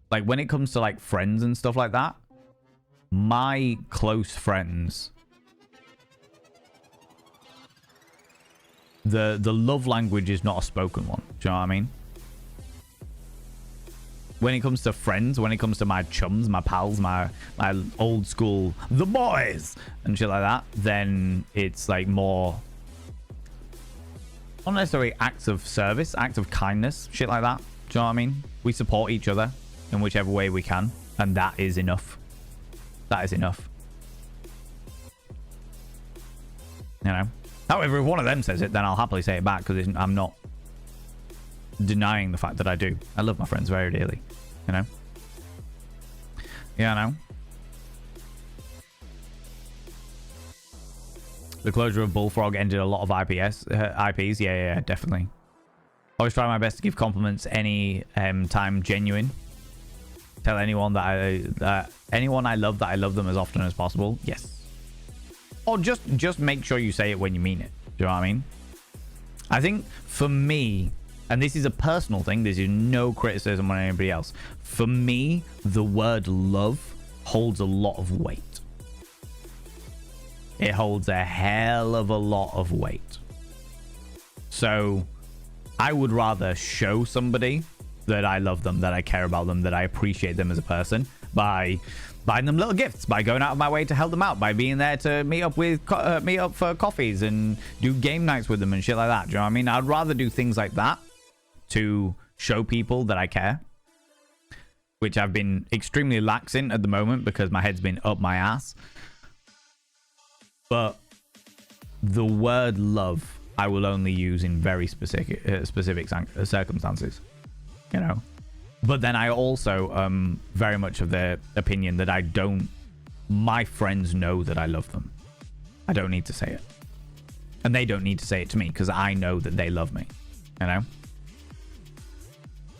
Speaker 1: like when it comes to like friends and stuff like that, my close friends, the love language is not a spoken one. Do you know what I mean? When it comes to friends, when it comes to my chums, my pals, my old school, the boys, and shit like that, then it's like more, not necessarily acts of service, acts of kindness, shit like that. Do you know what I mean? We support each other in whichever way we can, and that is enough. That is enough. You know? However, if one of them says it, then I'll happily say it back because I'm not denying the fact that I do. I love my friends very dearly, you know? Yeah, I know. The closure of Bullfrog ended a lot of IPs. Yeah, definitely. Always try my best to give compliments any time genuine. Tell anyone that anyone I love that I love them as often as possible. Yes. Or just make sure you say it when you mean it. Do you know what I mean? I think for me, and this is a personal thing, this is no criticism on anybody else. For me, the word love holds a lot of weight. It holds a hell of a lot of weight. So I would rather show somebody that I love them, that I care about them, that I appreciate them as a person by buying them little gifts, by going out of my way to help them out, by being there to meet up for coffees and do game nights with them and shit like that. Do you know what I mean? I'd rather do things like that to show people that I care, which I've been extremely lax in at the moment because my head's been up my ass. But the word love I will only use in very specific circumstances, you know. But then I also very much of the opinion that my friends know that I love them. I don't need to say it. And they don't need to say it to me because I know that they love me, you know.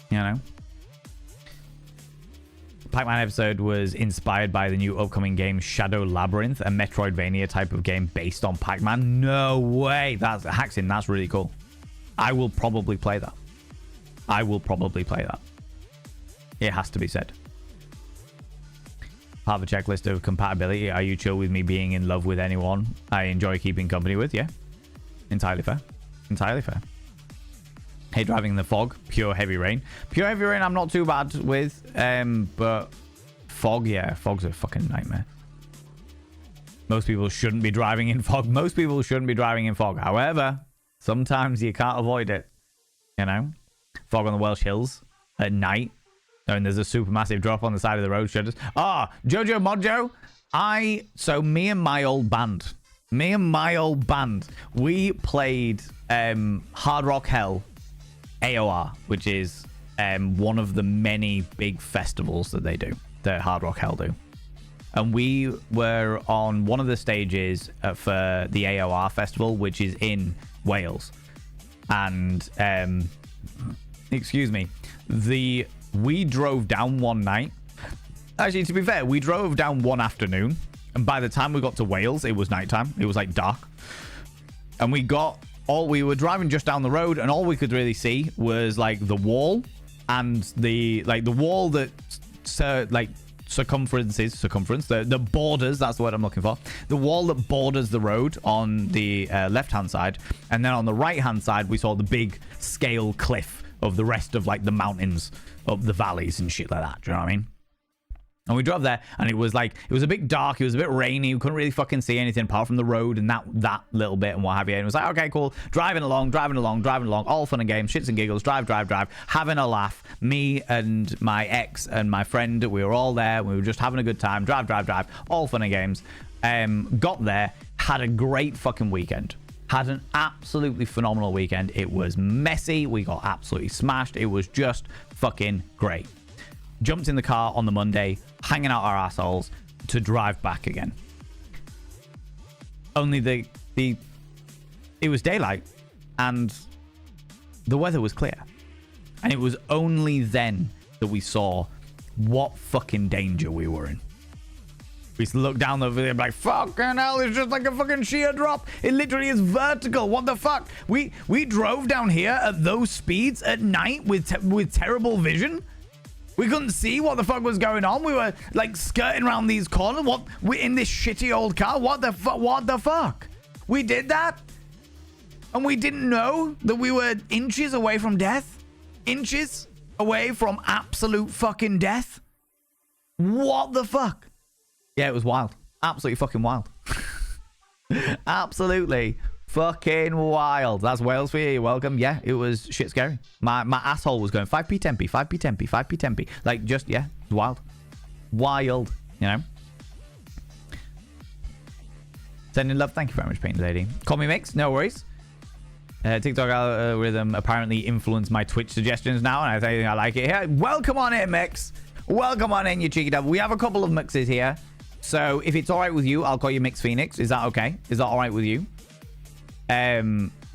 Speaker 1: You know. Pac-Man episode was inspired by the new upcoming game Shadow Labyrinth, a Metroidvania type of game based on Pac-Man. No way. That's Haxin. That's really cool. I will probably play that. It has to be said. Part of a checklist of compatibility. Are you chill with me being in love with anyone I enjoy keeping company with? Yeah. Entirely fair. Hate driving in the fog. Pure heavy rain. I'm not too bad with. But fog, yeah. Fog's a fucking nightmare. Most people shouldn't be driving in fog. However, sometimes you can't avoid it. You know? Fog on the Welsh Hills at night. And there's a supermassive drop on the side of the road. Shutters. Jojo Mojo. Me and my old band. We played Hard Rock Hell AOR, which is one of the many big festivals that they do, that Hard Rock Hell do. And we were on one of the stages for the AOR festival, which is in Wales. And, excuse me, we drove down one night. Actually, to be fair, we drove down one afternoon. And by the time we got to Wales, it was nighttime. It was like dark. And we were driving just down the road, and all we could really see was like the wall and the wall that circumference, the borders, that's the word I'm looking for. The wall that borders the road on the left-hand side. And then on the right-hand side, we saw the big scale cliff of the rest of like the mountains of the valleys and shit like that. Do you know what I mean? And we drove there, and it was a bit dark, it was a bit rainy, we couldn't really fucking see anything apart from the road and that little bit and what have you. And it was like, okay, cool, driving along, all fun and games, shits and giggles, drive, having a laugh. Me and my ex and my friend, we were all there, we were just having a good time, drive, all fun and games. Got there, had a great fucking weekend. Had an absolutely phenomenal weekend. It was messy, we got absolutely smashed, it was just fucking great. Jumped in the car on the Monday, hanging out our assholes to drive back again. Only it was daylight and the weather was clear. And it was only then that we saw what fucking danger we were in. We used to look down over there like, fucking hell, it's just like a fucking sheer drop. It literally is vertical. What the fuck? We drove down here at those speeds at night with terrible vision. We couldn't see what the fuck was going on. We were like skirting around these corners. We're in this shitty old car. What the fuck? We did that? And we didn't know that we were inches away from death? Inches away from absolute fucking death? What the fuck? Yeah, it was wild. Absolutely fucking wild. Absolutely fucking wild. That's Wales for you. Welcome. Yeah, it was shit scary. My asshole was going 5p, 10p, 5p, 10p, 5p, 10p. Like, just, yeah, wild. Wild, you know? Sending love. Thank you very much, Paint Lady. Call me Mix. No worries. TikTok algorithm apparently influenced my Twitch suggestions now, and I think I like it here. Welcome on in, Mix. Welcome on in, you cheeky devil. We have a couple of mixes here. So if it's all right with you, I'll call you Mix Phoenix. Is that okay? Is that all right with you?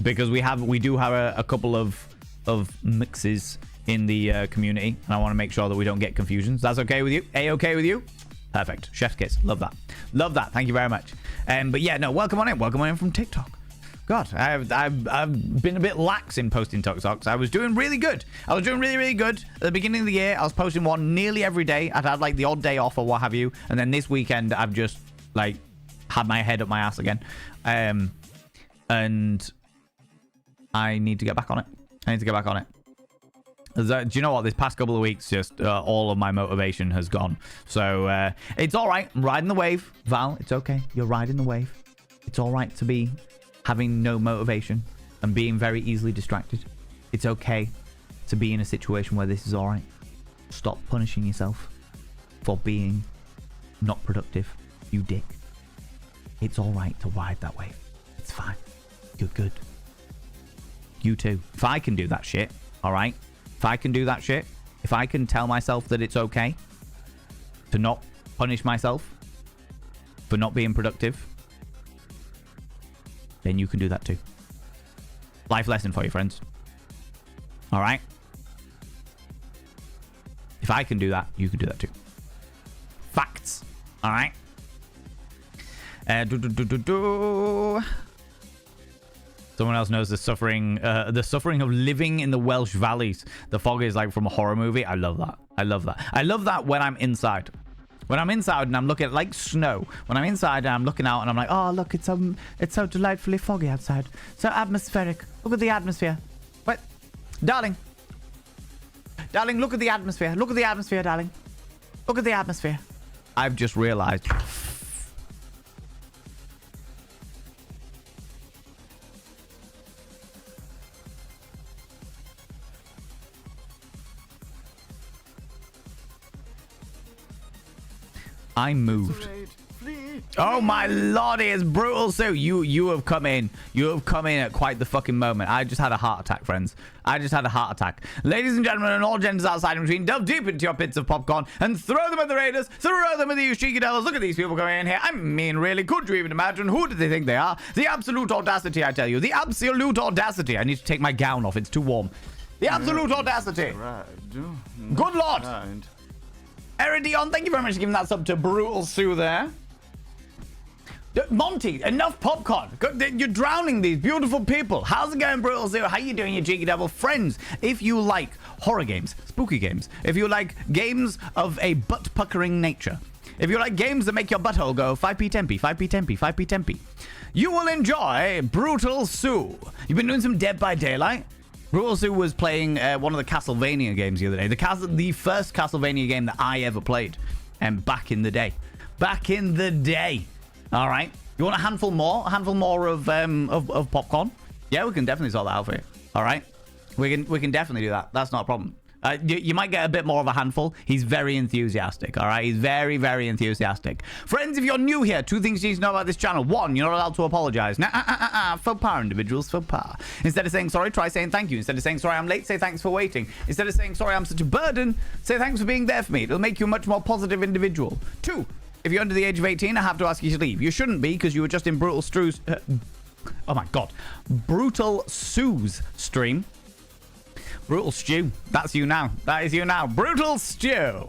Speaker 1: Because we do have a couple of mixes in the community, and I want to make sure that we don't get confusions. That's okay with you? A-okay with you? Perfect. Chef's kiss. Love that. Love that. Thank you very much. But yeah, no, welcome on in. Welcome on in from TikTok. God, I've been a bit lax in posting TikToks. I was doing really good. I was doing really, really good. At the beginning of the year, I was posting one nearly every day. I'd had like the odd day off or what have you. And then this weekend, I've just like had my head up my ass again. And I need to get back on it. Do you know what? This past couple of weeks, just all of my motivation has gone. So it's all right. I'm riding the wave. Val, it's okay. You're riding the wave. It's all right to be having no motivation and being very easily distracted. It's okay to be in a situation where this is all right. Stop punishing yourself for being not productive, you dick. It's all right to ride that wave. It's fine. You're good. you too. If I can do that shit, all right? If I can do that shit, if I can tell myself that it's okay to not punish myself for not being productive, then you can do that too. Life lesson for you, friends. All right? If I can do that, you can do that too. Facts. All right? Someone else knows the suffering of living in the Welsh valleys. The fog is like from a horror movie. I love that. I love that. I love that when I'm inside. When I'm inside and I'm looking at like snow. When I'm inside and I'm looking out and I'm like, oh look, it's so delightfully foggy outside. So atmospheric. Look at the atmosphere. What? Darling. Darling, look at the atmosphere. Look at the atmosphere, darling. Look at the atmosphere. I've just realized. I moved. Oh my lordy, it's Brutal Sue. You have come in. You have come in at quite the fucking moment. I just had a heart attack, friends. I just had a heart attack. Ladies and gentlemen, and all genders outside and between, delve deep into your pits of popcorn and throw them at the Raiders. Throw them at the cheeky devils. Look at these people coming in here. I mean, really, could you even imagine? Who do they think they are? The absolute audacity, I tell you. The absolute audacity. I need to take my gown off. It's too warm. The absolute audacity. Good lord. Eridion, thank you very much for giving that sub to Brutal Sue there. Monty, enough popcorn. You're drowning these beautiful people. How's it going, Brutal Sue? How you doing, you cheeky devil? Friends, if you like horror games, spooky games, if you like games of a butt-puckering nature, if you like games that make your butthole go 5p, 10p, 5p, 10p, 5p, 10p, you will enjoy Brutal Sue. You've been doing some Dead by Daylight. Brutal Sue was playing one of the Castlevania games the other day. The first Castlevania game that I ever played. And back in the day. Back in the day. All right. You want a handful more? A handful more of popcorn? Yeah, we can definitely sort that out for you. All right. We can definitely do that. That's not a problem. You might get a bit more of a handful. He's very enthusiastic, all right? He's very, very enthusiastic. Friends, if you're new here, 2 things you need to know about this channel. 1, you're not allowed to apologize. Faux pas, individuals, faux pas. Instead of saying sorry, try saying thank you. Instead of saying sorry, I'm late, say thanks for waiting. Instead of saying sorry, I'm such a burden, say thanks for being there for me. It'll make you a much more positive individual. 2, if you're under the age of 18, I have to ask you to leave. You shouldn't be, because you were just in Brutal Sue's... oh my God. Brutal Sue's stream. Brutal Stew. That's you now. That is you now. Brutal Stew.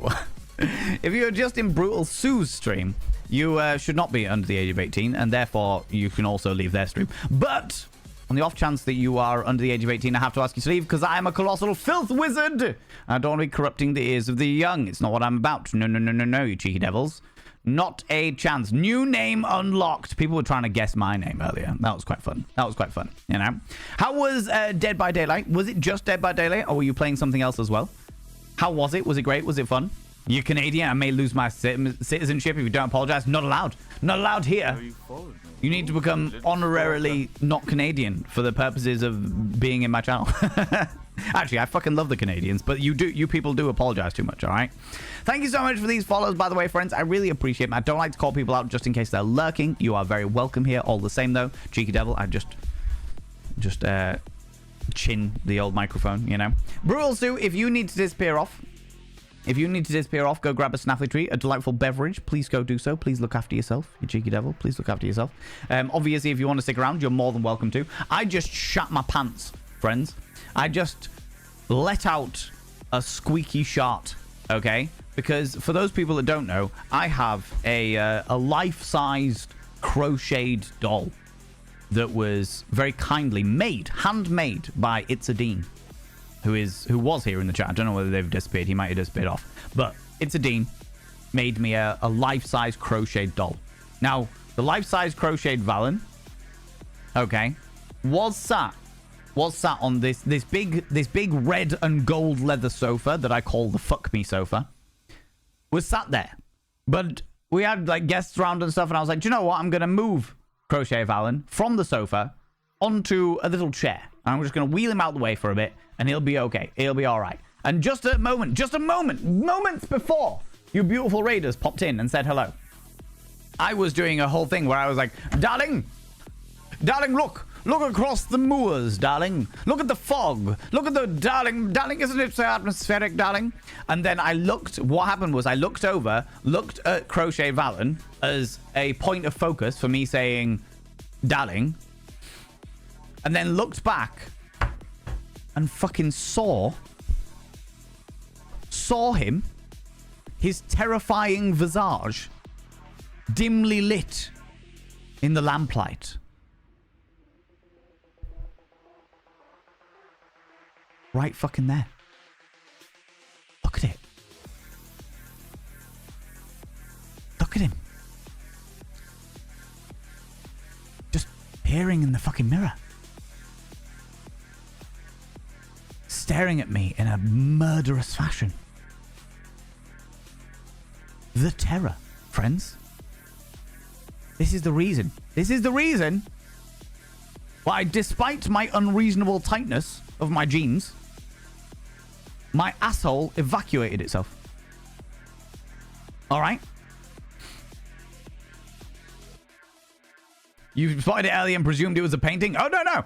Speaker 1: If you're just in Brutal Sue's stream, you should not be under the age of 18, and therefore you can also leave their stream. But on the off chance that you are under the age of 18, I have to ask you to leave, because I am a colossal filth wizard. I don't want to be corrupting the ears of the young. It's not what I'm about. No, no, no, no, no, you cheeky devils. Not a chance. New name unlocked. People were trying to guess my name earlier. That was quite fun. That was quite fun, you know. How was Dead by Daylight? Was it just Dead by Daylight, or were you playing something else as well? How was it? Was it great? Was it fun? You're Canadian. I may lose my citizenship if you don't apologize. Not allowed. Not allowed here. You need to become honorarily not Canadian for the purposes of being in my channel. Actually, I fucking love the Canadians, but you people do apologize too much, all right? Thank you so much for these follows, by the way, friends. I really appreciate them. I don't like to call people out just in case they're lurking. You are very welcome here all the same, though. Cheeky devil, I just chin the old microphone, you know. Brutal Sue, if you need to disappear off, go grab a snaffly treat, a delightful beverage. Please go do so. Please look after yourself, you cheeky devil. Please look after yourself. Obviously, if you want to stick around, you're more than welcome to. I just shat my pants, friends. I just let out a squeaky shart, okay? Because for those people that don't know, I have a life-sized crocheted doll that was very kindly made, handmade by It's a Dean, who was here in the chat. I don't know whether they've disappeared. He might have disappeared off. But It's a Dean made me a life-size crocheted doll. Now, the life-size crocheted Valen, okay, was sat on this big red and gold leather sofa that I call the fuck me sofa. Was sat there. But we had like guests around and stuff, and I was like, do you know what? I'm gonna move Crochet Valen from the sofa onto a little chair. And I'm just gonna wheel him out the way for a bit, and he'll be okay. He'll be alright. And just a moment, moments before you beautiful raiders popped in and said hello, I was doing a whole thing where I was like, darling, Darling, look. Look across the moors, darling. Look at the fog. Look at the... Darling, isn't it so atmospheric, darling? And then I looked... What happened was I looked over, looked at Crochet Valen as a point of focus for me saying, darling. And then looked back and fucking saw him, his terrifying visage, dimly lit in the lamplight. Right fucking there. Look at it. Look at him. Just peering in the fucking mirror. Staring at me in a murderous fashion. The terror, friends. This is the reason. This is the reason why, despite my unreasonable tightness of my jeans, my asshole evacuated itself. All right? You spotted it early and presumed it was a painting? Oh, no.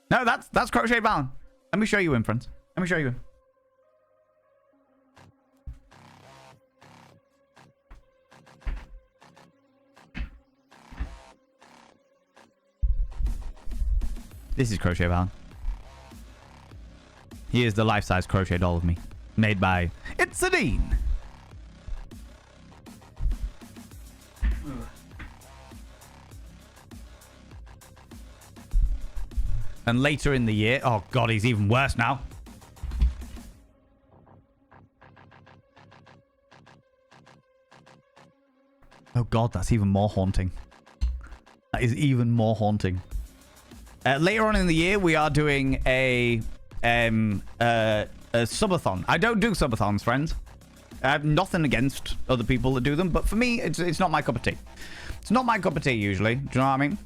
Speaker 1: No, that's Crochet Valen. Let me show you him, friends. Let me show you him. This is Crochet Valen. He is the life-size crochet doll of me, made by Itzadine. And later in the year, oh god, he's even worse now. Oh god, that's even more haunting. That is even more haunting. Later on in the year, we are doing a subathon. I don't do subathons, friends. I have nothing against other people that do them, but for me, it's not my cup of tea. It's not my cup of tea usually. Do you know what I mean?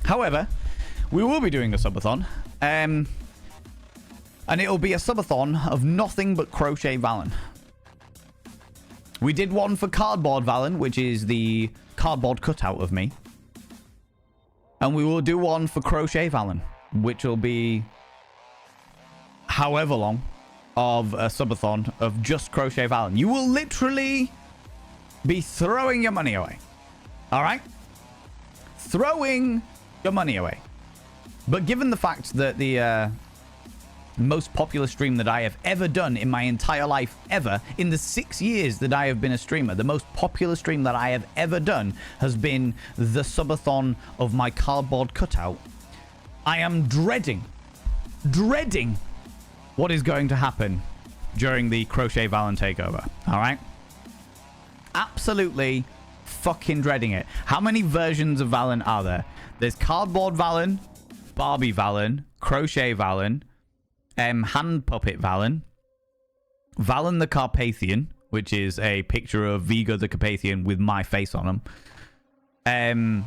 Speaker 1: However, we will be doing a subathon, and it'll be a subathon of nothing but Crochet Valen. We did one for Cardboard Valen, which is the cardboard cutout of me. And we will do one for Crochet Valen, which will be however long of a subathon of just Crochet Valen. You will literally be throwing your money away. All right? Throwing your money away. But given the fact that the most popular stream that I have ever done in my entire life ever, in the 6 years that I have been a streamer, the most popular stream that I have ever done has been the subathon of my cardboard cutout. I am dreading what is going to happen during the Crochet Valen takeover. All right? Absolutely fucking dreading it. How many versions of Valen are there? There's Cardboard Valen, Barbie Valen, Crochet Valen, Hand Puppet Valen, Valen the Carpathian, which is a picture of Vigo the Carpathian with my face on him.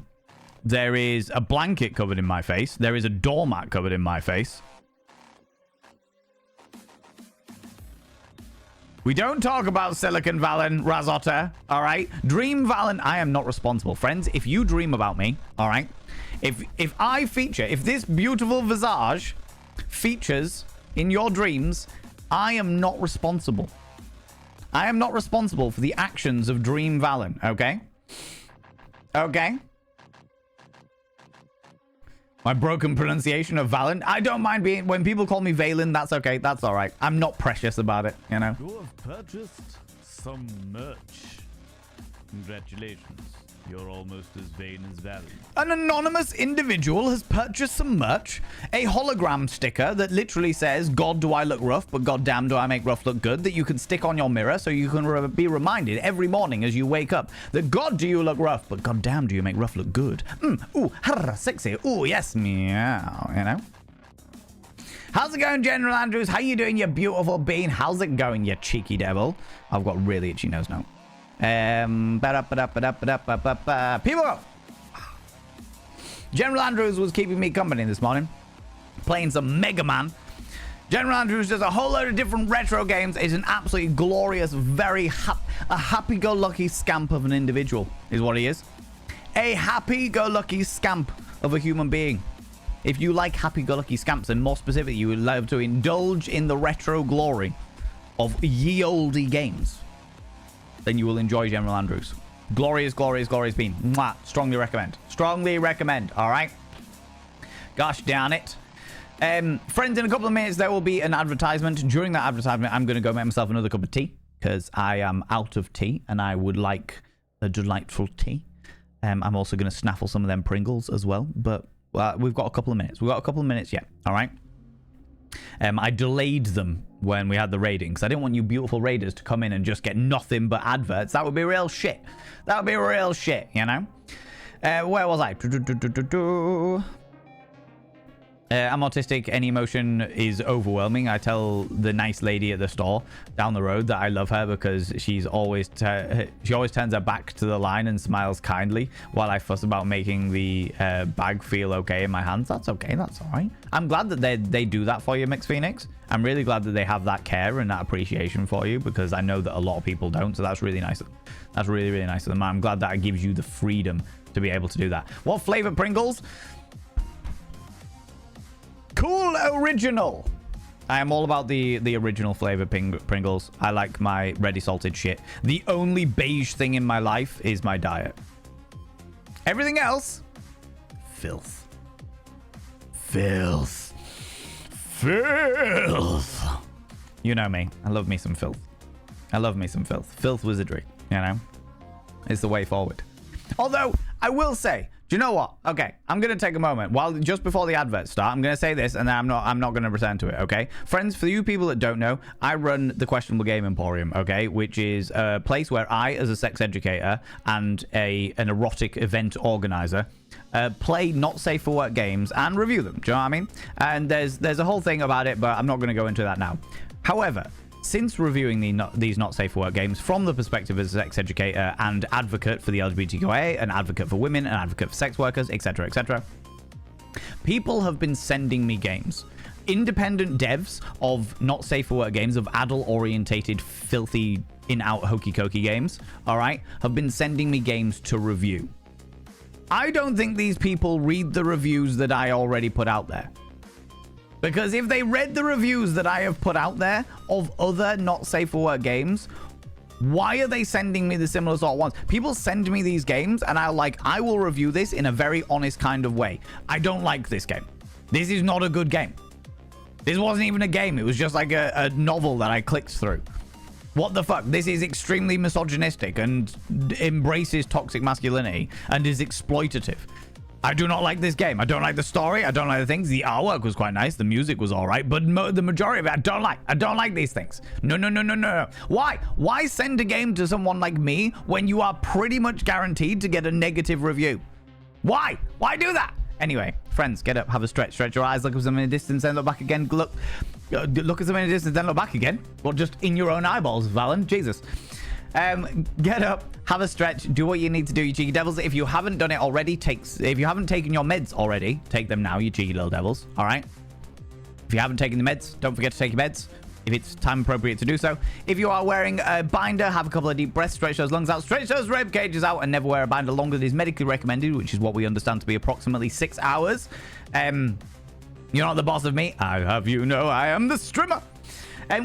Speaker 1: There is a blanket covered in my face. There is a doormat covered in my face. We don't talk about Silicon Valen, Razotta, all right? Dream Valen, I am not responsible. Friends, if you dream about me, all right? If I feature, if this beautiful visage features in your dreams, I am not responsible. I am not responsible for the actions of Dream Valen, okay? Okay? My broken pronunciation of Valen. I don't mind being... When people call me Valen, that's okay. That's all right. I'm not precious about it, you know?
Speaker 5: You have purchased some merch. Congratulations. You're almost as vain as Valen.
Speaker 1: An anonymous individual has purchased some merch, a hologram sticker that literally says, God, do I look rough, but goddamn, do I make rough look good, that you can stick on your mirror so you can be reminded every morning as you wake up that, God, do you look rough, but goddamn, do you make rough look good. Ooh, harr, sexy. Ooh, yes, meow, you know? How's it going, General Andrews? How you doing, you beautiful bean? How's it going, you cheeky devil? I've got really itchy nose now. People, General Andrews was keeping me company this morning, playing some Mega Man. General Andrews does a whole load of different retro games. Is an absolutely glorious, very happy-go-lucky scamp of an individual, is what he is. a happy-go-lucky scamp of a human being. If you like happy-go-lucky scamps, and more specifically, you would love to indulge in the retro glory of ye olde games, then you will enjoy General Andrews. Glorious bean. Mwah. Strongly recommend. Strongly recommend. All right. Gosh darn it. Friends, in a couple of minutes, there will be an advertisement. During that advertisement, I'm going to go make myself another cup of tea because I am out of tea and I would like a delightful tea. I'm also going to snaffle some of them Pringles as well, but we've got a couple of minutes. Yet. All right. I delayed them when we had the raiding because I didn't want you beautiful raiders to come in and just get nothing but adverts. That would be real shit. You know? Where was I? I'm autistic. Any emotion is overwhelming. I tell the nice lady at the store down the road that I love her because she always turns her back to the line and smiles kindly while I fuss about making the bag feel okay in my hands. That's okay. That's all right. I'm glad that they do that for you, Mix Phoenix. I'm really glad that they have that care and that appreciation for you because I know that a lot of people don't. So that's really nice. That's really, really nice of them. I'm glad that it gives you the freedom to be able to do that. What flavor Pringles? Cool original. I am all about the original flavor Pringles. I like my ready salted shit. The only beige thing in my life is my diet. Everything else, filth. You know me. I love me some filth. Filth wizardry, you know? It's the way forward. Although, I will say, do you know what? Okay, I'm going to take a moment. Just before the adverts start, I'm going to say this, and then I'm not going to return to it, okay? Friends, for you people that don't know, I run the Questionable Game Emporium, okay? Which is a place where I, as a sex educator and an erotic event organizer, play not safe for work games and review them. Do you know what I mean? And there's a whole thing about it, but I'm not going to go into that now. However, since reviewing these not safe for work games from the perspective as a sex educator and advocate for the LGBTQIA, an advocate for women, an advocate for sex workers, etc., etc., people have been sending me games. Independent devs of not safe for work games, of adult-orientated, filthy, in-out, hokey-cokey games, all right, have been sending me games to review. I don't think these people read the reviews that I already put out there. Because if they read the reviews that I have put out there of other not safe for work games, why are they sending me the similar sort of ones? People send me these games and I will review this in a very honest kind of way. I don't like this game. This is not a good game. This wasn't even a game. It was just like a novel that I clicked through. What the fuck? This is extremely misogynistic and embraces toxic masculinity and is exploitative. I do not like this game. I don't like the story. I don't like the things. The artwork was quite nice. The music was all right. But the majority of it, I don't like. I don't like these things. No. Why? Why send a game to someone like me when you are pretty much guaranteed to get a negative review? Why? Why do that? Anyway, friends, get up, have a stretch. Stretch your eyes, look at them in a distance, then look back again. Look at them in a distance, then look back again. Well, just in your own eyeballs, Valen. Jesus. Get up, have a stretch, do what you need to do, you cheeky devils. If you haven't done it already, if you haven't taken your meds already, take them now, you cheeky little devils. All right. If you haven't taken the meds, don't forget to take your meds if it's time appropriate to do so. If you are wearing a binder, have a couple of deep breaths, stretch those lungs out, stretch those rib cages out, and never wear a binder longer than is medically recommended, which is what we understand to be approximately 6 hours. You're not the boss of me. I have you know I am the streamer.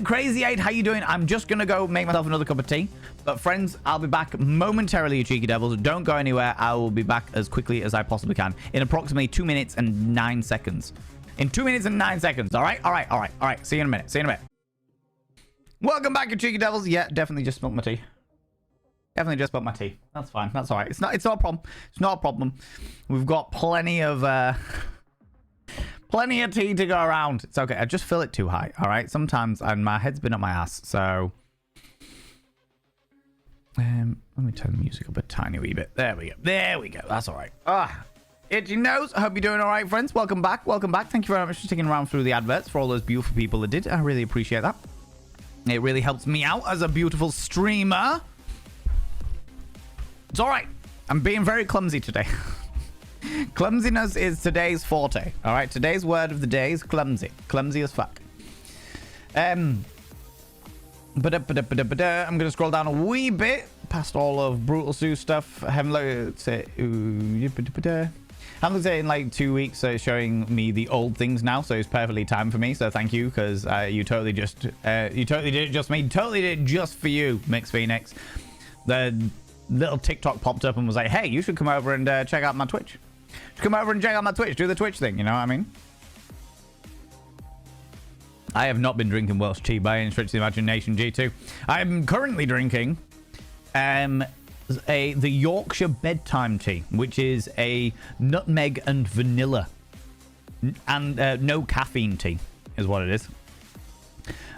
Speaker 1: Crazy 8, how you doing? I'm just gonna go make myself another cup of tea. But friends, I'll be back momentarily, you cheeky devils. Don't go anywhere. I will be back as quickly as I possibly can in approximately 2 minutes and 9 seconds. In 2 minutes and 9 seconds. All right. See you in a minute. Welcome back, you cheeky devils. Yeah, definitely just spilled my tea. That's fine. That's all right. It's not a problem. It's not a problem. We've got plenty of tea to go around. It's okay. I just fill it too high. All right. Sometimes, and my head's been up my ass. So, let me turn the music up a tiny wee bit. There we go. That's all right. Itchy nose. I hope you're doing all right, friends. Welcome back. Thank you very much for sticking around through the adverts for all those beautiful people that did. I really appreciate that. It really helps me out as a beautiful streamer. It's all right. I'm being very clumsy today. Clumsiness is today's forte. All right. Today's word of the day is clumsy. Clumsy as fuck. I'm going to scroll down a wee bit past all of Brutal Sue stuff. I haven't looked at it. Haven't looked at it in like 2 weeks, so it's showing me the old things now, so it's perfectly timed for me. So thank you, because you totally did it just me. Totally did it just for you, Mix Phoenix. The little TikTok popped up and was like, hey, you should come over and check out my Twitch. Come over and check out my Twitch. Do the Twitch thing, you know what I mean? I have not been drinking Welsh tea by any stretch of the imagination, G2. I'm currently drinking the Yorkshire bedtime tea, which is a nutmeg and vanilla and no caffeine tea is what it is.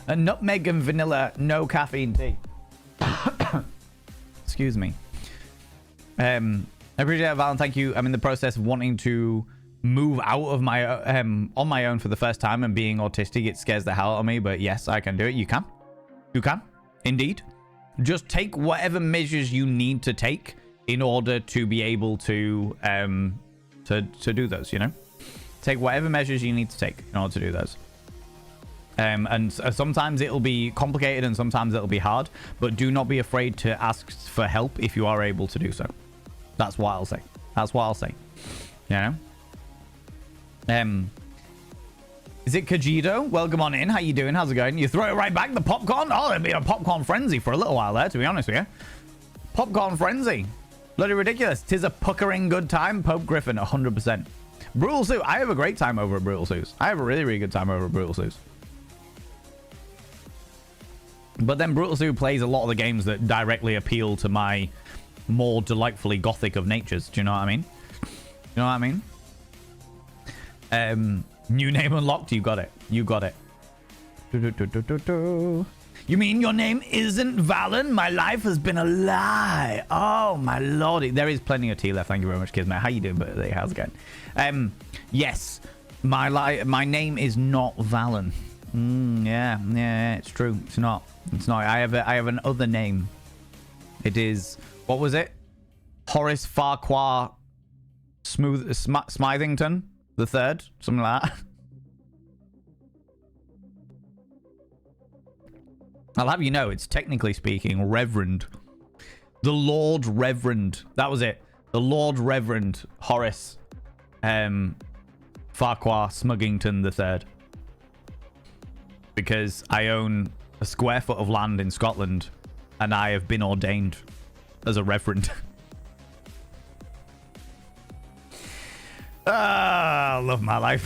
Speaker 1: A nutmeg and vanilla, no caffeine tea. Excuse me. I appreciate it, Valen. Thank you. I'm in the process of wanting to move out of my on my own for the first time, and being autistic, it scares the hell out of me, but yes, I can do it. You can indeed. Just take whatever measures you need to take in order to be able to do those, you know. Take whatever measures you need to take in order to do those. And sometimes it'll be complicated and sometimes it'll be hard, but do not be afraid to ask for help if you are able to do so. That's what I'll say. You know. Is it Kajito? Welcome on in. How you doing? How's it going? You throw it right back. The popcorn? Oh, there'd be a popcorn frenzy for a little while there, to be honest with you. Popcorn frenzy. Bloody ridiculous. 'Tis a puckering good time. Pope Griffin, 100%. Brutal Sue. I have a great time over at Brutal Sue's. I have a really, really good time over at Brutal Sue's. But then Brutal Sue plays a lot of the games that directly appeal to my more delightfully gothic of natures. Do you know what I mean? You know what I mean? New name unlocked. You got it. You got it. You mean your name isn't Valen? My life has been a lie. Oh, my lordy. There is plenty of tea left. Thank you very much, kids, mate. How you doing, buddy? How's it going? Yes. My name is not Valen. Yeah, it's true. It's not. I have an other name. It is, what was it? Horace Farquhar Smithington the third, something like that. I'll have you know, it's technically speaking Reverend. The Lord Reverend. That was it. The Lord Reverend Horace Farquhar Smugington the third. Because I own a square foot of land in Scotland and I have been ordained as a reverend. I love my life.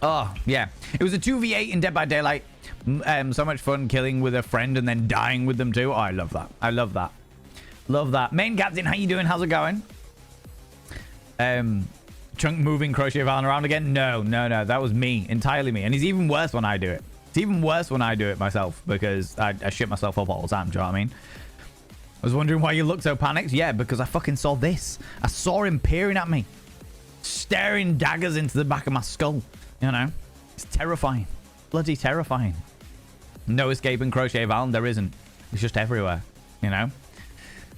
Speaker 1: Oh, yeah. It was a 2v8 in Dead by Daylight. So much fun killing with a friend and then dying with them too. Oh, I love that. I love that. Love that. Main Captain, how you doing? How's it going? Chunk moving Crochet Valen around again? No. That was me. Entirely me. And it's even worse when I do it. It's even worse when I do it myself because I shit myself up all the time. Do you know what I mean? I was wondering why you looked so panicked. Yeah, because I fucking saw this. I saw him peering at me. Staring daggers into the back of my skull. You know? It's terrifying. Bloody terrifying. No escaping Crochet Valen. There isn't. It's just everywhere. You know?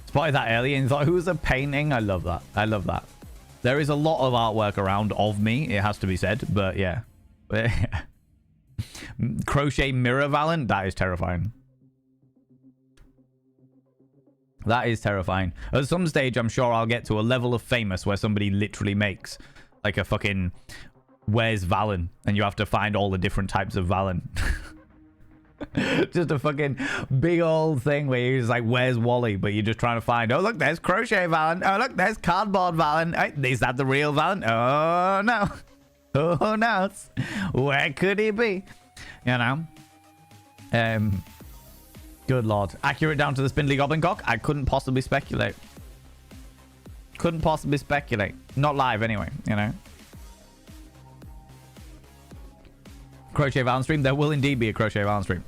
Speaker 1: Spotted that earlier and thought, who was a painting? I love that. I love that. There is a lot of artwork around of me. It has to be said. But yeah. Crochet Mirror Valen? That is terrifying. That is terrifying. At some stage, I'm sure I'll get to a level of famous where somebody literally makes like a fucking Where's Valen? And you have to find all the different types of Valen. Just a fucking big old thing where you're just like, where's Wally? But you're just trying to find, oh, look, there's Crochet Valen. Oh, look, there's Cardboard Valen. Is that the real Valen? Oh, no. Who knows? Where could he be? You know? Good lord. Accurate down to the spindly goblin cock? I couldn't possibly speculate. Couldn't possibly speculate. Not live anyway, you know? Crochet Valen stream? There will indeed be a Crochet Valen stream.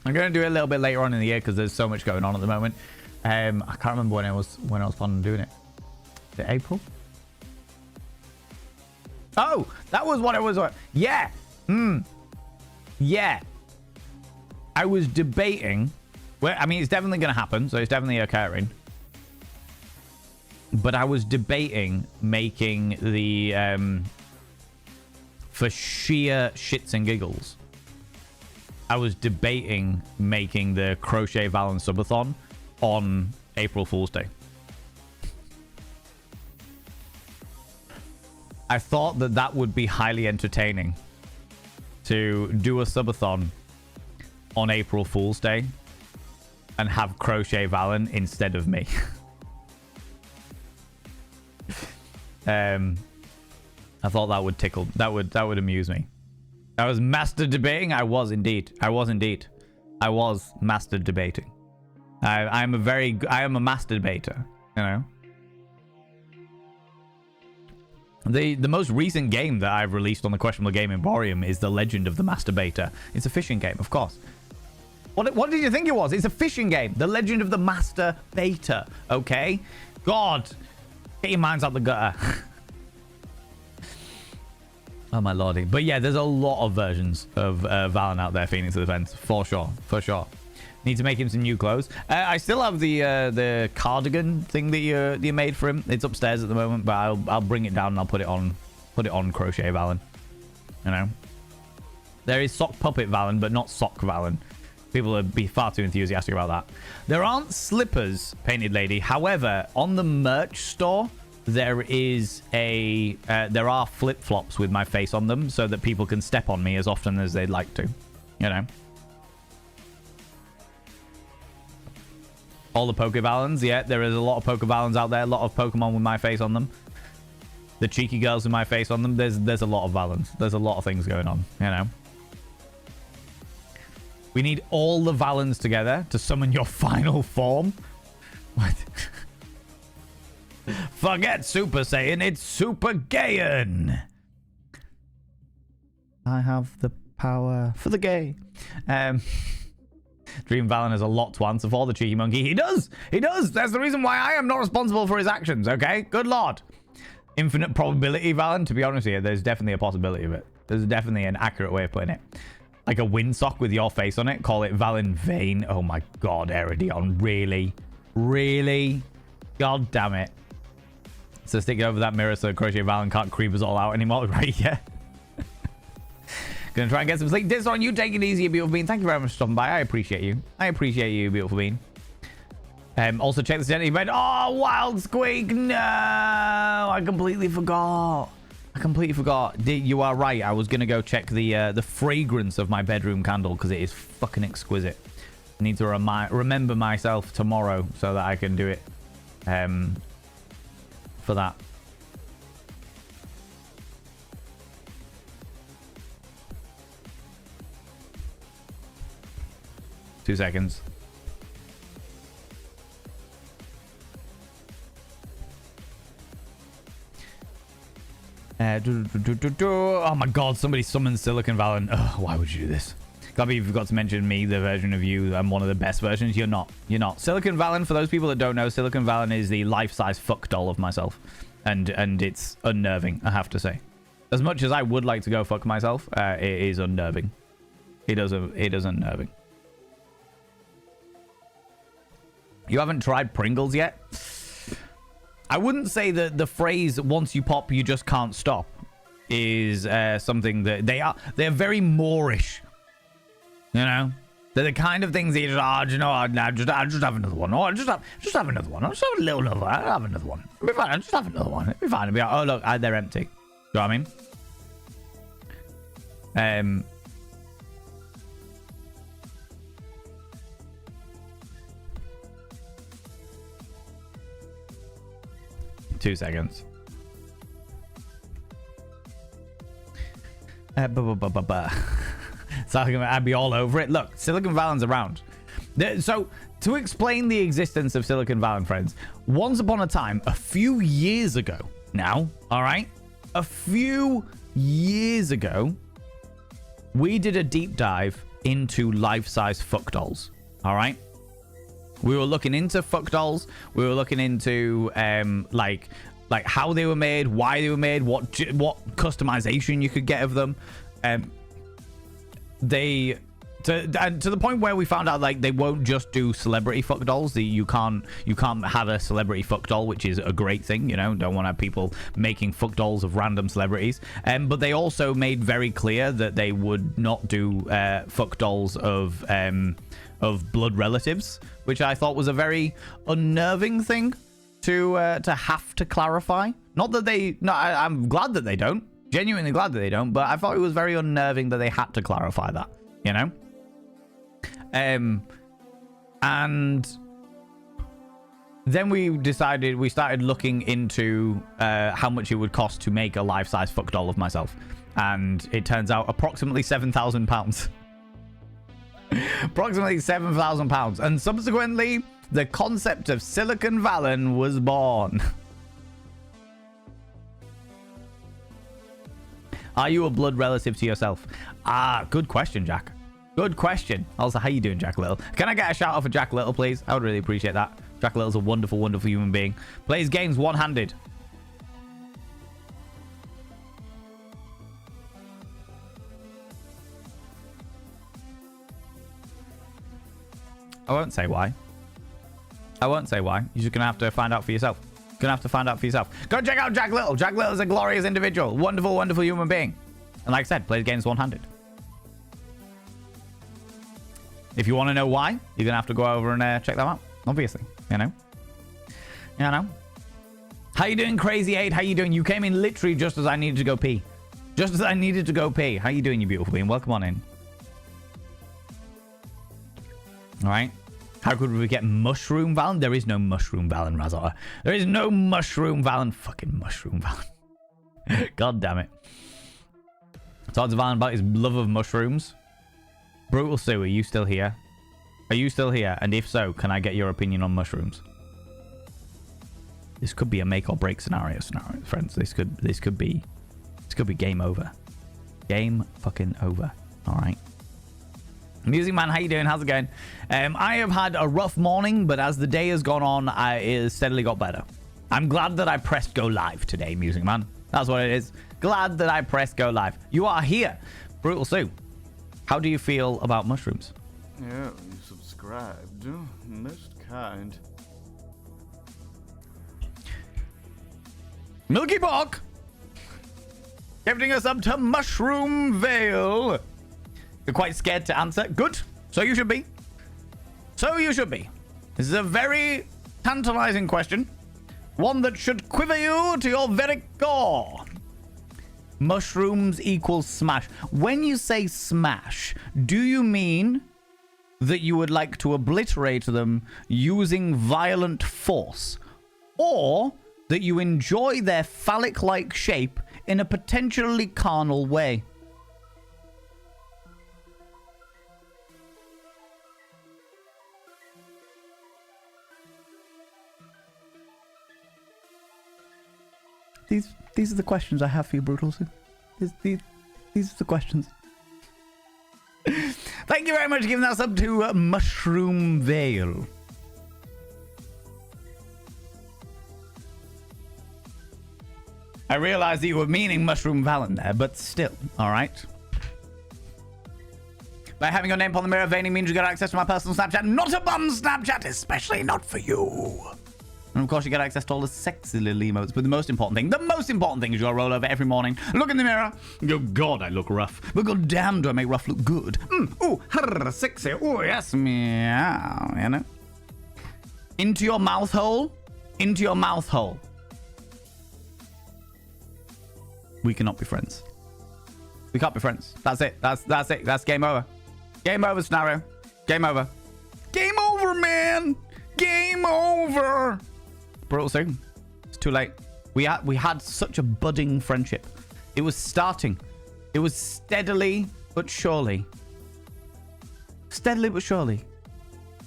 Speaker 1: I'm going to do it a little bit later on in the year because there's so much going on at the moment. I can't remember when I was planning on doing it. Is it April? Oh, that was what it was. Yeah. Yeah. I was debating. Well, I mean, it's definitely going to happen, so it's definitely occurring. But I was debating making the for sheer shits and giggles, I was debating making the Crochet Valen subathon on April Fool's Day. I thought that that would be highly entertaining to do a subathon on April Fool's Day and have Crochet Valen instead of me. I thought that would tickle. That would amuse me. I was master debating. I was indeed. I was master debating. I am a master debater. You know. The most recent game that I've released on the Questionable Game Emporium is The Legend of the Masturbator. It's a fishing game, of course. What did you think it was? It's a fishing game. The Legend of the Masturbator. Okay? God. Get your minds out the gutter. Oh, my lordy. But yeah, there's a lot of versions of Valen out there, Phoenix of Defense. For sure. For sure. Need to make him some new clothes. I still have the cardigan thing that you made for him. It's upstairs at the moment, but I'll bring it down and I'll put it on Crochet Valen. You know? There is Sock Puppet Valen, but not Sock Valen. People would be far too enthusiastic about that. There aren't slippers, Painted Lady. However, on the merch store, there are flip-flops with my face on them so that people can step on me as often as they'd like to. You know? All the Pokevalens, yeah, there is a lot of Pokevalens out there. A lot of Pokemon with my face on them. The cheeky girls with my face on them. There's a lot of Valens. There's a lot of things going on, you know? We need all the Valens together to summon your final form. What? Forget Super Saiyan, it's Super Gaiyan. I have the power for the gay. Dream Valen has a lot to answer for, the cheeky monkey. He does! He does! That's the reason why I am not responsible for his actions, okay? Good lord. Infinite probability Valen, to be honest here, there's definitely a possibility of it. There's definitely an accurate way of putting it. Like a windsock with your face on it. Call it Valen Vane. Oh my god, Eridion. Really? Really? God damn it. So stick it over that mirror so Crochet Valen can't creep us all out anymore. Right, yeah. Gonna try and get some sleep. This on you. Take it easy, beautiful bean. Thank you very much for stopping by. I appreciate you. I appreciate you, beautiful bean. Also check the identity event. Oh, Wild Squeak. No, I completely forgot. You are right. I was gonna go check the fragrance of my bedroom candle because it is fucking exquisite. I need to remember myself tomorrow so that I can do it. For that. Two seconds. Oh my god, somebody summoned Silicon Valen. Oh, why would you do this? Gabby, you forgot to mention me, the version of you. I'm one of the best versions. You're not. You're not. Silicon Valen, for those people that don't know, Silicon Valen is the life-size fuck doll of myself. And it's unnerving, I have to say. As much as I would like to go fuck myself, it is unnerving. It is unnerving. You haven't tried Pringles yet? I wouldn't say that the phrase once you pop you just can't stop is something that they're very Moorish. You know? They're the kind of things that you just, you know, I'll just have another one. Oh, I'll just have another one. I'll just have a little another one. I'll have another one. It'll be fine. I'll just have another one. It'll be fine. It'll be like, oh look, they're empty. You know what I mean? 2 seconds. I'd be all over it. Look, Silicon Valen's around. So, to explain the existence of Silicon Valen, friends, once upon a time, a few years ago now, all right? A few years ago, we did a deep dive into life-size fuck dolls, all right? We were looking into fuck dolls. We were looking into like how they were made, why they were made, what customization you could get of them. They to the point where we found out like they won't just do celebrity fuck dolls. You can't have a celebrity fuck doll, which is a great thing. You know, don't want to have people making fuck dolls of random celebrities. But they also made very clear that they would not do fuck dolls of blood relatives, which I thought was a very unnerving thing to have to clarify. Not that they, no, I'm glad that they don't. Genuinely glad that they don't. But I thought it was very unnerving that they had to clarify that. You know. And then we started looking into how much it would cost to make a life-size fuck doll of myself, and it turns out approximately £7,000. Approximately £7,000, and subsequently the concept of Silicon Valen was born. Are you a blood relative to yourself? Good question, Jack. Good question. Also, how you doing, Jack Little? Can I get a shout out for Jack Little, please? I would really appreciate that. Jack Little's a wonderful, wonderful human being. Plays games one-handed. I won't say why. I won't say why. You're just going to have to find out for yourself. Gonna have to find out for yourself. Go check out Jack Little. Jack Little is a glorious individual. Wonderful, wonderful human being. And like I said, plays games one-handed. If you want to know why, you're going to have to go over and check that out. Obviously, you know. You know. How you doing, Crazy 8? How you doing? You came in literally just as I needed to go pee. Just as I needed to go pee. How you doing, you beautiful being? Welcome on in. All right. How could we get Mushroom Valen? There is no Mushroom Valen, Razor. There is no Mushroom Valen. Fucking Mushroom Valen. God damn it. Talk to Valen about his love of mushrooms. Brutal Sue, are you still here? Are you still here? And if so, can I get your opinion on mushrooms? This could be a make or break scenario, friends. This could be game over. Game fucking over. All right. Music Man, how you doing? How's it going? I have had a rough morning, but as the day has gone on, it steadily got better. I'm glad that I pressed go live today, Music Man. That's what it is. Glad that I pressed go live. You are here. Brutal Sue. How do you feel about mushrooms?
Speaker 3: Yeah, you subscribed. Most kind.
Speaker 1: Milky Pork gifting us up to Mushroom Vale. You're quite scared to answer. Good. So you should be. So you should be. This is a very tantalizing question. One that should quiver you to your very core. Mushrooms equals smash. When you say smash, do you mean that you would like to obliterate them using violent force? Or that you enjoy their phallic-like shape in a potentially carnal way? These are the questions I have for you, Brutal. These are the questions. Thank you very much for giving that up to Mushroom Vale. I realized that you were meaning Mushroom Valen there, but still, all right. By having your name upon the mirror veining means you get access to my personal Snapchat. Not a bum Snapchat, especially not for you. And of course, you get access to all the sexy little emotes. But the most important thing is you'll roll over every morning, look in the mirror, and go, God, I look rough. But god damn, do I make rough look good. Ooh, sexy. Oh, yes, meow, you know. Into your mouth hole. Into your mouth hole. We cannot be friends. We can't be friends. That's it. That's it. That's game over. Game over, scenario. Game over. Game over, man. Game over. Brutal soon. It's too late. We had such a budding friendship. It was starting. It was steadily but surely,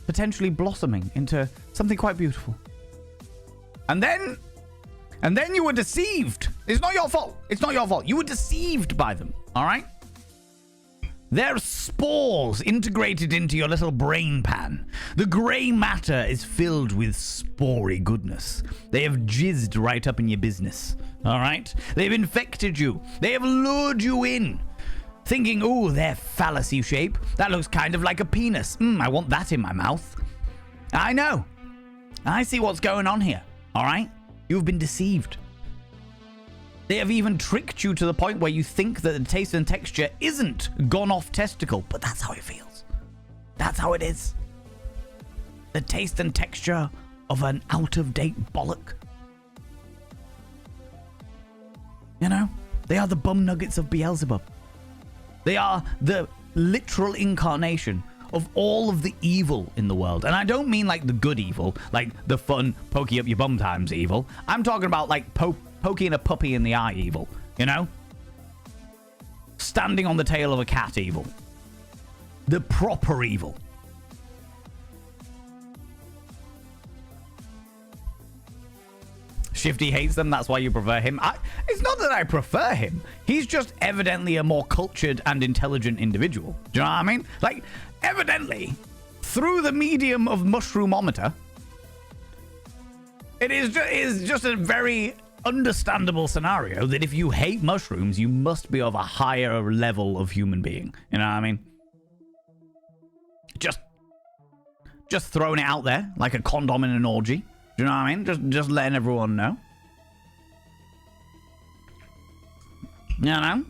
Speaker 1: potentially blossoming into something quite beautiful. And then you were deceived. It's not your fault. It's not your fault. You were deceived by them. All right? They're spores integrated into your little brain pan. The grey matter is filled with spory goodness. They have jizzed right up in your business. All right? They've infected you. They have lured you in. Thinking, ooh, their fallacy shape. That looks kind of like a penis. I want that in my mouth. I know. I see what's going on here. All right? You've been deceived. They have even tricked you to the point where you think that the taste and texture isn't gone off testicle, but that's how it feels. That's how it is. The taste and texture of an out-of-date bollock. You know? They are the bum nuggets of Beelzebub. They are the literal incarnation of all of the evil in the world. And I don't mean like the good evil, like the fun pokey up your bum times evil. I'm talking about like poking a puppy in the eye evil, you know? Standing on the tail of a cat evil. The proper evil. Shifty hates them, that's why you prefer him. It's not that I prefer him. He's just evidently a more cultured and intelligent individual. Do you know what I mean? Like, evidently, through the medium of Mushroomometer, it is just a very understandable scenario that if you hate mushrooms, you must be of a higher level of human being. You know what I mean? Just throwing it out there like a condom in an orgy. Do you know what I mean? Just letting everyone know. You know?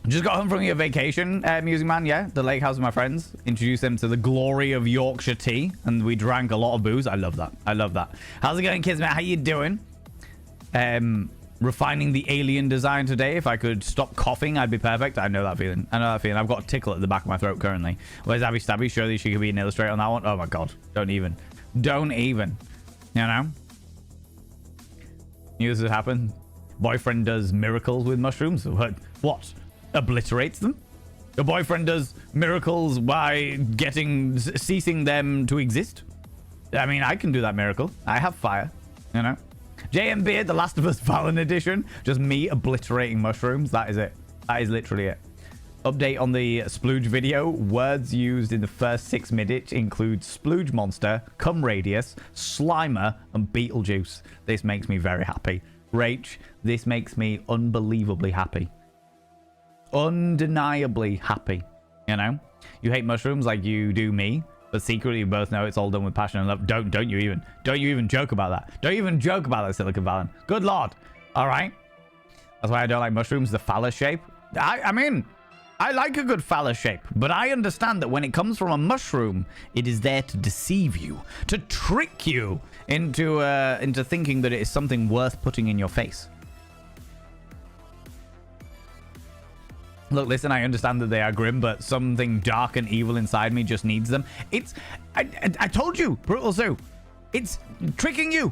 Speaker 1: Just got home from your vacation, Music Man, yeah? The lake house with my friends. Introduced them to the glory of Yorkshire tea. And we drank a lot of booze. I love that. I love that. How's it going, kids, man? How you doing? Refining the alien design today. If I could stop coughing, I'd be perfect. I know that feeling. I've got a tickle at the back of my throat currently. Where's Abby Stabby? Surely she could be an illustrator on that one. Oh my god. Don't even. You know? Knew this would happen. Boyfriend does miracles with mushrooms. What? Obliterates them? The boyfriend does miracles by ceasing them to exist? I mean, I can do that miracle. I have fire. You know? JM Beard, The Last of Us Valen Edition. Just me obliterating mushrooms. That is it. That is literally it. Update on the splooge video. Words used in the first 6 minutes include splooge monster, cum radius, slimer, and Beetlejuice. This makes me very happy. Rach, this makes me unbelievably happy. Undeniably happy. You know? You hate mushrooms like you do me. But secretly, you both know it's all done with passion and love. Don't you even joke about that. Don't even joke about that, Silicon Valen. Good lord. All right. That's why I don't like mushrooms. The phallus shape. I mean, I like a good phallus shape, but I understand that when it comes from a mushroom, it is there to deceive you, to trick you into thinking that it is something worth putting in your face. Look, listen, I understand that they are grim, but something dark and evil inside me just needs them. I told you, Brutal Sue. It's tricking you.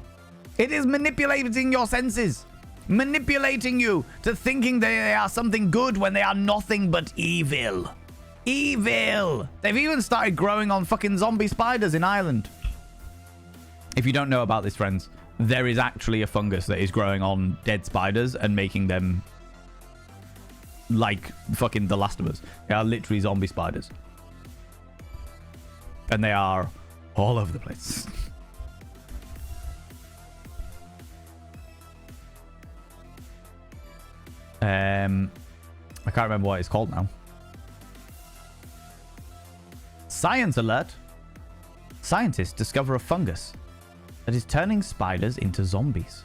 Speaker 1: It is manipulating your senses. Manipulating you to thinking they are something good when they are nothing but evil. Evil. They've even started growing on fucking zombie spiders in Ireland. If you don't know about this, friends, there is actually a fungus that is growing on dead spiders and making them like fucking The Last of Us. They are literally zombie spiders. And they are all over the place. I can't remember what it's called now. Science alert. Scientists discover a fungus that is turning spiders into zombies.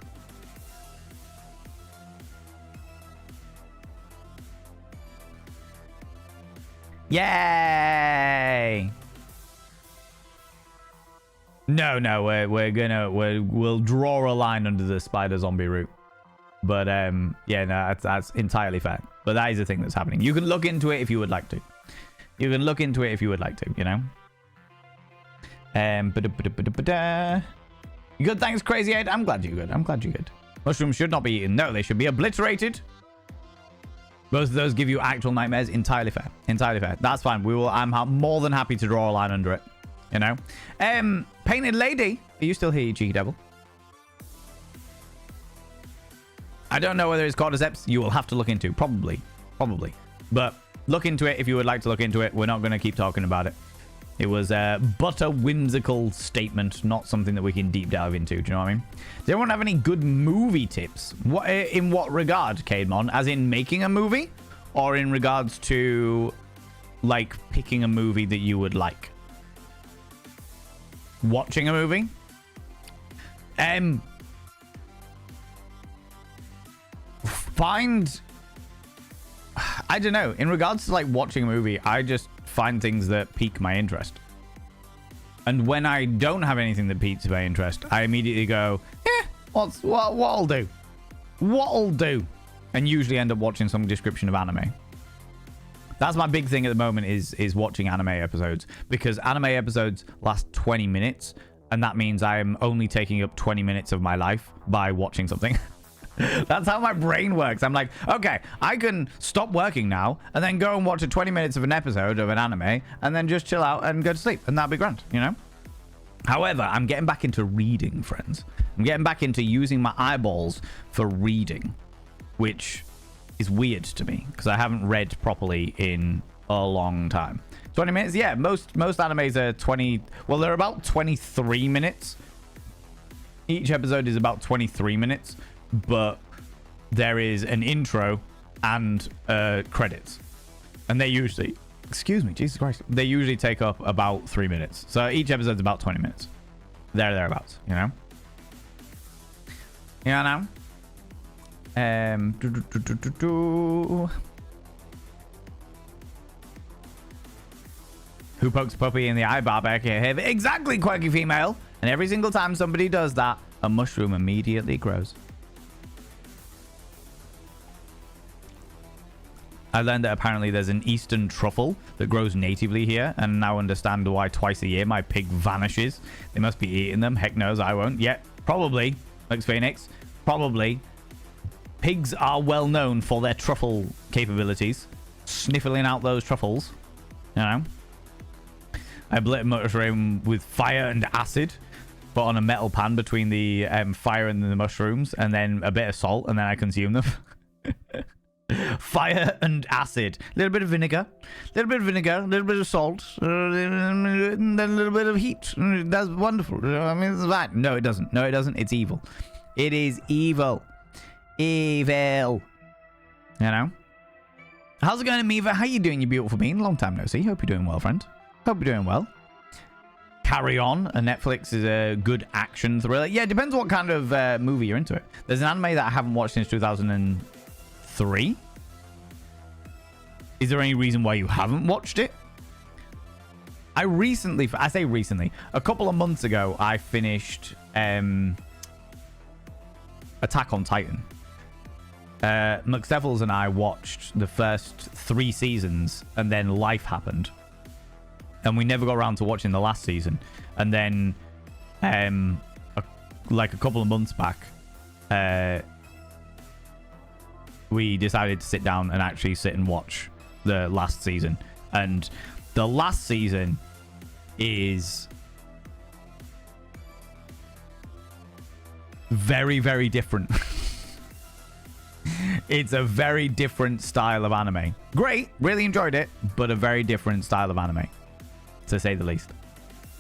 Speaker 1: Yay! No, we'll draw a line under the spider zombie route. But yeah, no, that's entirely fair. But that is the thing that's happening. You can look into it if you would like to. You can look into it if you would like to, you know? You good? Thanks, Crazy 8. I'm glad you're good. I'm glad you're good. Mushrooms should not be eaten. No, they should be obliterated. Both of those give you actual nightmares. Entirely fair. Entirely fair. That's fine. I'm more than happy to draw a line under it. You know? Painted Lady. Are you still here, you cheeky devil? I don't know whether it's cordyceps. You will have to look into. Probably. But look into it if you would like to look into it. We're not going to keep talking about it. It was but a whimsical statement, not something that we can deep dive into. Do you know what I mean? Does everyone have any good movie tips? What in what regard, Cademon? As in making a movie, or in regards to like picking a movie that you would like? Watching a movie? Find, I don't know, in regards to like watching a movie, I just find things that pique my interest. And when I don't have anything that piques my interest, I immediately go, what'll do? What'll do? And usually end up watching some description of anime. That's my big thing at the moment is watching anime episodes, because anime episodes last 20 minutes, and that means I'm only taking up 20 minutes of my life by watching something. That's how my brain works. I'm like, okay, I can stop working now and then go and watch 20 minutes of an episode of an anime and then just chill out and go to sleep, and that'd be grand, you know? However, I'm getting back into reading, friends. I'm getting back into using my eyeballs for reading, which is weird to me because I haven't read properly in a long time. 20 minutes? Yeah, most animes are 20... Well, they're about 23 minutes. Each episode is about 23 minutes. But there is an intro and credits, and they usually, excuse me, Jesus Christ, they usually take up about 3 minutes. So each episode's about 20 minutes, thereabouts, you know. Yeah, now. Who pokes a puppy in the eye, Barbeck? Exactly, quirky female. And every single time somebody does that, a mushroom immediately grows. I learned that apparently there's an eastern truffle that grows natively here, and now understand why twice a year my pig vanishes. They must be eating them. Heck knows, I won't. Yeah, probably. Lux Phoenix. Probably. Pigs are well known for their truffle capabilities. Sniffling out those truffles. You know? I lit a mushroom with fire and acid, put on a metal pan between the fire and the mushrooms, and then a bit of salt, and then I consume them. Fire and acid, a little bit of vinegar, a little bit of salt, and then a little bit of heat. That's wonderful. I mean, it's fine. No, it doesn't. No, it doesn't. It's evil. It is evil. Evil. You know? How's it going, Amiva? How you doing, you beautiful being? Long time no see. Hope you're doing well, friend. Hope you're doing well. Carry On, a Netflix is a good action thriller. Yeah, it depends what kind of movie you're into it. There's an anime that I haven't watched since 2003. Is there any reason why you haven't watched it? I say recently, a couple of months ago, I finished Attack on Titan. McStevels and I watched the first 3 seasons, and then life happened. And we never got around to watching the last season. And then, like a couple of months back, we decided to sit down and actually sit and watch the last season. And the last season is very, very different. It's a very different style of anime. Great, really enjoyed it, but a very different style of anime, to say the least.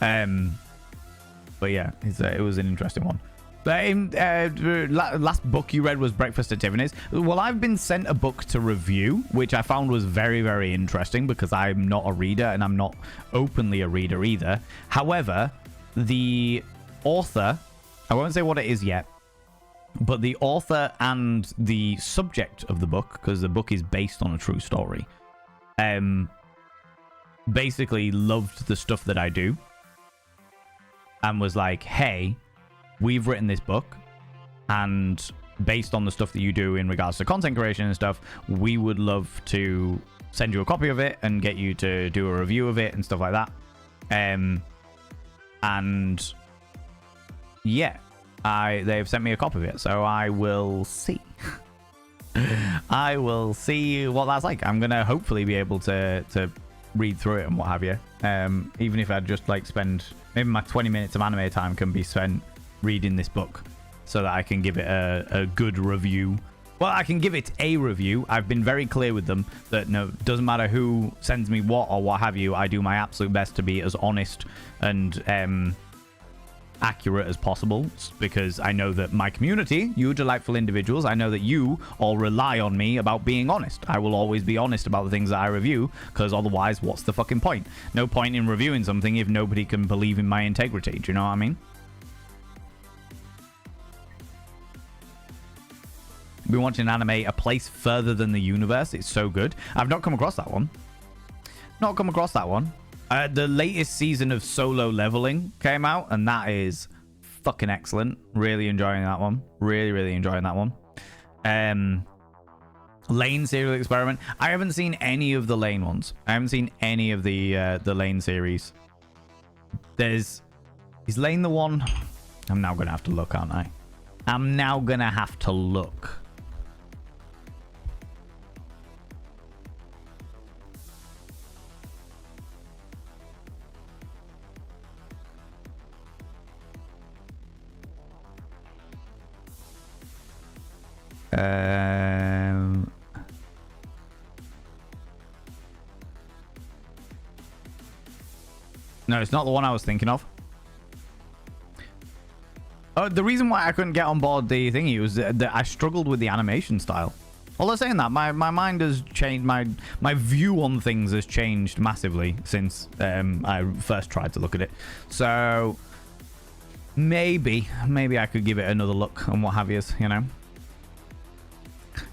Speaker 1: But yeah, it was an interesting one. Last book you read was Breakfast at Tiffany's. Well, I've been sent a book to review, which I found was very, very interesting because I'm not a reader and I'm not openly a reader either. However, the author, I won't say what it is yet, but the author and the subject of the book, because the book is based on a true story, basically loved the stuff that I do and was like, hey, we've written this book, and based on the stuff that you do in regards to content creation and stuff, we would love to send you a copy of it and get you to do a review of it and stuff like that. And yeah, they've sent me a copy of it, so I will see. I will see what that's like. I'm gonna hopefully be able to read through it and what have you. Even if I just like spend maybe my 20 minutes of anime time can be spent reading this book so that I can give it a good review Well, I can give it a review. I've been very clear with them that no, doesn't matter who sends me what or what have you. I do my absolute best to be as honest and accurate as possible, because I know that my community, you delightful individuals, I know that you all rely on me about being honest. I will always be honest about the things that I review, because otherwise, what's the fucking point? No point in reviewing something if nobody can believe in my integrity. Do you know what I mean? Been watching anime A Place Further Than the Universe. It's so good. I've not come across that one. Not come across that one. The latest season of Solo Leveling came out, and that is fucking excellent. Really enjoying that one. Really enjoying that one. Lane Serial Experiment. I haven't seen any of the Lane ones. I haven't seen any of the Lane series. Is Lane the one? I'm now gonna have to look, aren't I? I'm now gonna have to look. No, it's not the one I was thinking of. Oh, the reason why I couldn't get on board the thingy was that I struggled with the animation style. Although saying that, my mind has changed. My view on things has changed massively since I first tried to look at it. So maybe I could give it another look and what have you, you know.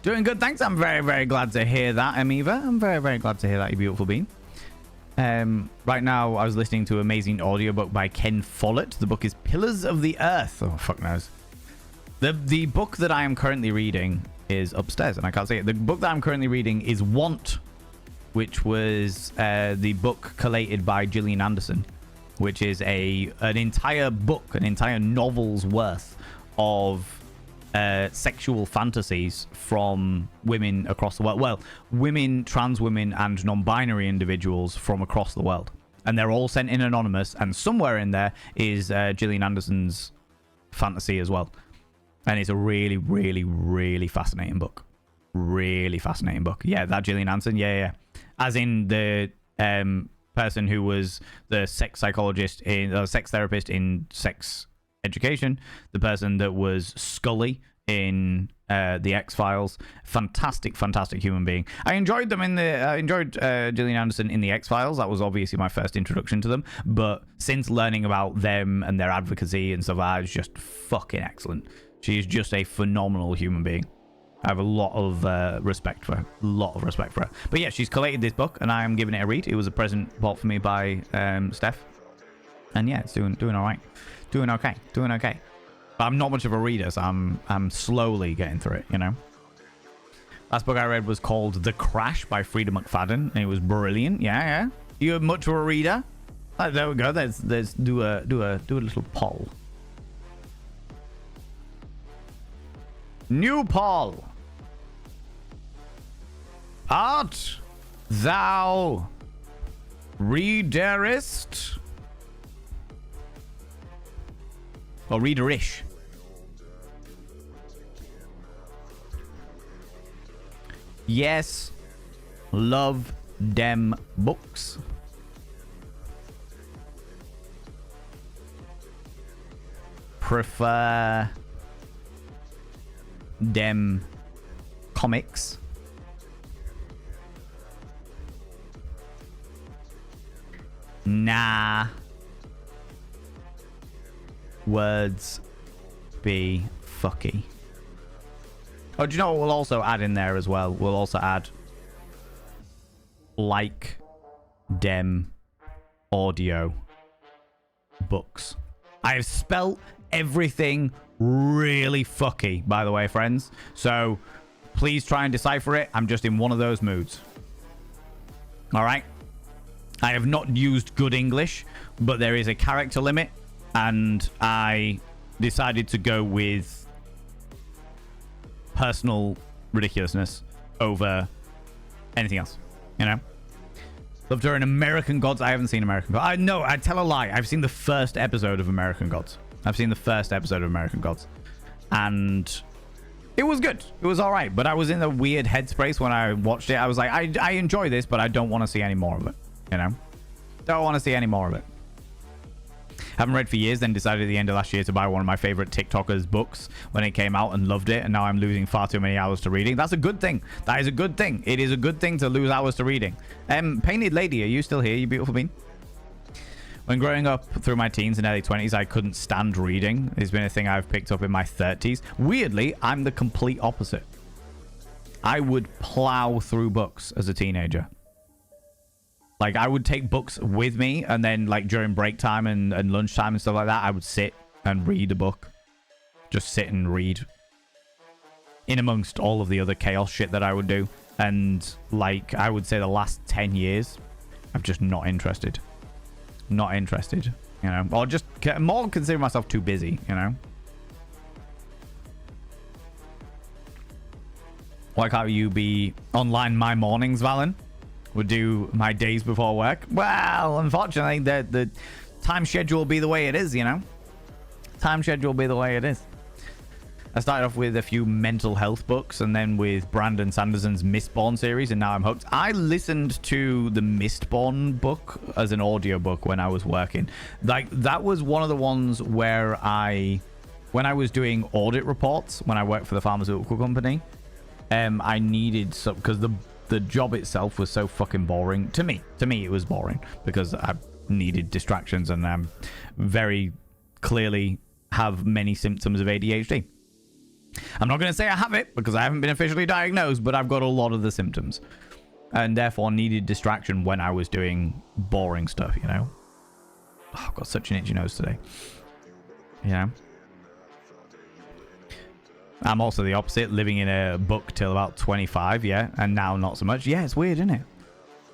Speaker 1: Doing good, thanks. I'm very glad to hear that, Amiva. I'm very glad to hear that, you beautiful bean. Right now, I was listening to an amazing audiobook by Ken Follett. The book is Pillars of the Earth. Oh, fuck knows. The book that I am currently reading is upstairs, and I can't say it. The book that I'm currently reading is Want, which was the book collated by Gillian Anderson, which is an entire book, an entire novel's worth of sexual fantasies from women across the world. Well, women, trans women, and non-binary individuals from across the world. And they're all sent in anonymous, and somewhere in there is Gillian Anderson's fantasy as well. And it's a really fascinating book. Really fascinating book. Yeah, that Gillian Anderson, yeah. As in the person who was the sex psychologist sex therapist in Sex Education, the person that was Scully in the X-Files. Fantastic human being. I enjoyed them enjoyed Gillian Anderson in the X-Files. That was obviously my first introduction to them, but since learning about them and their advocacy and stuff like that, it's just fucking excellent. She is just a phenomenal human being. I have a lot of respect for her. But yeah, she's collated this book, and I am giving it a read. It was a present bought for me by Steph, and yeah, it's doing all right. Doing okay. But I'm not much of a reader, so I'm slowly getting through it, you know. Last book I read was called The Crash by Frida McFadden, and it was brilliant. Yeah. You're much of a reader? There we go. Let's do a little poll. New poll. Art thou readerist? Or readerish? Yes, love dem books. Prefer dem comics. Nah. Words be fucky. Oh, do you know what we'll also add in there as well? We'll also add like dem audio books. I have spelt everything really fucky, by the way, friends. So please try and decipher it. I'm just in one of those moods. All right. I have not used good English, but there is a character limit, and I decided to go with personal ridiculousness over anything else, you know. Loved her in American Gods. I haven't seen American Gods. No, I tell a lie. I've seen the first episode of American Gods. And It was good. It was all right. But I was in a weird headspace when I watched it. I was like, I enjoy this, but I don't want to see any more of it. You know? Don't want to see any more of it. Haven't read for years, then decided at the end of last year to buy one of my favorite TikTokers' books when it came out and loved it, and now I'm losing far too many hours to reading. That's a good thing. That is a good thing. It is a good thing to lose hours to reading. Painted Lady, are you still here, you beautiful bean? When growing up through my teens and early 20s, I couldn't stand reading. It's been a thing I've picked up in my 30s. Weirdly, I'm the complete opposite. I would plow through books as a teenager. Like, I would take books with me, and then, like, during break time and lunchtime and stuff like that, I would sit and read a book. Just sit and read. In amongst all of the other chaos shit that I would do. And, like, I would say the last 10 years, I'm just not interested. Not interested, you know? Or just more consider myself too busy, you know? Why can't you be online my mornings, Valen? Would do my days before work. Well, unfortunately, the time schedule will be the way it is, you know? Time schedule will be the way it is. I started off with a few mental health books and then with Brandon Sanderson's Mistborn series, and now I'm hooked. I listened to the Mistborn book as an audiobook when I was working. Like, that was one of the ones where when I was doing audit reports, when I worked for the pharmaceutical company, I needed some, because the job itself was so fucking boring. To me, it was boring because I needed distractions, and I'm very clearly have many symptoms of ADHD. I'm not going to say I have it because I haven't been officially diagnosed, but I've got a lot of the symptoms and therefore needed distraction when I was doing boring stuff, you know? Oh, I've got such an itchy nose today. Yeah. I'm also the opposite, living in a book till about 25, yeah, and now not so much. Yeah, it's weird, isn't it?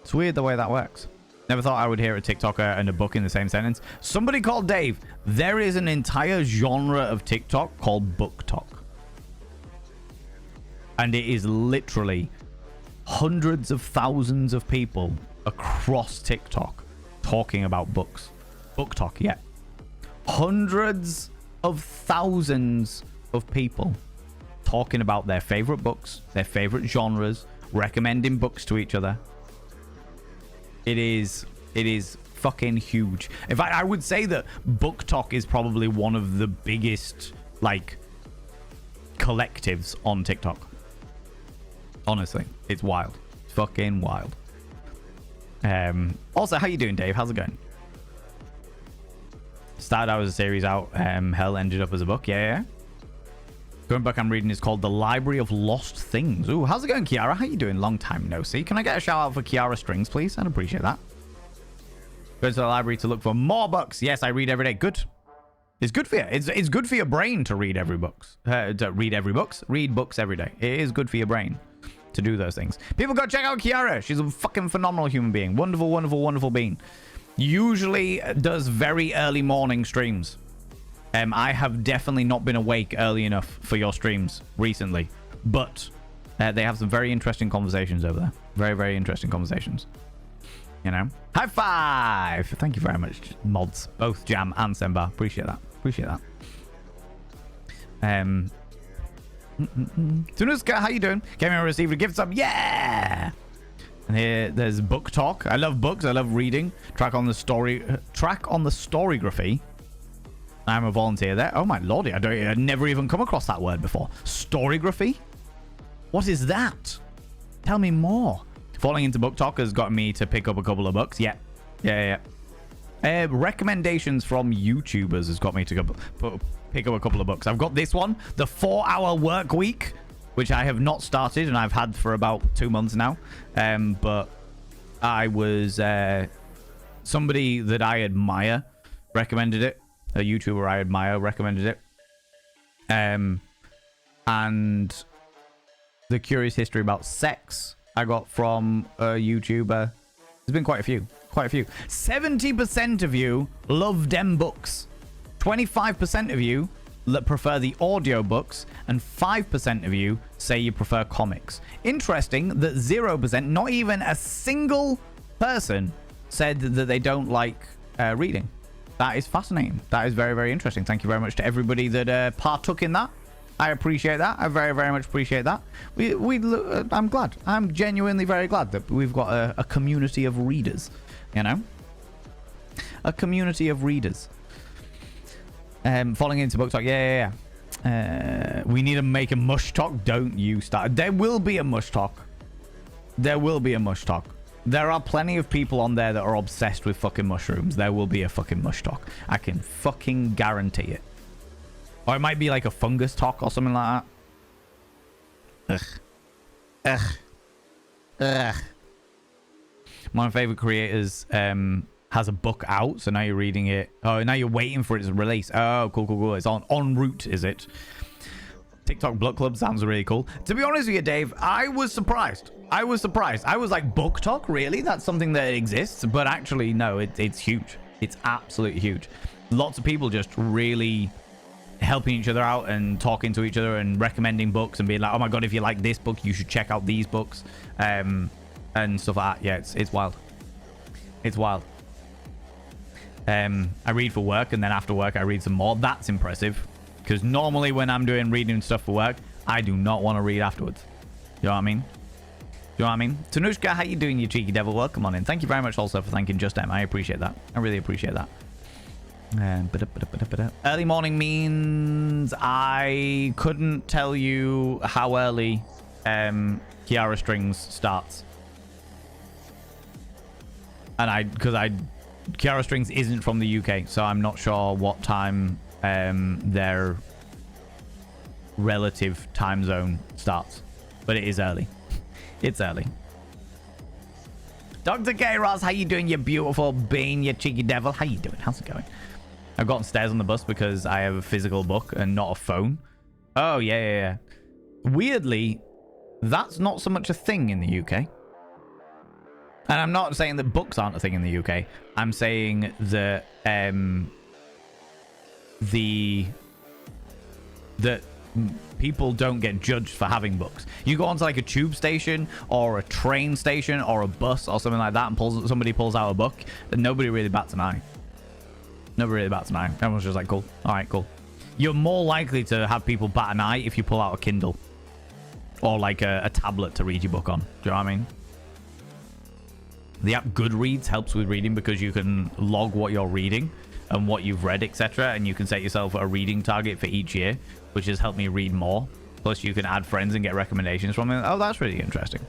Speaker 1: It's weird the way that works. Never thought I would hear a TikToker and a book in the same sentence. Somebody called Dave. There is an entire genre of TikTok called Book Talk. And it is literally hundreds of thousands of people across TikTok talking about books. Book Talk, yeah. Hundreds of thousands of people talking about their favorite books, their favorite genres, recommending books to each other. It is fucking huge. In fact, I would say that Book Talk is probably one of the biggest, like, collectives on TikTok. Honestly, it's wild. It's fucking wild. Also, how you doing, Dave? How's it going? Started out as a series out. Hell ended up as a book. Yeah. Going back, I'm reading is called The Library of Lost Things. Ooh, how's it going, Kiara? How you doing? Long time no see. Can I get a shout out for Kiara Strings, please? I'd appreciate that. Go to the library to look for more books. Yes, I read every day. Good. It's good for you. It's good for your brain to read every books. Read books every day. It is good for your brain to do those things. People go check out Kiara. She's a fucking phenomenal human being. Wonderful, wonderful, wonderful being. Usually does very early morning streams. I have definitely not been awake early enough for your streams recently, but they have some very interesting conversations over there. Very, very interesting conversations. You know? High five! Thank you very much, mods. Both Jam and Semba. Appreciate that. Appreciate that. Tunuska, how you doing? Came in and received a gift sub. Yeah! And here, there's Book Talk. I love books. I love reading. Track on the storygraphy. I'm a volunteer there. Oh my lordy, I'd never even come across that word before. Storygraphy? What is that? Tell me more. Falling into Book Talk has got me to pick up a couple of books. Yeah. Recommendations from YouTubers has got me to pick up a couple of books. I've got this one, The 4-Hour Work Week, which I have not started and I've had for about 2 months now. But I was somebody that I admire recommended it. A YouTuber I admire recommended it. And The Curious History About Sex I got from a YouTuber. There's been quite a few. 70% of you love dem books. 25% of you prefer the audio books, and 5% of you say you prefer comics. Interesting that 0%, not even a single person, said that they don't like reading. That is fascinating. That is very, very interesting. Thank you very much to everybody that partook in that. I appreciate that. I very, very much appreciate that. I'm glad. I'm genuinely very glad that we've got a community of readers, you know? A community of readers. Falling into book talk. Yeah. We need to make a mush talk. Don't you start. There will be a mush talk. There will be a mush talk. There are plenty of people on there that are obsessed with fucking mushrooms. There will be a fucking mush talk. I can fucking guarantee it. Or it might be like a fungus talk or something like that. Ugh. My favorite creators has a book out, so now you're reading it. Oh, now you're waiting for its release. Oh, cool. It's en route, is it? TikTok Book Club sounds really cool. To be honest with you, Dave, I was surprised. I was like, book talk? Really? That's something that exists? But actually, no, it's huge. It's absolutely huge. Lots of people just really helping each other out and talking to each other and recommending books and being like, oh my god, if you like this book, you should check out these books. And stuff like that. Yeah, it's wild. It's wild. I read for work, and then after work I read some more. That's impressive, because normally when I'm doing reading stuff for work, I do not want to read afterwards. You know what I mean? Tanushka, how you doing, you cheeky devil? Welcome on in. Thank you very much also for thanking Just M. I appreciate that. I really appreciate that. Early morning means I couldn't tell you how early Kiara Strings starts. And Kiara Strings isn't from the UK, so I'm not sure what time their relative time zone starts. But it is early. It's early. Dr. K. Ross, how you doing, you beautiful bean, you cheeky devil? How you doing? How's it going? I've gotten stairs on the bus because I have a physical book and not a phone. Oh, yeah. Weirdly, that's not so much a thing in the UK. And I'm not saying that books aren't a thing in the UK. I'm saying that that people don't get judged for having books. You go onto like a tube station or a train station or a bus or something like that, and somebody pulls out a book, and nobody really bats an eye. Everyone's just like, cool. All right, cool. You're more likely to have people bat an eye if you pull out a Kindle or like a tablet to read your book on. Do you know what I mean? The app Goodreads helps with reading because you can log what you're reading and what you've read, etc. And you can set yourself a reading target for each year, which has helped me read more. Plus, you can add friends and get recommendations from it. Oh, that's really interesting.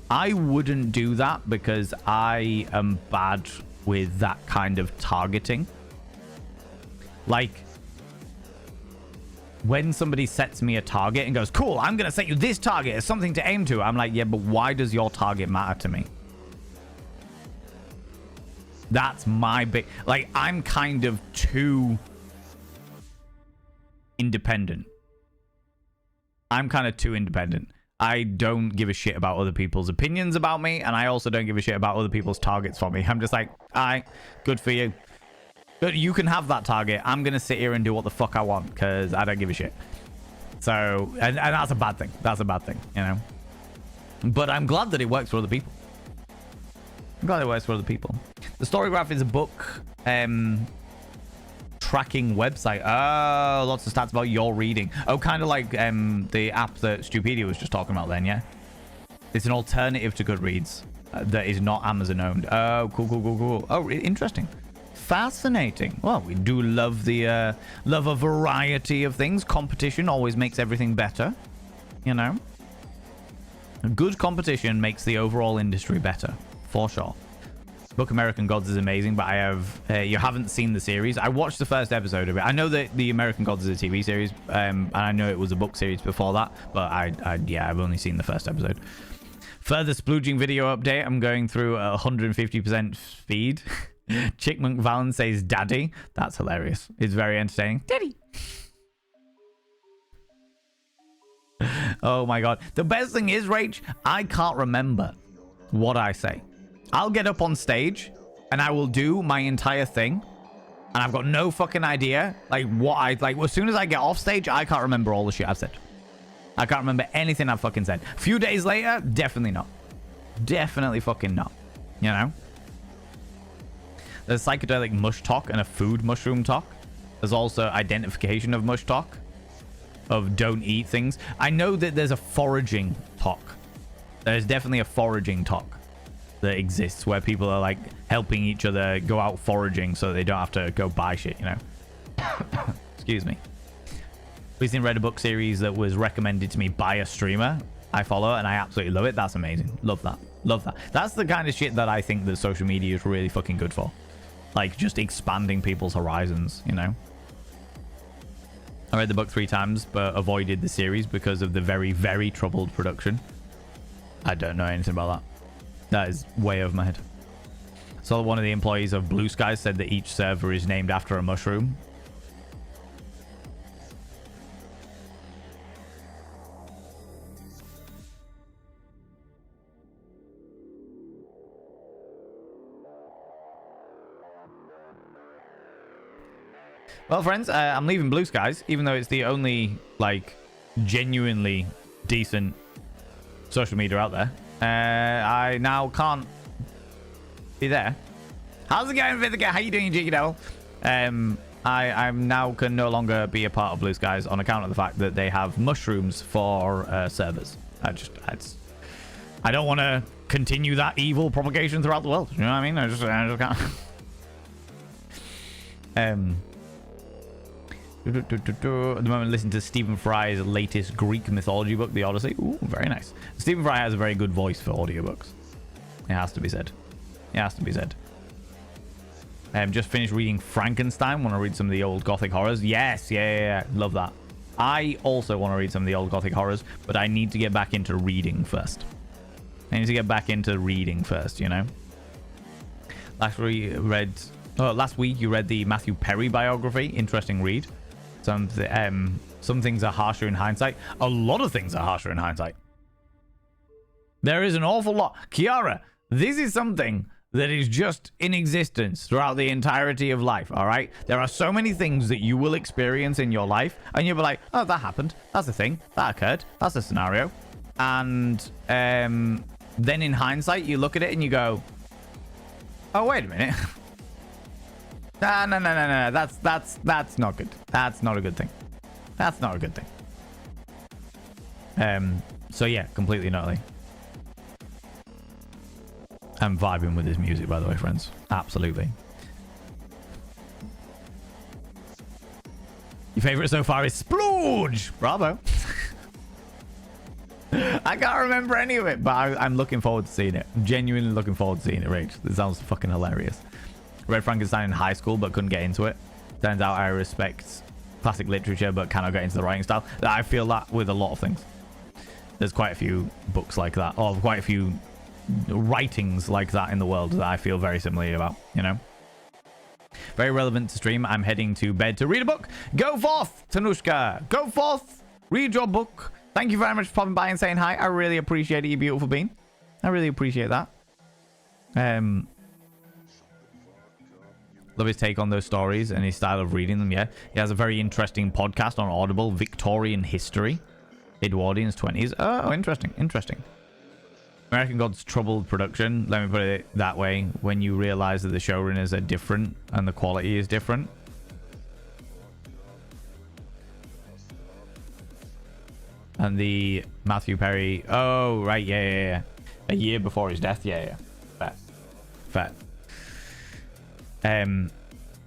Speaker 1: I wouldn't do that because I am bad with that kind of targeting. Like, when somebody sets me a target and goes, cool, I'm going to set you this target as something to aim to. I'm like, yeah, but why does your target matter to me? That's my big... Like, I'm kind of too independent. I don't give a shit about other people's opinions about me, and I also don't give a shit about other people's targets for me. I'm just like, alright, good for you. But you can have that target. I'm going to sit here and do what the fuck I want because I don't give a shit. So, and that's a bad thing. That's a bad thing, you know? But I'm glad that it works for other people. The Storygraph is a book tracking website. Oh, lots of stats about your reading. Oh, kind of like the app that Stupedia was just talking about then, yeah? It's an alternative to Goodreads that is not Amazon owned. Oh, cool. Oh, interesting. Fascinating. Well, we do love the love a variety of things. Competition always makes everything better, you know? A good competition makes the overall industry better, for sure. Book American Gods is amazing, but I have you haven't seen the series. I watched the first episode of it. I know that the American Gods is a TV series, and I know it was a book series before that, but I've only seen the first episode. Further splooging video update. I'm going through 150% speed. Chick McVallen says daddy. That's hilarious. It's very entertaining. Daddy. Oh my god. The best thing is, Rach, I can't remember what I say. I'll get up on stage and I will do my entire thing, and I've got no fucking idea like what I like. As soon as I get off stage, I can't remember all the shit I've said. I can't remember anything I've fucking said. A few days later, definitely not. Definitely fucking not. You know? There's psychedelic mush talk and a food mushroom talk. There's also identification of mush talk. of don't eat things. I know that there's a foraging talk. There's definitely a foraging talk that exists where people are like helping each other go out foraging so they don't have to go buy shit, you know. Excuse me. Recently read a book series that was recommended to me by a streamer I follow, and I absolutely love it. That's amazing. Love that. Love that. That's the kind of shit that I think that social media is really fucking good for. Like, just expanding people's horizons, you know? I read the book 3 times, but avoided the series because of the very, very troubled production. I don't know anything about that. That is way over my head. So one of the employees of Blue Sky said that each server is named after a mushroom. Well, friends, I'm leaving Blue Skies, even though it's the only, like, genuinely decent social media out there. I now can't be there. How's it going, Vivica? How you doing, you cheeky devil? I'm now can no longer be a part of Blue Skies on account of the fact that they have mushrooms for servers. I don't want to continue that evil propagation throughout the world. You know what I mean? I just can't. At the moment, listen to Stephen Fry's latest Greek mythology book, The Odyssey. Ooh, very nice. Stephen Fry has a very good voice for audiobooks. It has to be said. It has to be said. Just finished reading Frankenstein. Want to read some of the old Gothic horrors? Yes, yeah. Love that. I also want to read some of the old Gothic horrors, but I need to get back into reading first. You know? Last week you read the Matthew Perry biography. Interesting read. Some things are harsher in hindsight. A lot of things are harsher in hindsight. There is an awful lot. Kiara, this is something that is just in existence throughout the entirety of life, all right? There are so many things that you will experience in your life, and you'll be like, oh, that happened. That's a thing. That occurred. That's a scenario. And then in hindsight, you look at it and you go, oh, wait a minute. No. That's not good. That's not a good thing. That's not a good thing. So yeah, completely and utterly. I'm vibing with this music, by the way, friends. Absolutely. Your favorite so far is Splooge. Bravo. I can't remember any of it, but I'm looking forward to seeing it. I'm genuinely looking forward to seeing it, Rach. This sounds fucking hilarious. Read Frankenstein in high school, but couldn't get into it. Turns out I respect classic literature, but cannot get into the writing style. I feel that with a lot of things. There's quite a few books like that, or quite a few writings like that in the world that I feel very similarly about, you know? Very relevant to stream. I'm heading to bed to read a book. Go forth, Tanushka. Go forth. Read your book. Thank you very much for popping by and saying hi. I really appreciate it, you beautiful bean. I really appreciate that. Love his take on those stories and his style of reading them, yeah. He has a very interesting podcast on Audible, Victorian History. Edwardian's 20s. Oh, interesting. American God's troubled production. Let me put it that way. When you realize that the showrunners are different and the quality is different. And the Matthew Perry. Oh, right. Yeah. A year before his death. Yeah. Fair.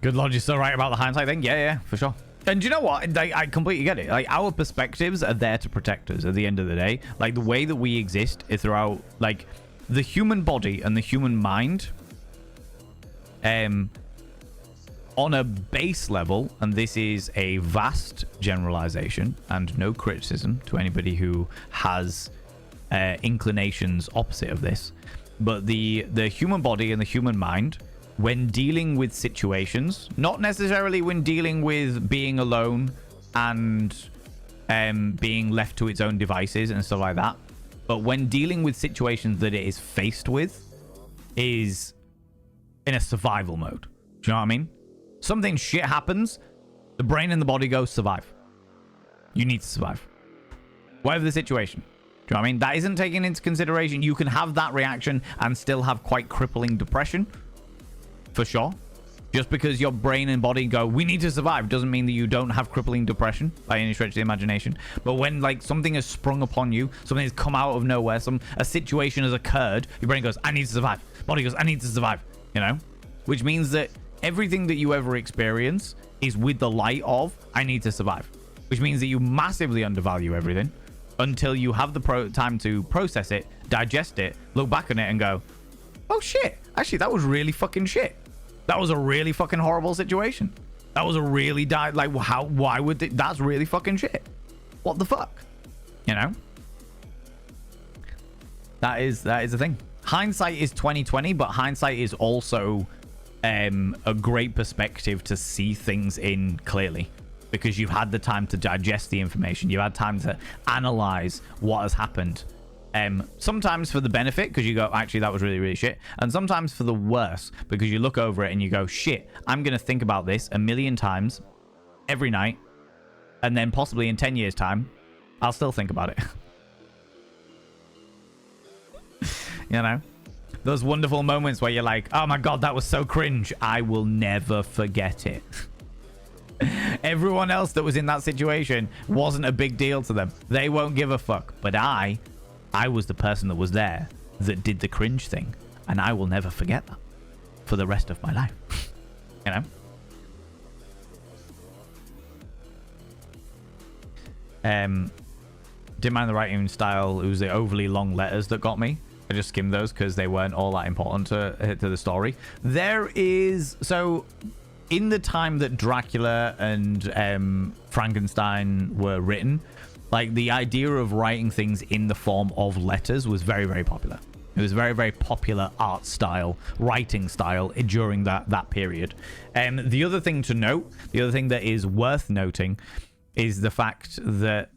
Speaker 1: Good Lord, you're so right about the hindsight thing. Yeah, for sure. And do you know what? I completely get it. Like, our perspectives are there to protect us at the end of the day. Like, the way that we exist is throughout, like, the human body and the human mind. On a base level, and this is a vast generalization and no criticism to anybody who has inclinations opposite of this, but the human body and the human mind, when dealing with situations, not necessarily when dealing with being alone and being left to its own devices and stuff like that, but when dealing with situations that it is faced with, is in a survival mode. Do you know what I mean? Something shit happens, the brain and the body go, survive. You need to survive. Whatever the situation. Do you know what I mean? That isn't taken into consideration. You can have that reaction and still have quite crippling depression. For sure. Just because your brain and body go, we need to survive, doesn't mean that you don't have crippling depression by any stretch of the imagination. But when like something has sprung upon you, something has come out of nowhere, a situation has occurred, your brain goes, I need to survive. Body goes, I need to survive. You know, which means that everything that you ever experience is with the light of, I need to survive. Which means that you massively undervalue everything until you have the time to process it, digest it, look back on it, and go, oh shit, actually that was really fucking shit. That was a really fucking horrible situation. That was a really why would that's really fucking shit. What the fuck? You know? That is the thing. Hindsight is 20/20, but hindsight is also a great perspective to see things in clearly, because you've had the time to digest the information. You've had time to analyze what has happened. Sometimes for the benefit, because you go, actually, that was really, really shit. And sometimes for the worse, because you look over it and you go, shit, I'm going to think about this a million times every night. And then possibly in 10 years' time, I'll still think about it. You know? Those wonderful moments where you're like, oh my God, that was so cringe. I will never forget it. Everyone else that was in that situation wasn't a big deal to them. They won't give a fuck. But I was the person that was there that did the cringe thing. And I will never forget that for the rest of my life. You know? Didn't mind the writing style. It was the overly long letters that got me. I just skimmed those because they weren't all that important to the story. There is... So, in the time that Dracula and Frankenstein were written, like, the idea of writing things in the form of letters was very, very popular. It was very, very popular art style, writing style during that period. The other thing to note, the other thing that is worth noting, is the fact that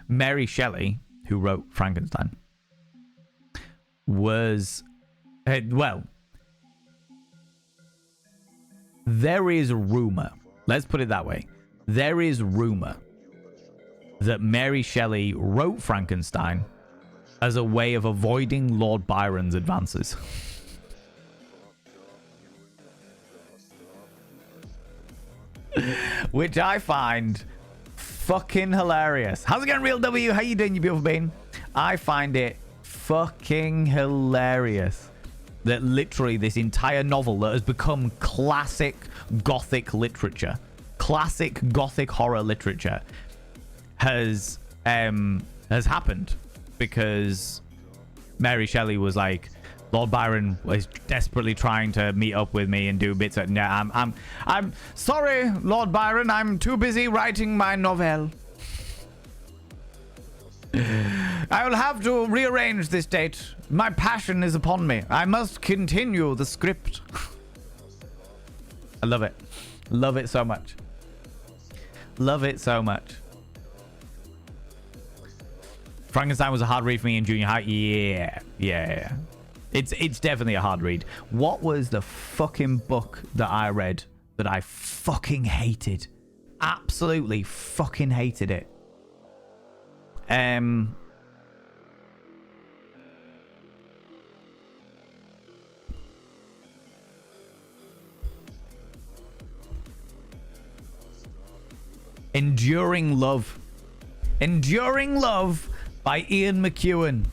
Speaker 1: Mary Shelley, who wrote Frankenstein, was... well, there is rumor. Let's put it that way. There is rumor that Mary Shelley wrote Frankenstein as a way of avoiding Lord Byron's advances. Which I find fucking hilarious. How's it going, Real W? How you doing, you beautiful being? I find it fucking hilarious that literally this entire novel that has become classic gothic literature, classic gothic horror literature, has happened because Mary Shelley was like, Lord Byron was desperately trying to meet up with me and do bits of... Yeah, I'm sorry, Lord Byron, I'm too busy writing my novel. I will have to rearrange this date. My passion is upon me. I must continue the script. I love it. Love it so much. Love it so much. Frankenstein was a hard read for me in junior high. Yeah. It's definitely a hard read. What was the fucking book that I read that I fucking hated? Absolutely fucking hated it. Enduring Love. Enduring Love by Ian McEwan.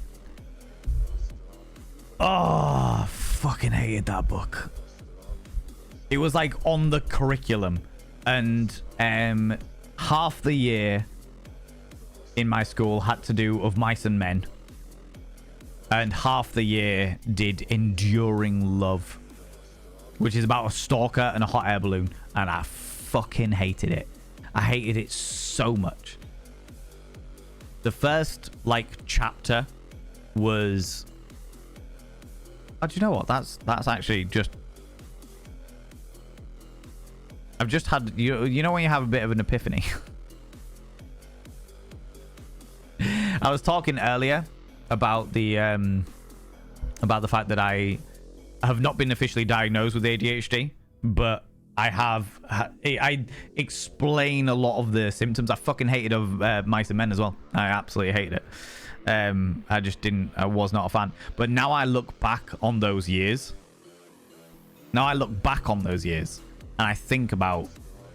Speaker 1: Oh, fucking hated that book. It was like on the curriculum, and half the year in my school had to do Of Mice and Men, and half the year did Enduring Love, which is about a stalker and a hot air balloon, and I fucking hated it. I hated it so much. The first chapter was... Oh, do you know what? That's actually just... I've just had... You know when you have a bit of an epiphany? I was talking earlier about the fact that I have not been officially diagnosed with ADHD, but I have... I explain a lot of the symptoms. I fucking hated Of Mice and Men as well. I absolutely hated it. I was not a fan. But now I look back on those years Now I look back on those years and I think about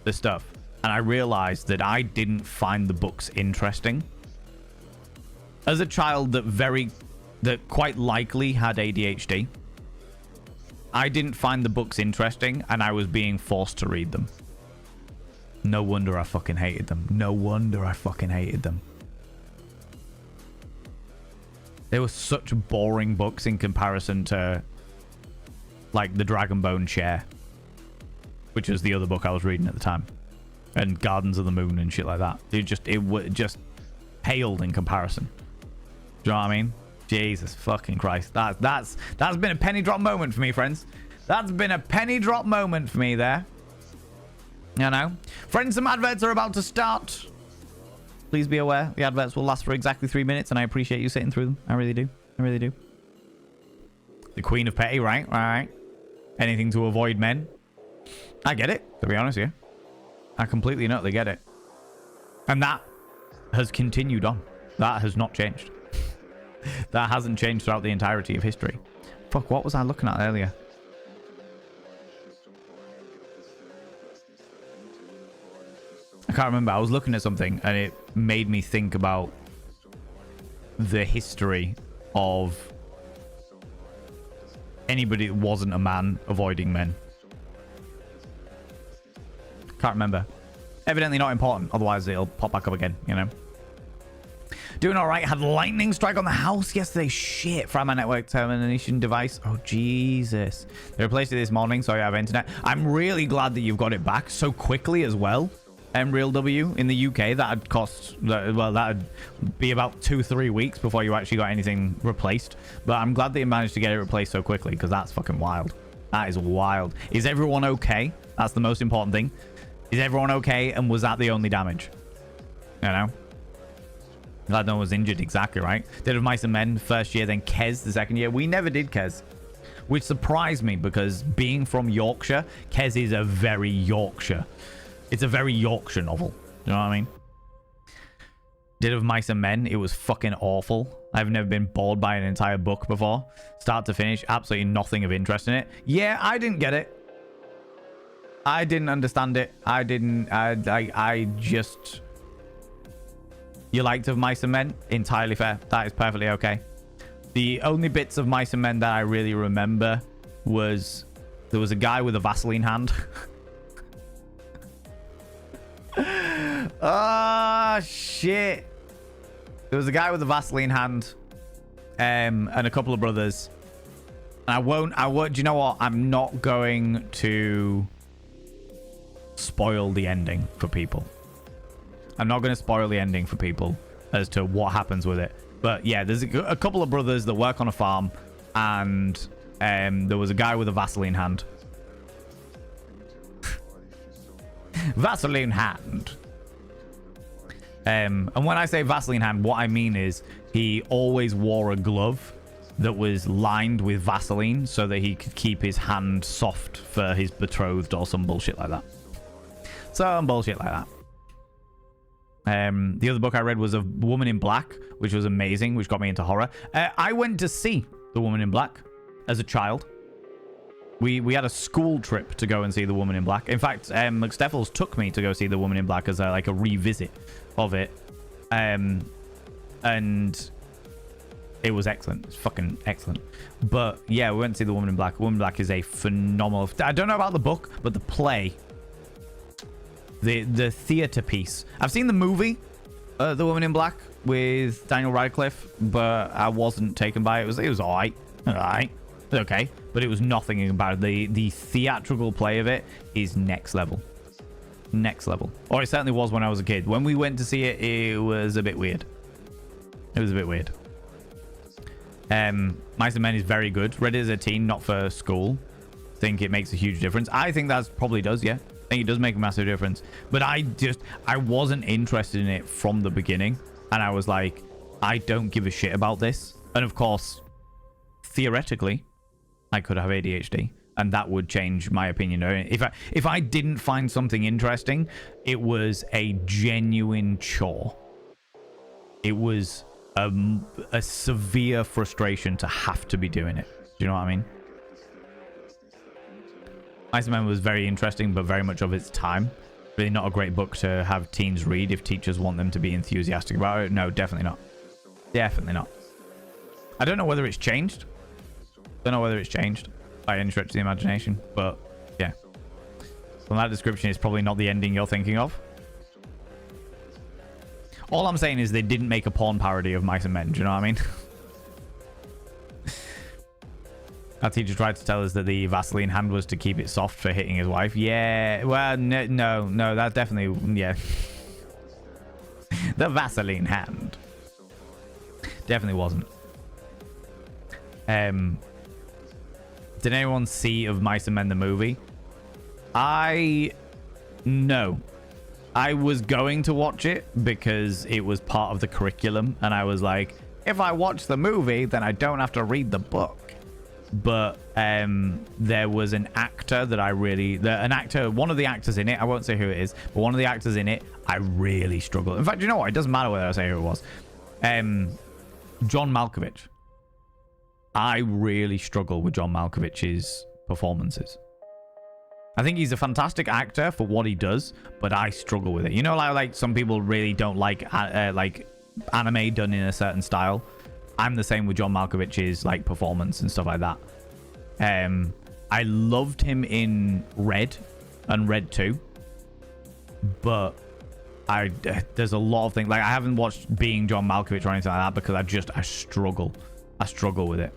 Speaker 1: the stuff, and I realized that I didn't find the books interesting. As a child that quite likely had ADHD, I didn't find the books interesting, and I was being forced to read them. No wonder I fucking hated them. No wonder I fucking hated them. They were such boring books in comparison to, like, the Dragonbone Chair, which was the other book I was reading at the time, and Gardens of the Moon and shit like that. It just paled in comparison. Do you know what I mean? Jesus fucking Christ. That's been a penny drop moment for me, friends. That's been a penny drop moment for me there. You know? Friends, some adverts are about to start. Please be aware, the adverts will last for exactly 3 minutes, and I appreciate you sitting through them. I really do. I really do. The Queen of Petty, right? Right. Anything to avoid men. I get it, to be honest with you. I completely and utterly get it. And that has continued on. That has not changed. That hasn't changed throughout the entirety of history. Fuck, what was I looking at earlier? I can't remember. I was looking at something and it made me think about the history of anybody that wasn't a man avoiding men. Can't remember. Evidently not important. Otherwise, it'll pop back up again, you know? Doing all right. Had lightning strike on the house yesterday. Shit. From my network termination device. Oh, Jesus. They replaced it this morning, so I have internet. I'm really glad that you've got it back so quickly as well. Real W in the UK, that'd cost, well, that'd be about 2-3 weeks before you actually got anything replaced. But I'm glad that you managed to get it replaced so quickly, because that's fucking wild. That is wild. Is everyone okay? That's the most important thing. Is everyone okay? And was that the only damage? You know? Glad no one was injured. Exactly right. Dead of Mice and Men first year, then Kes the second year. We never did Kes, which surprised me because being from Yorkshire, Kes is a very Yorkshire. It's a very Yorkshire novel. You know what I mean? Dead of Mice and Men. It was fucking awful. I've never been bored by an entire book before. Start to finish. Absolutely nothing of interest in it. Yeah, I didn't get it. I didn't understand it. I didn't. I just... You liked of Mice and Men? Entirely fair. That is perfectly okay. The only bits of Mice and Men that I really remember was... There was a guy with a Vaseline hand. Oh, shit. There was a guy with a Vaseline hand. And a couple of brothers. And I won't... Do you know what? I'm not going to spoil the ending for people. I'm not going to spoil the ending for people as to what happens with it. But yeah, there's a couple of brothers that work on a farm. And there was a guy with a Vaseline hand. Vaseline hand. And when I say Vaseline hand, what I mean is he always wore a glove that was lined with Vaseline so that he could keep his hand soft for his betrothed or some bullshit like that. Some bullshit like that. The other book I read was A Woman in Black, which was amazing, which got me into horror. I went to see The Woman in Black as a child. We had a school trip to go and see The Woman in Black. In fact, McSteffels took me to go see The Woman in Black as like a revisit of it. And it was excellent. It's fucking excellent. But yeah, we went to see The Woman in Black. The Woman in Black is a phenomenal... I don't know about the book, but the play... The theater piece. I've seen the movie, The Woman in Black, with Daniel Radcliffe, but I wasn't taken by it. It was alright. Alright. Okay. But it was nothing about it. The theatrical play of it is next level. Next level. Or it certainly was when I was a kid. When we went to see it, it was a bit weird. It was a bit weird. Mice and Men is very good. Read it as a teen, not for school. Think it makes a huge difference. I think that probably does, yeah. I think it does make a massive difference. But I wasn't interested in it from the beginning. And I was like, I don't give a shit about this. And of course, theoretically, I could have ADHD. And that would change my opinion. If I didn't find something interesting, it was a genuine chore. It was a severe frustration to have to be doing it. Do you know what I mean? Mice and Men was very interesting, but very much of its time. Really not a great book to have teens read if teachers want them to be enthusiastic about it. No, definitely not. Definitely not. I don't know whether it's changed. Don't know whether it's changed by any stretch of the imagination, but yeah. From that description, it's probably not the ending you're thinking of. All I'm saying is they didn't make a porn parody of Mice and Men. Do you know what I mean? Our teacher tried to tell us that the Vaseline hand was to keep it soft for hitting his wife. Yeah, well, no, that definitely, yeah. The Vaseline hand. Definitely wasn't. Did anyone see of Mice and Men the movie? No. I was going to watch it because it was part of the curriculum, and I was like, if I watch the movie, then I don't have to read the book. But there was an actor that I really... one of the actors in it, I won't say who it is, but one of the actors in it, I really struggled. In fact, you know what? It doesn't matter whether I say who it was. John Malkovich. I really struggle with John Malkovich's performances. I think he's a fantastic actor for what he does, but I struggle with it. You know, like some people really don't like anime done in a certain style. I'm the same with John Malkovich's like performance and stuff like that. I loved him in Red and Red 2, but there's a lot of things, like I haven't watched Being John Malkovich or anything like that because I struggle with it.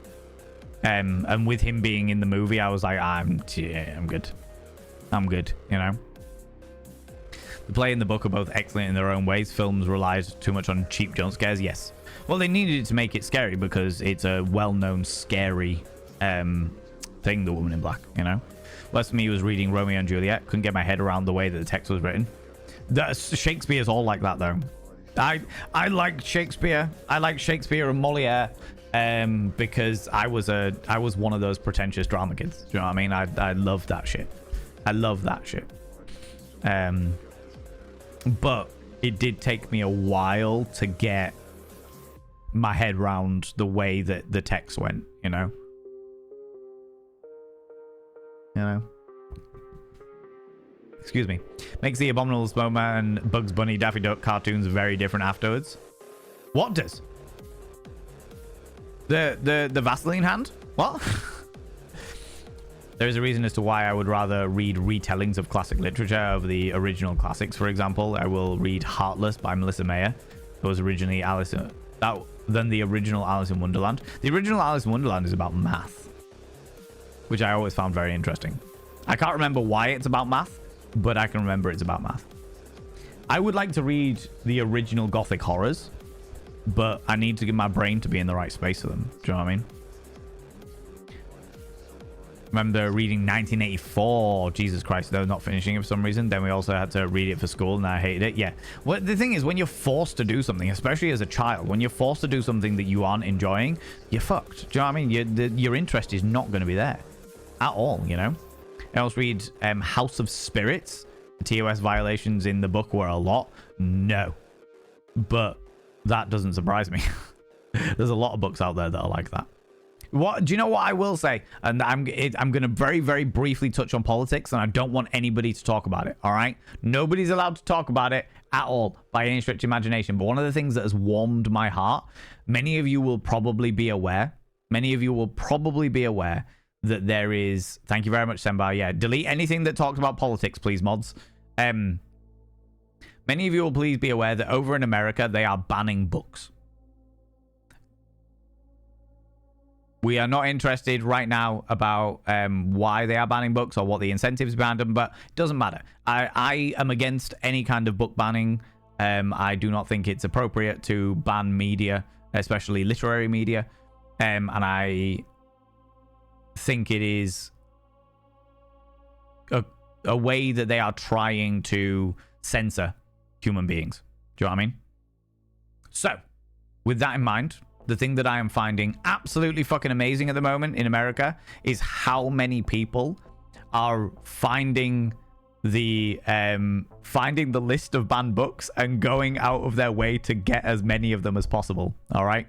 Speaker 1: And with him being in the movie, I was like, I'm good, you know. The play and the book are both excellent in their own ways. Films relied too much on cheap jump scares. Yes. Well, they needed it to make it scary because it's a well-known scary thing, The Woman in Black, you know. Less me was reading Romeo and Juliet. Couldn't get my head around the way that the text was written. Shakespeare's all like that, though. I like Shakespeare. I like Shakespeare and Moliere because I was one of those pretentious drama kids. Do you know what I mean? I love that shit. I love that shit. But it did take me a while to get my head round the way that the text went, you know. Excuse me. Makes the Abominable Snowman and Bugs Bunny Daffy Duck cartoons very different afterwards. What does? The Vaseline hand? What? There is a reason as to why I would rather read retellings of classic literature over the original classics. For example, I will read Heartless by Melissa Mayer. It was originally than the original Alice in Wonderland. The original Alice in Wonderland is about math, which I always found very interesting. I can't remember why it's about math, but I can remember it's about math. I would like to read the original Gothic horrors, but I need to get my brain to be in the right space for them. Do you know what I mean? Remember reading 1984. Jesus Christ, though, not finishing it for some reason. Then we also had to read it for school, and I hated it. Yeah. Well, the thing is, when you're forced to do something, especially as a child, when you're forced to do something that you aren't enjoying, you're fucked. Do you know what I mean? Your interest is not going to be there at all, you know? I also read House of Spirits. The TOS violations in the book were a lot. No. But that doesn't surprise me. There's a lot of books out there that are like that. What do you know what I will say? And I'm going to very, very briefly touch on politics, and I don't want anybody to talk about it, all right? Nobody's allowed to talk about it at all by any stretch of imagination. But one of the things that has warmed my heart, many of you will probably be aware that there is... Thank you very much, Semba. Yeah, delete anything that talks about politics, please, mods. Many of you will please be aware that over in America, they are banning books. We are not interested right now about why they are banning books or what the incentives behind them, but it doesn't matter. I am against any kind of book banning. I do not think it's appropriate to ban media, especially literary media. And I think it is a way that they are trying to censor human beings. Do you know what I mean? So, with that in mind... The thing that I am finding absolutely fucking amazing at the moment in America is how many people are finding the list of banned books and going out of their way to get as many of them as possible. All right.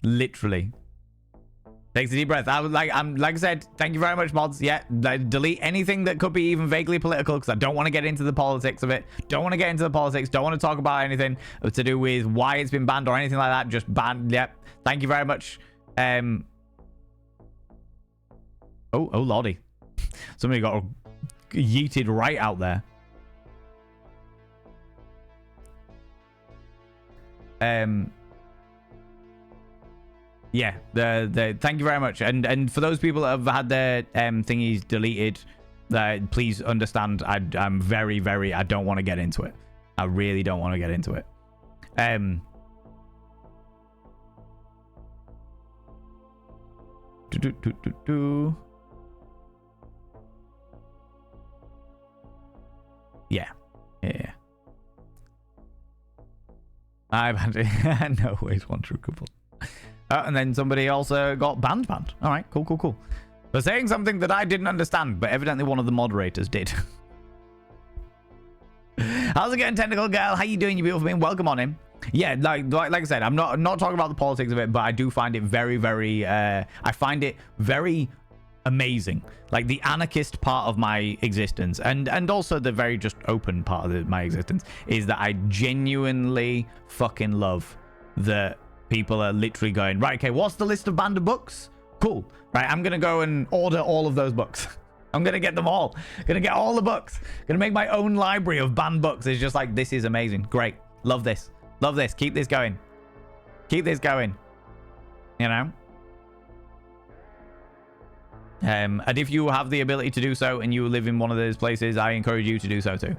Speaker 1: Literally. Takes a deep breath. I'm like I said, thank you very much, mods. Yeah, delete anything that could be even vaguely political because I don't want to get into the politics of it. Don't want to get into the politics. Don't want to talk about anything to do with why it's been banned or anything like that. Just banned. Yep. Thank you very much. Oh lordy. Somebody got yeeted right out there. Yeah, thank you very much. And for those people that have had their thingies deleted, please understand I'm very, very, I don't want to get into it. I really don't want to get into it. Yeah. I've had no ways one true couple. And then somebody also got banned. All right, cool. For saying something that I didn't understand, but evidently one of the moderators did. How's it going, Tentacle Girl? How you doing, you beautiful being? Welcome on in. Yeah, like I said, I'm not talking about the politics of it, but I do find it very, very, I find it very amazing. Like the anarchist part of my existence and also the very just open part of my existence is that I genuinely fucking love that people are literally going, right, okay, what's the list of banned books? Cool. Right, I'm going to go and order all of those books. I'm going to get them all. Going to get all the books. Going to make my own library of banned books. It's just like, this is amazing. Great. Love this. Love this. Keep this going. Keep this going. You know? And if you have the ability to do so and you live in one of those places, I encourage you to do so too.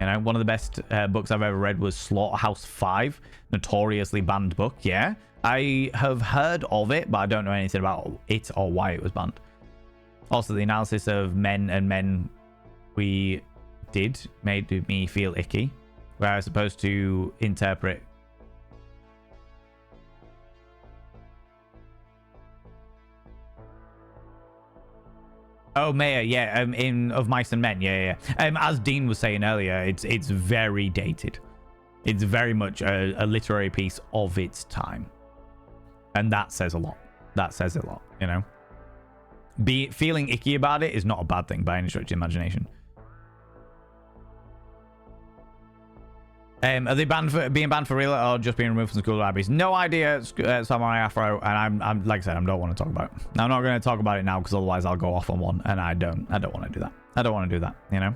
Speaker 1: You know, one of the best books I've ever read was Slaughterhouse 5, notoriously banned book. Yeah, I have heard of it, but I don't know anything about it or why it was banned. Also, the analysis of Men we did made me feel icky, where I was supposed to interpret. Oh, Mayor, yeah, in Of Mice and Men, yeah. As Dean was saying earlier, it's very dated. It's very much a literary piece of its time, and that says a lot. That says a lot, you know. Feeling icky about it is not a bad thing by any stretch of the imagination. Are they being banned for real or just being removed from school libraries? No idea, Samurai Afro, and I'm like I said, I don't want to talk about it. I'm not going to talk about it now because otherwise I'll go off on one, and I don't want to do that. I don't want to do that, you know.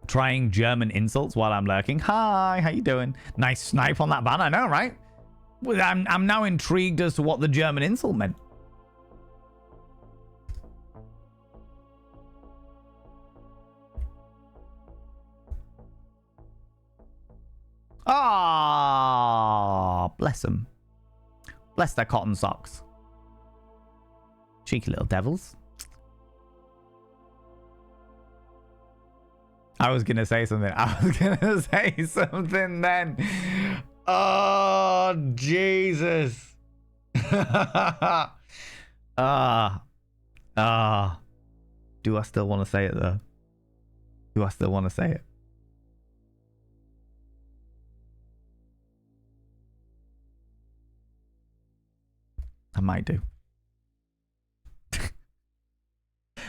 Speaker 1: Trying German insults while I'm lurking. Hi, how you doing? Nice snipe on that ban, I know, right? I'm now intrigued as to what the German insult meant. Ah, bless them. Bless their cotton socks. Cheeky little devils. I was going to say something. Then. Oh, Jesus. Do I still want to say it, though? Do I still want to say it? I might do.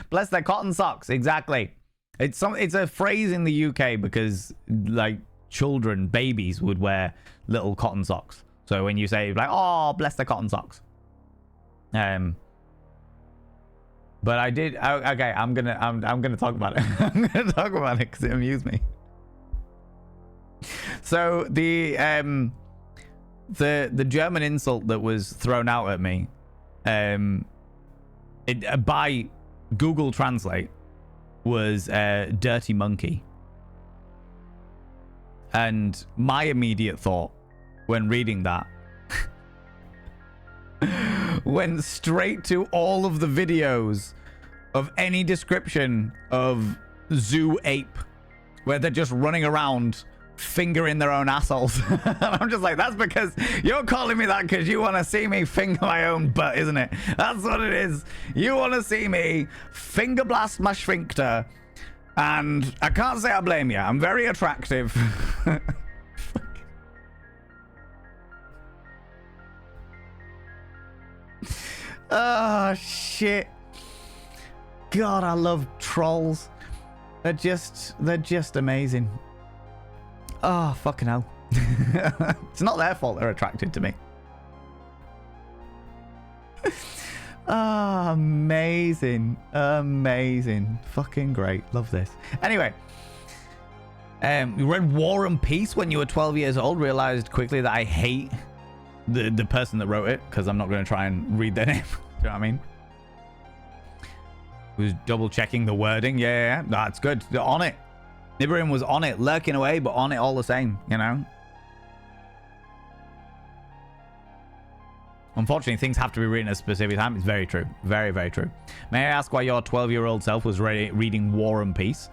Speaker 1: Bless their cotton socks. Exactly. It's a phrase in the UK because like children, babies would wear little cotton socks. So when you say like, oh, bless their cotton socks. But I did. Okay, I'm gonna talk about it. I'm gonna talk about it because it amused me. So the German insult that was thrown out at me by Google Translate was dirty monkey. And my immediate thought when reading that went straight to all of the videos of any description of zoo ape where they're just running around fingering their own assholes. And I'm just like, that's because you're calling me that because you want to see me finger my own butt, isn't it? That's what it is. You want to see me finger blast my sphincter, and I can't say I blame you. I'm very attractive. Oh, shit. God, I love trolls. They're just amazing. Oh, fucking hell. It's not their fault they're attracted to me. Oh, amazing. Amazing. Fucking great. Love this. Anyway. You read War and Peace when you were 12 years old. Realized quickly that I hate the person that wrote it, because I'm not going to try and read their name. Do you know what I mean? Was double checking the wording. Yeah, that's good. They're on it. Nibirin was on it, lurking away, but on it all the same, you know? Unfortunately, things have to be written at a specific time. It's very true. Very, very true. May I ask why your 12-year-old self was reading War and Peace?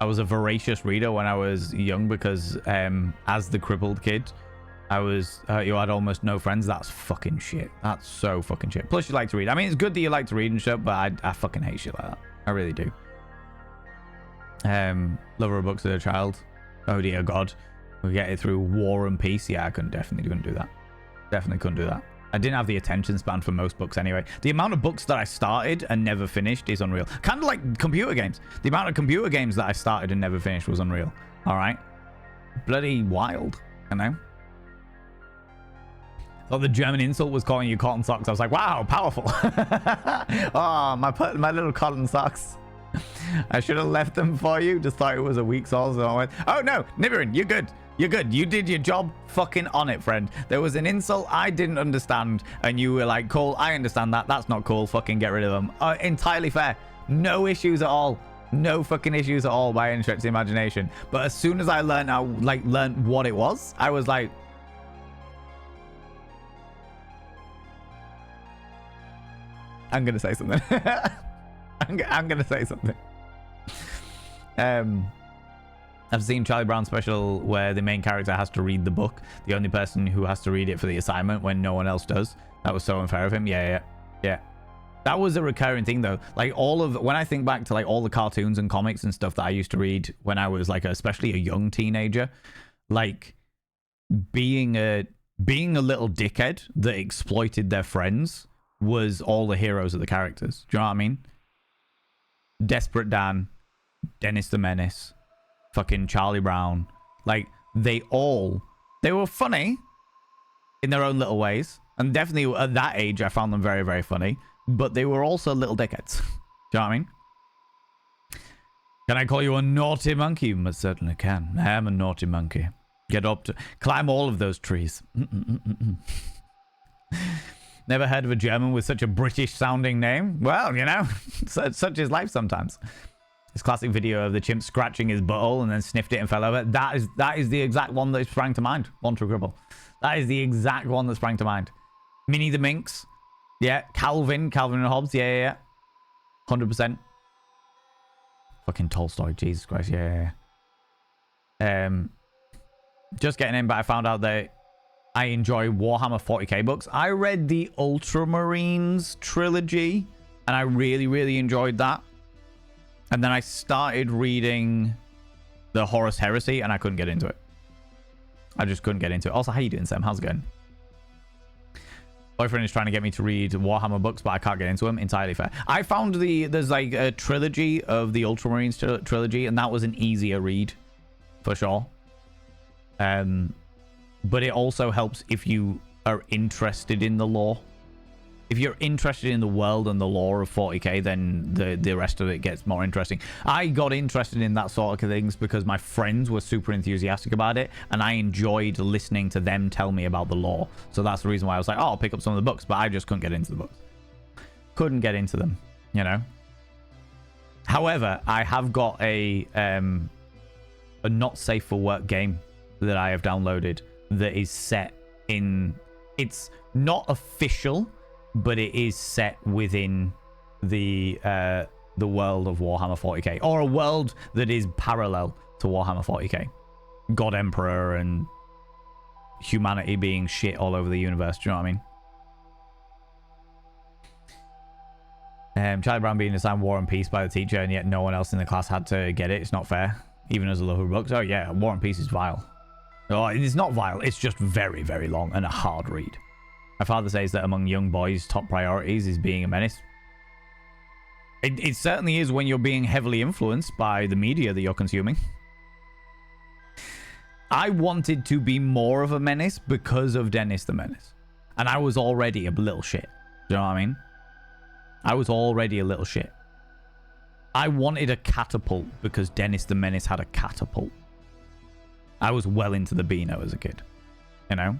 Speaker 1: I was a voracious reader when I was young because as the crippled kid, you had almost no friends. That's fucking shit. That's so fucking shit. Plus, you like to read. I mean, it's good that you like to read and shit, but I fucking hate shit like that. I really do. Lover of books as a child. Oh dear God. We get it through War and Peace. Yeah, I definitely couldn't do that. Definitely couldn't do that. I didn't have the attention span for most books anyway. The amount of books that I started and never finished is unreal. Kind of like computer games. The amount of computer games that I started and never finished was unreal. All right. Bloody wild. You know? Thought the German insult was calling you cotton socks. I was like, wow, powerful. Oh, my little cotton socks. I should have left them for you. Just thought it was a week's old. So I went, oh no, Nibirin, you're good. You're good. You did your job fucking on it, friend. There was an insult I didn't understand, and you were like, cool, I understand that. That's not cool. Fucking get rid of them. Entirely fair. No issues at all. No fucking issues at all by any stretch of the imagination. But as soon as I learned what it was, I was like, I'm gonna say something. I'm gonna say something. I've seen Charlie Brown special where the main character has to read the book. The only person who has to read it for the assignment when no one else does. That was so unfair of him. Yeah. That was a recurring thing though. Like when I think back to like all the cartoons and comics and stuff that I used to read when I was like especially a young teenager, like being a little dickhead that exploited their friends was all the heroes of the characters. Do you know what I mean? Desperate Dan, Dennis the Menace, fucking Charlie Brown. Like they were funny in their own little ways, and definitely at that age I found them very, very funny, but they were also little dickheads. Do you know what I mean? Can I call you a naughty monkey? You most certainly can. I am a naughty monkey. Get up to climb all of those trees. Never heard of a German with such a British sounding name. Well, you know, such is life sometimes. This classic video of the chimp scratching his butthole and then sniffed it and fell over. That is the exact one that sprang to mind. One True Cribble. That is the exact one that sprang to mind. Minnie the Minx. Yeah. Calvin and Hobbes. Yeah. 100%. Fucking Tolstoy. Jesus Christ. Yeah. Just getting in, but I found out that I enjoy Warhammer 40k books. I read the Ultramarines trilogy and I really, really enjoyed that. And then I started reading the Horus Heresy and I couldn't get into it. I just couldn't get into it. Also, how you doing, Sam? How's it going? Boyfriend is trying to get me to read Warhammer books, but I can't get into them. Entirely fair. I found there's like a trilogy of the Ultramarines trilogy, and that was an easier read for sure. But it also helps if you are interested in the lore. If you're interested in the world and the lore of 40k, then the rest of it gets more interesting. I got interested in that sort of things because my friends were super enthusiastic about it, and I enjoyed listening to them tell me about the lore. So that's the reason why I was like, oh, I'll pick up some of the books, but I just couldn't get into the books. Couldn't get into them, you know? However, I have got a not safe for work game that I have downloaded that is set in, it's not official, but it is set within the world of Warhammer 40k, or a world that is parallel to Warhammer 40k. God Emperor and humanity being shit all over the universe. Do you know what I mean? Charlie Brown being assigned War and Peace by the teacher, and yet no one else in the class had to get it. It's not fair, even as a lover of books. Oh yeah, War and Peace is vile. Oh, it's not vile. It's just very, very long and a hard read. My father says that among young boys, top priorities is being a menace. It certainly is when you're being heavily influenced by the media that you're consuming. I wanted to be more of a menace because of Dennis the Menace. And I was already a little shit. Do you know what I mean? I was already a little shit. I wanted a catapult because Dennis the Menace had a catapult. I was well into the Beano as a kid. You know?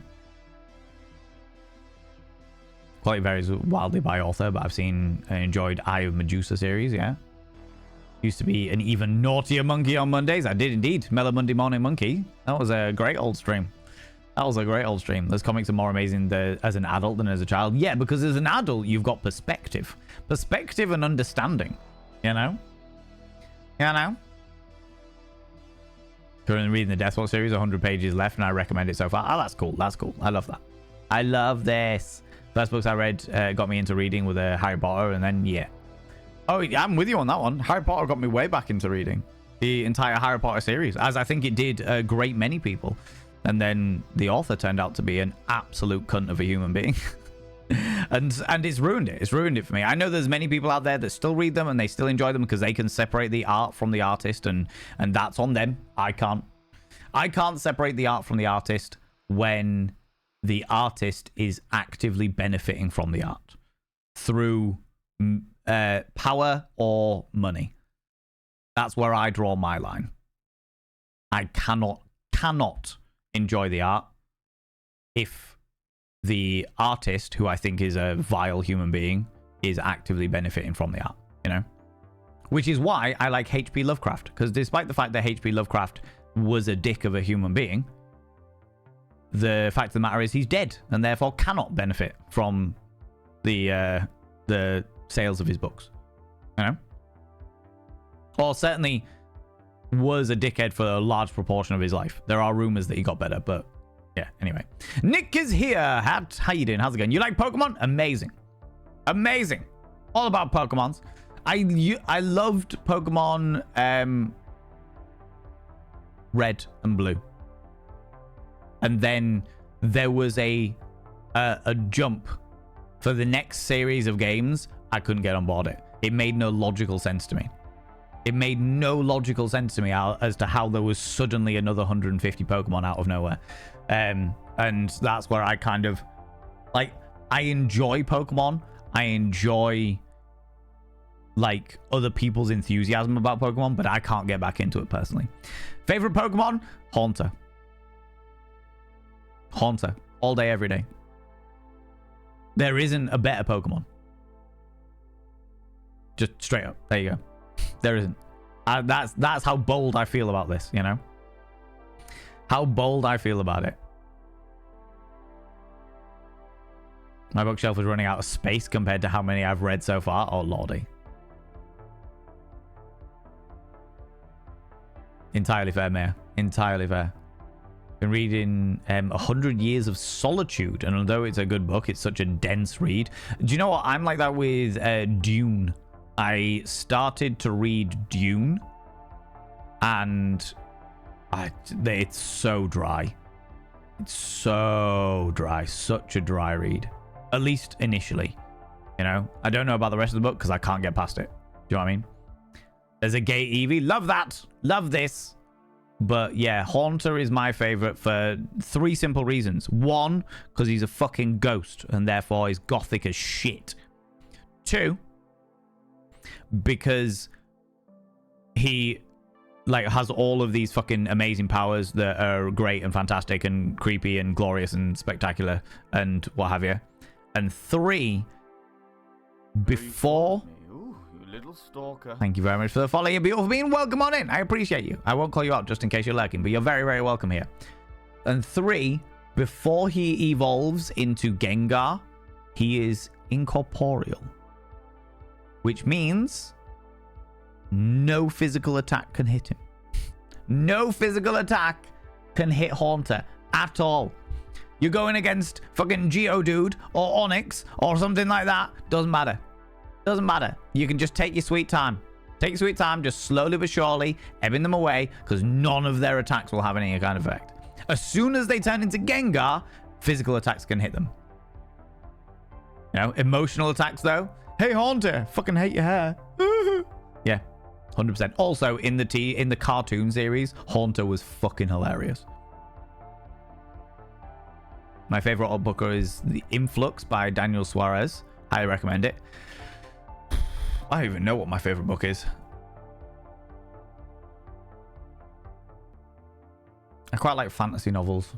Speaker 1: Quality varies wildly by author, but I've seen and enjoyed Eye of Medusa series, yeah. Used to be an even naughtier monkey on Mondays. I did indeed. Mellow Monday Morning Monkey. That was a great old stream. That was a great old stream. Those comics are more amazing as an adult than as a child. Yeah, because as an adult, you've got perspective. Perspective and understanding. You know? You know? Currently reading the Death Watch series, 100 pages left, and I recommend it so far. Oh, that's cool. That's cool. I love that. I love this. First books I read got me into reading with Harry Potter, and then, yeah. Oh, yeah, I'm with you on that one. Harry Potter got me way back into reading the entire Harry Potter series, as I think it did a great many people. And then the author turned out to be an absolute cunt of a human being. and it's ruined it. It's ruined it for me. I know there's many people out there that still read them and they still enjoy them because they can separate the art from the artist, and that's on them. I can't separate the art from the artist when the artist is actively benefiting from the art through power or money. That's where I draw my line. I cannot enjoy the art if the artist, who I think is a vile human being, is actively benefiting from the art, you know? Which is why I like H.P. Lovecraft, because despite the fact that H.P. Lovecraft was a dick of a human being, the fact of the matter is he's dead and therefore cannot benefit from the sales of his books, you know? Or certainly was a dickhead for a large proportion of his life. There are rumors that he got better, but yeah, anyway. Nick is here. How you doing? How's it going? You like Pokemon? Amazing. Amazing. All about Pokemons. I loved Pokemon Red and Blue. And then there was a jump for the next series of games. I couldn't get on board it. It made no logical sense to me. It made no logical sense to me as to how there was suddenly another 150 Pokemon out of nowhere. And that's where I kind of, like, I enjoy Pokemon. I enjoy, like, other people's enthusiasm about Pokemon, but I can't get back into it personally. Favorite Pokemon? Haunter. Haunter. All day, every day. There isn't a better Pokemon. Just straight up. There you go. There isn't. That's how bold I feel about this, you know? How bold I feel about it. My bookshelf is running out of space compared to how many I've read so far. Oh, lordy. Entirely fair, Mayor. Entirely fair. Been reading 100 Years of Solitude, and although it's a good book, it's such a dense read. Do you know what? I'm like that with Dune. I started to read Dune, and it's so dry. It's so dry. Such a dry read. At least initially. You know? I don't know about the rest of the book because I can't get past it. Do you know what I mean? There's a gay Eevee. Love that. Love this. But yeah, Haunter is my favorite for 3 simple reasons. 1, because he's a fucking ghost and therefore he's gothic as shit. 2, because he like has all of these fucking amazing powers that are great and fantastic and creepy and glorious and spectacular and what have you. And 3, before...
Speaker 3: Ooh, you little stalker.
Speaker 1: Thank you very much for the follow. You're beautiful being. Welcome on in. I appreciate you. I won't call you out just in case you're lurking, but you're very, very welcome here. And 3, before he evolves into Gengar, he is incorporeal. Which means no physical attack can hit him. No physical attack can hit Haunter at all. You're going against fucking Geodude or Onyx or something like that. Doesn't matter. Doesn't matter. You can just take your sweet time. Take your sweet time, just slowly but surely ebbing them away, because none of their attacks will have any kind of effect. As soon as they turn into Gengar, physical attacks can hit them. You know, emotional attacks though. Hey Haunter, fucking hate your hair. Yeah, 100%. Also in the cartoon series, Haunter was fucking hilarious. My favorite art book is The Influx by Daniel Suarez. Highly recommend it. I don't even know what my favorite book is. I quite like fantasy novels.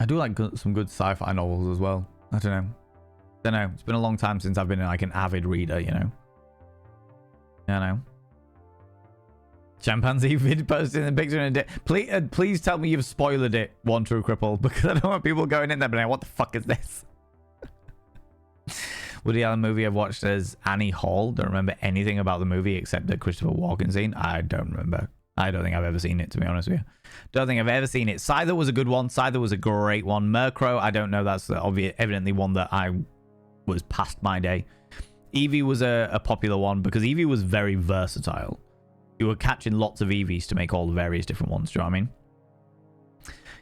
Speaker 1: I do like some good sci-fi novels as well. I don't know. It's been a long time since I've been like an avid reader, you know. I know. Chimpanzee vid posting the picture in a please tell me you've spoiled it, One True Cripple, because I don't want people going in there being like, what the fuck is this? Woody Allen movie I've watched as Annie Hall. Don't remember anything about the movie except the Christopher Walken scene. I don't remember. I don't think I've ever seen it, to be honest with you. Don't think I've ever seen it. Scyther was a good one. Scyther was a great one. Murkrow, I don't know. That's evidently one that I was past my day. Eevee was a popular one because Eevee was very versatile. You were catching lots of Eevees to make all the various different ones. Do you know what I mean?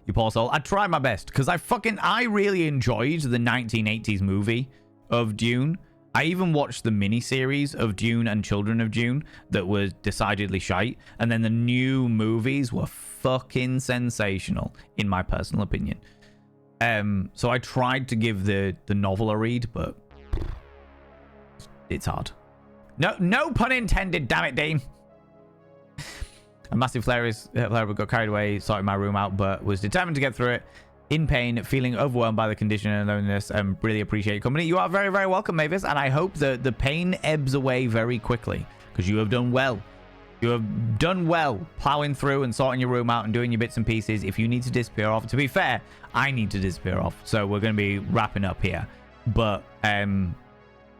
Speaker 1: You poor soul. I tried my best because I really enjoyed the 1980s movie of Dune. I even watched the miniseries of Dune and Children of Dune that was decidedly shite. And then the new movies were fucking sensational, in my personal opinion. So I tried to give the novel a read, but it's hard. No pun intended, damn it, Dean. A massive flare got carried away, sorted my room out, but was determined to get through it. In pain, feeling overwhelmed by the condition and loneliness, and really appreciate your company. You are very, very welcome, Mavis, and I hope that the pain ebbs away very quickly, because you have done well. You have done well plowing through and sorting your room out and doing your bits and pieces. If you need to disappear off, to be fair, I need to disappear off, so we're going to be wrapping up here. But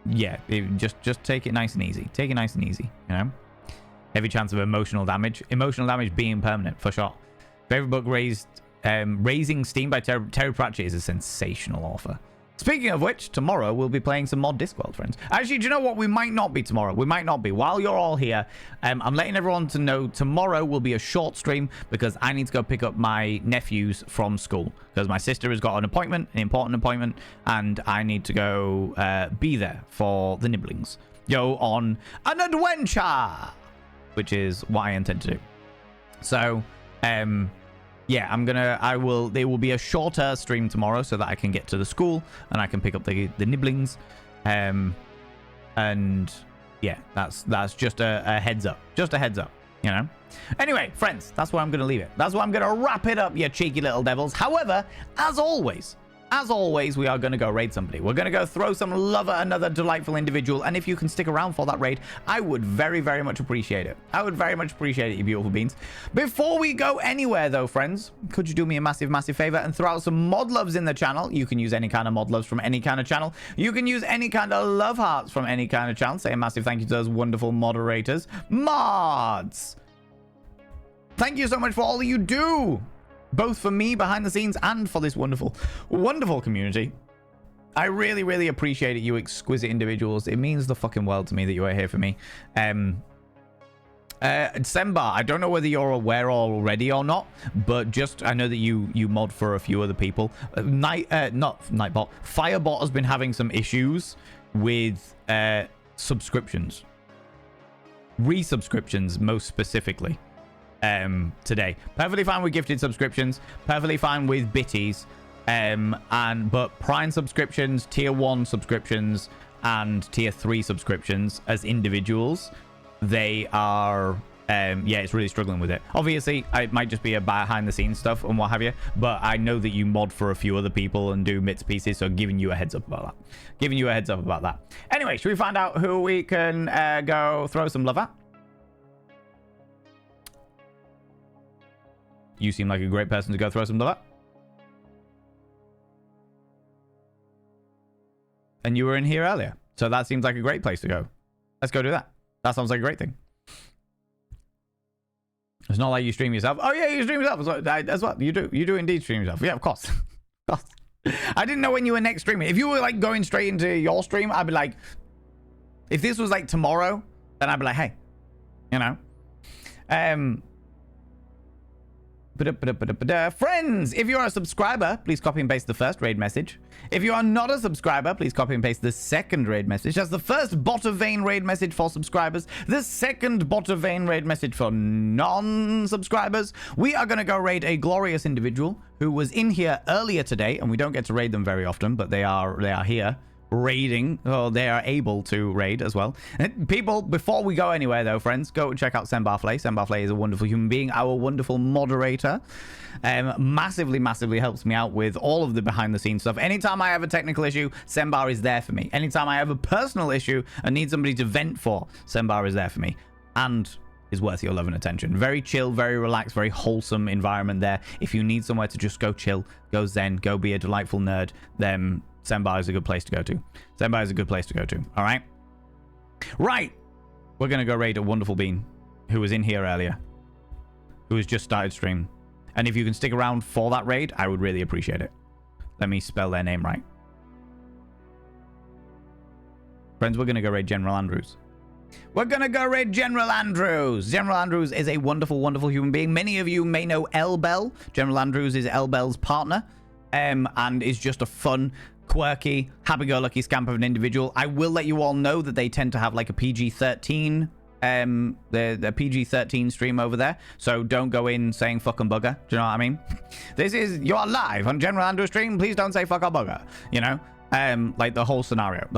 Speaker 1: yeah, just take it nice and easy. Take it nice and easy, you know. Heavy chance of emotional damage. Emotional damage being permanent, for sure. Favorite book Raising Steam by Terry Pratchett is a sensational author. Speaking of which, tomorrow we'll be playing some mod Discworld, friends. Actually, do you know what? We might not be tomorrow. We might not be. While you're all here, I'm letting everyone to know tomorrow will be a short stream because I need to go pick up my nephews from school because my sister has got an appointment, an important appointment, and I need to go be there for the nibblings. Go on an adventure, which is what I intend to do. So, yeah, there will be a shorter stream tomorrow so that I can get to the school and I can pick up the nibblings. And yeah, that's just a heads up. Just a heads up, you know? Anyway, friends, that's where I'm going to leave it. That's where I'm going to wrap it up, you cheeky little devils. However, as always, we are going to go raid somebody. We're going to go throw some love at another delightful individual. And if you can stick around for that raid, I would very, very much appreciate it. I would very much appreciate it, you beautiful beans. Before we go anywhere, though, friends, could you do me a massive, massive favor and throw out some mod loves in the channel? You can use any kind of mod loves from any kind of channel. You can use any kind of love hearts from any kind of channel. Say a massive thank you to those wonderful moderators. Mods! Thank you so much for all that you do, both for me behind the scenes and for this wonderful, wonderful community. I really, really appreciate it, you exquisite individuals. It means the fucking world to me that you are here for me. Sembar, I don't know whether you're aware already or not, but just I know that you mod for a few other people. Not Nightbot. Firebot has been having some issues with subscriptions, resubscriptions most specifically. Today, perfectly fine with gifted subscriptions, perfectly fine with bitties, but Prime subscriptions, tier 1 subscriptions, and tier 3 subscriptions as individuals, they are yeah, it's really struggling with it. Obviously, it might just be a behind the scenes stuff and what have you, but I know that you mod for a few other people and do bits pieces, so giving you a heads up about that. Anyway, should we find out who we can go throw some love at? You seem like a great person to go throw some love at. And you were in here earlier, so that seems like a great place to go. Let's go do that. That sounds like a great thing. It's not like you stream yourself. Oh yeah, you stream yourself as well. You do indeed stream yourself. Yeah, of course. I didn't know when you were next streaming. If you were like going straight into your stream, I'd be like, if this was like tomorrow, then I'd be like, hey, you know. Friends, if you are a subscriber, please copy and paste the first raid message. If you are not a subscriber, please copy and paste the second raid message. That's the first bot of vein raid message for subscribers. The second bot of vein raid message for non-subscribers. We are going to go raid a glorious individual who was in here earlier today, and we don't get to raid them very often, but they are here raiding, or they are able to raid as well. People, before we go anywhere though, friends, go check out Sembarflay. Sembarflay is a wonderful human being, our wonderful moderator. Massively helps me out with all of the behind the scenes stuff. Anytime I have a technical issue, Sembar is there for me. Anytime I have a personal issue and need somebody to vent for, Sembar is there for me, and is worth your love and attention. Very chill, very relaxed, very wholesome environment there. If you need somewhere to just go chill, go zen, go be a delightful nerd, then Sembar is a good place to go to. Sembar is a good place to go to. All right? Right. We're going to go raid a wonderful bean who was in here earlier, who has just started stream. And if you can stick around for that raid, I would really appreciate it. Let me spell their name right. Friends, we're going to go raid General Andrews. We're going to go raid General Andrews. General Andrews is a wonderful, wonderful human being. Many of you may know Elbel. General Andrews is Elbel's partner, and is just a fun, quirky, happy-go-lucky scamp of an individual. I will let you all know that they tend to have like a PG-13 the PG-13 stream over there, so don't go in saying fucking bugger. Do you know what I mean? This is, you're live on General Andrews stream, please don't say fuck or bugger, you know? Like the whole scenario.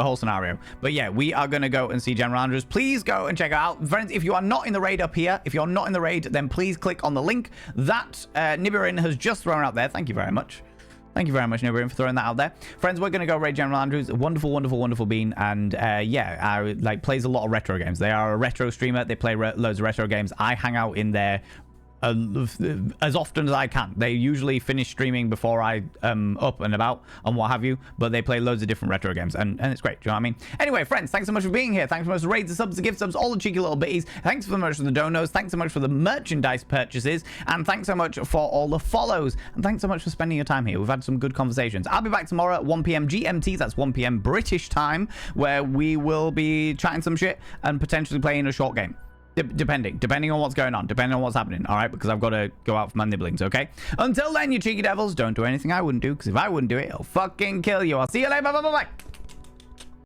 Speaker 1: But yeah, we are gonna go and see General Andrews. Please go and check it out, friends. If you are not in the raid up here, if you're not in the raid, then please click on the link that Nibirin has just thrown out there. Thank you very much. Thank you very much, Nibirin, for throwing that out there. Friends, we're going to go raid General Andrews. A wonderful, wonderful, wonderful bean. And yeah, like plays a lot of retro games. They are a retro streamer. They play loads of retro games. I hang out in there as often as I can. They usually finish streaming before I up and about and what have you, but they play loads of different retro games, and it's great. Do you know what I mean? Anyway, friends, thanks so much for being here. Thanks so much for raids, the subs, the gift subs, all the cheeky little bitties. Thanks so much for the donos. Thanks so much for the merchandise purchases, and thanks so much for all the follows, and thanks so much for spending your time here. We've had some good conversations. I'll be back tomorrow at 1 p.m. GMT. That's 1 p.m. British time, where we will be chatting some shit and potentially playing a short game. Depending on what's going on, depending on what's happening, all right? Because I've got to go out for my nibblings, okay? Until then, you cheeky devils, don't do anything I wouldn't do, because if I wouldn't do it, I'll fucking kill you. I'll see you later. Bye.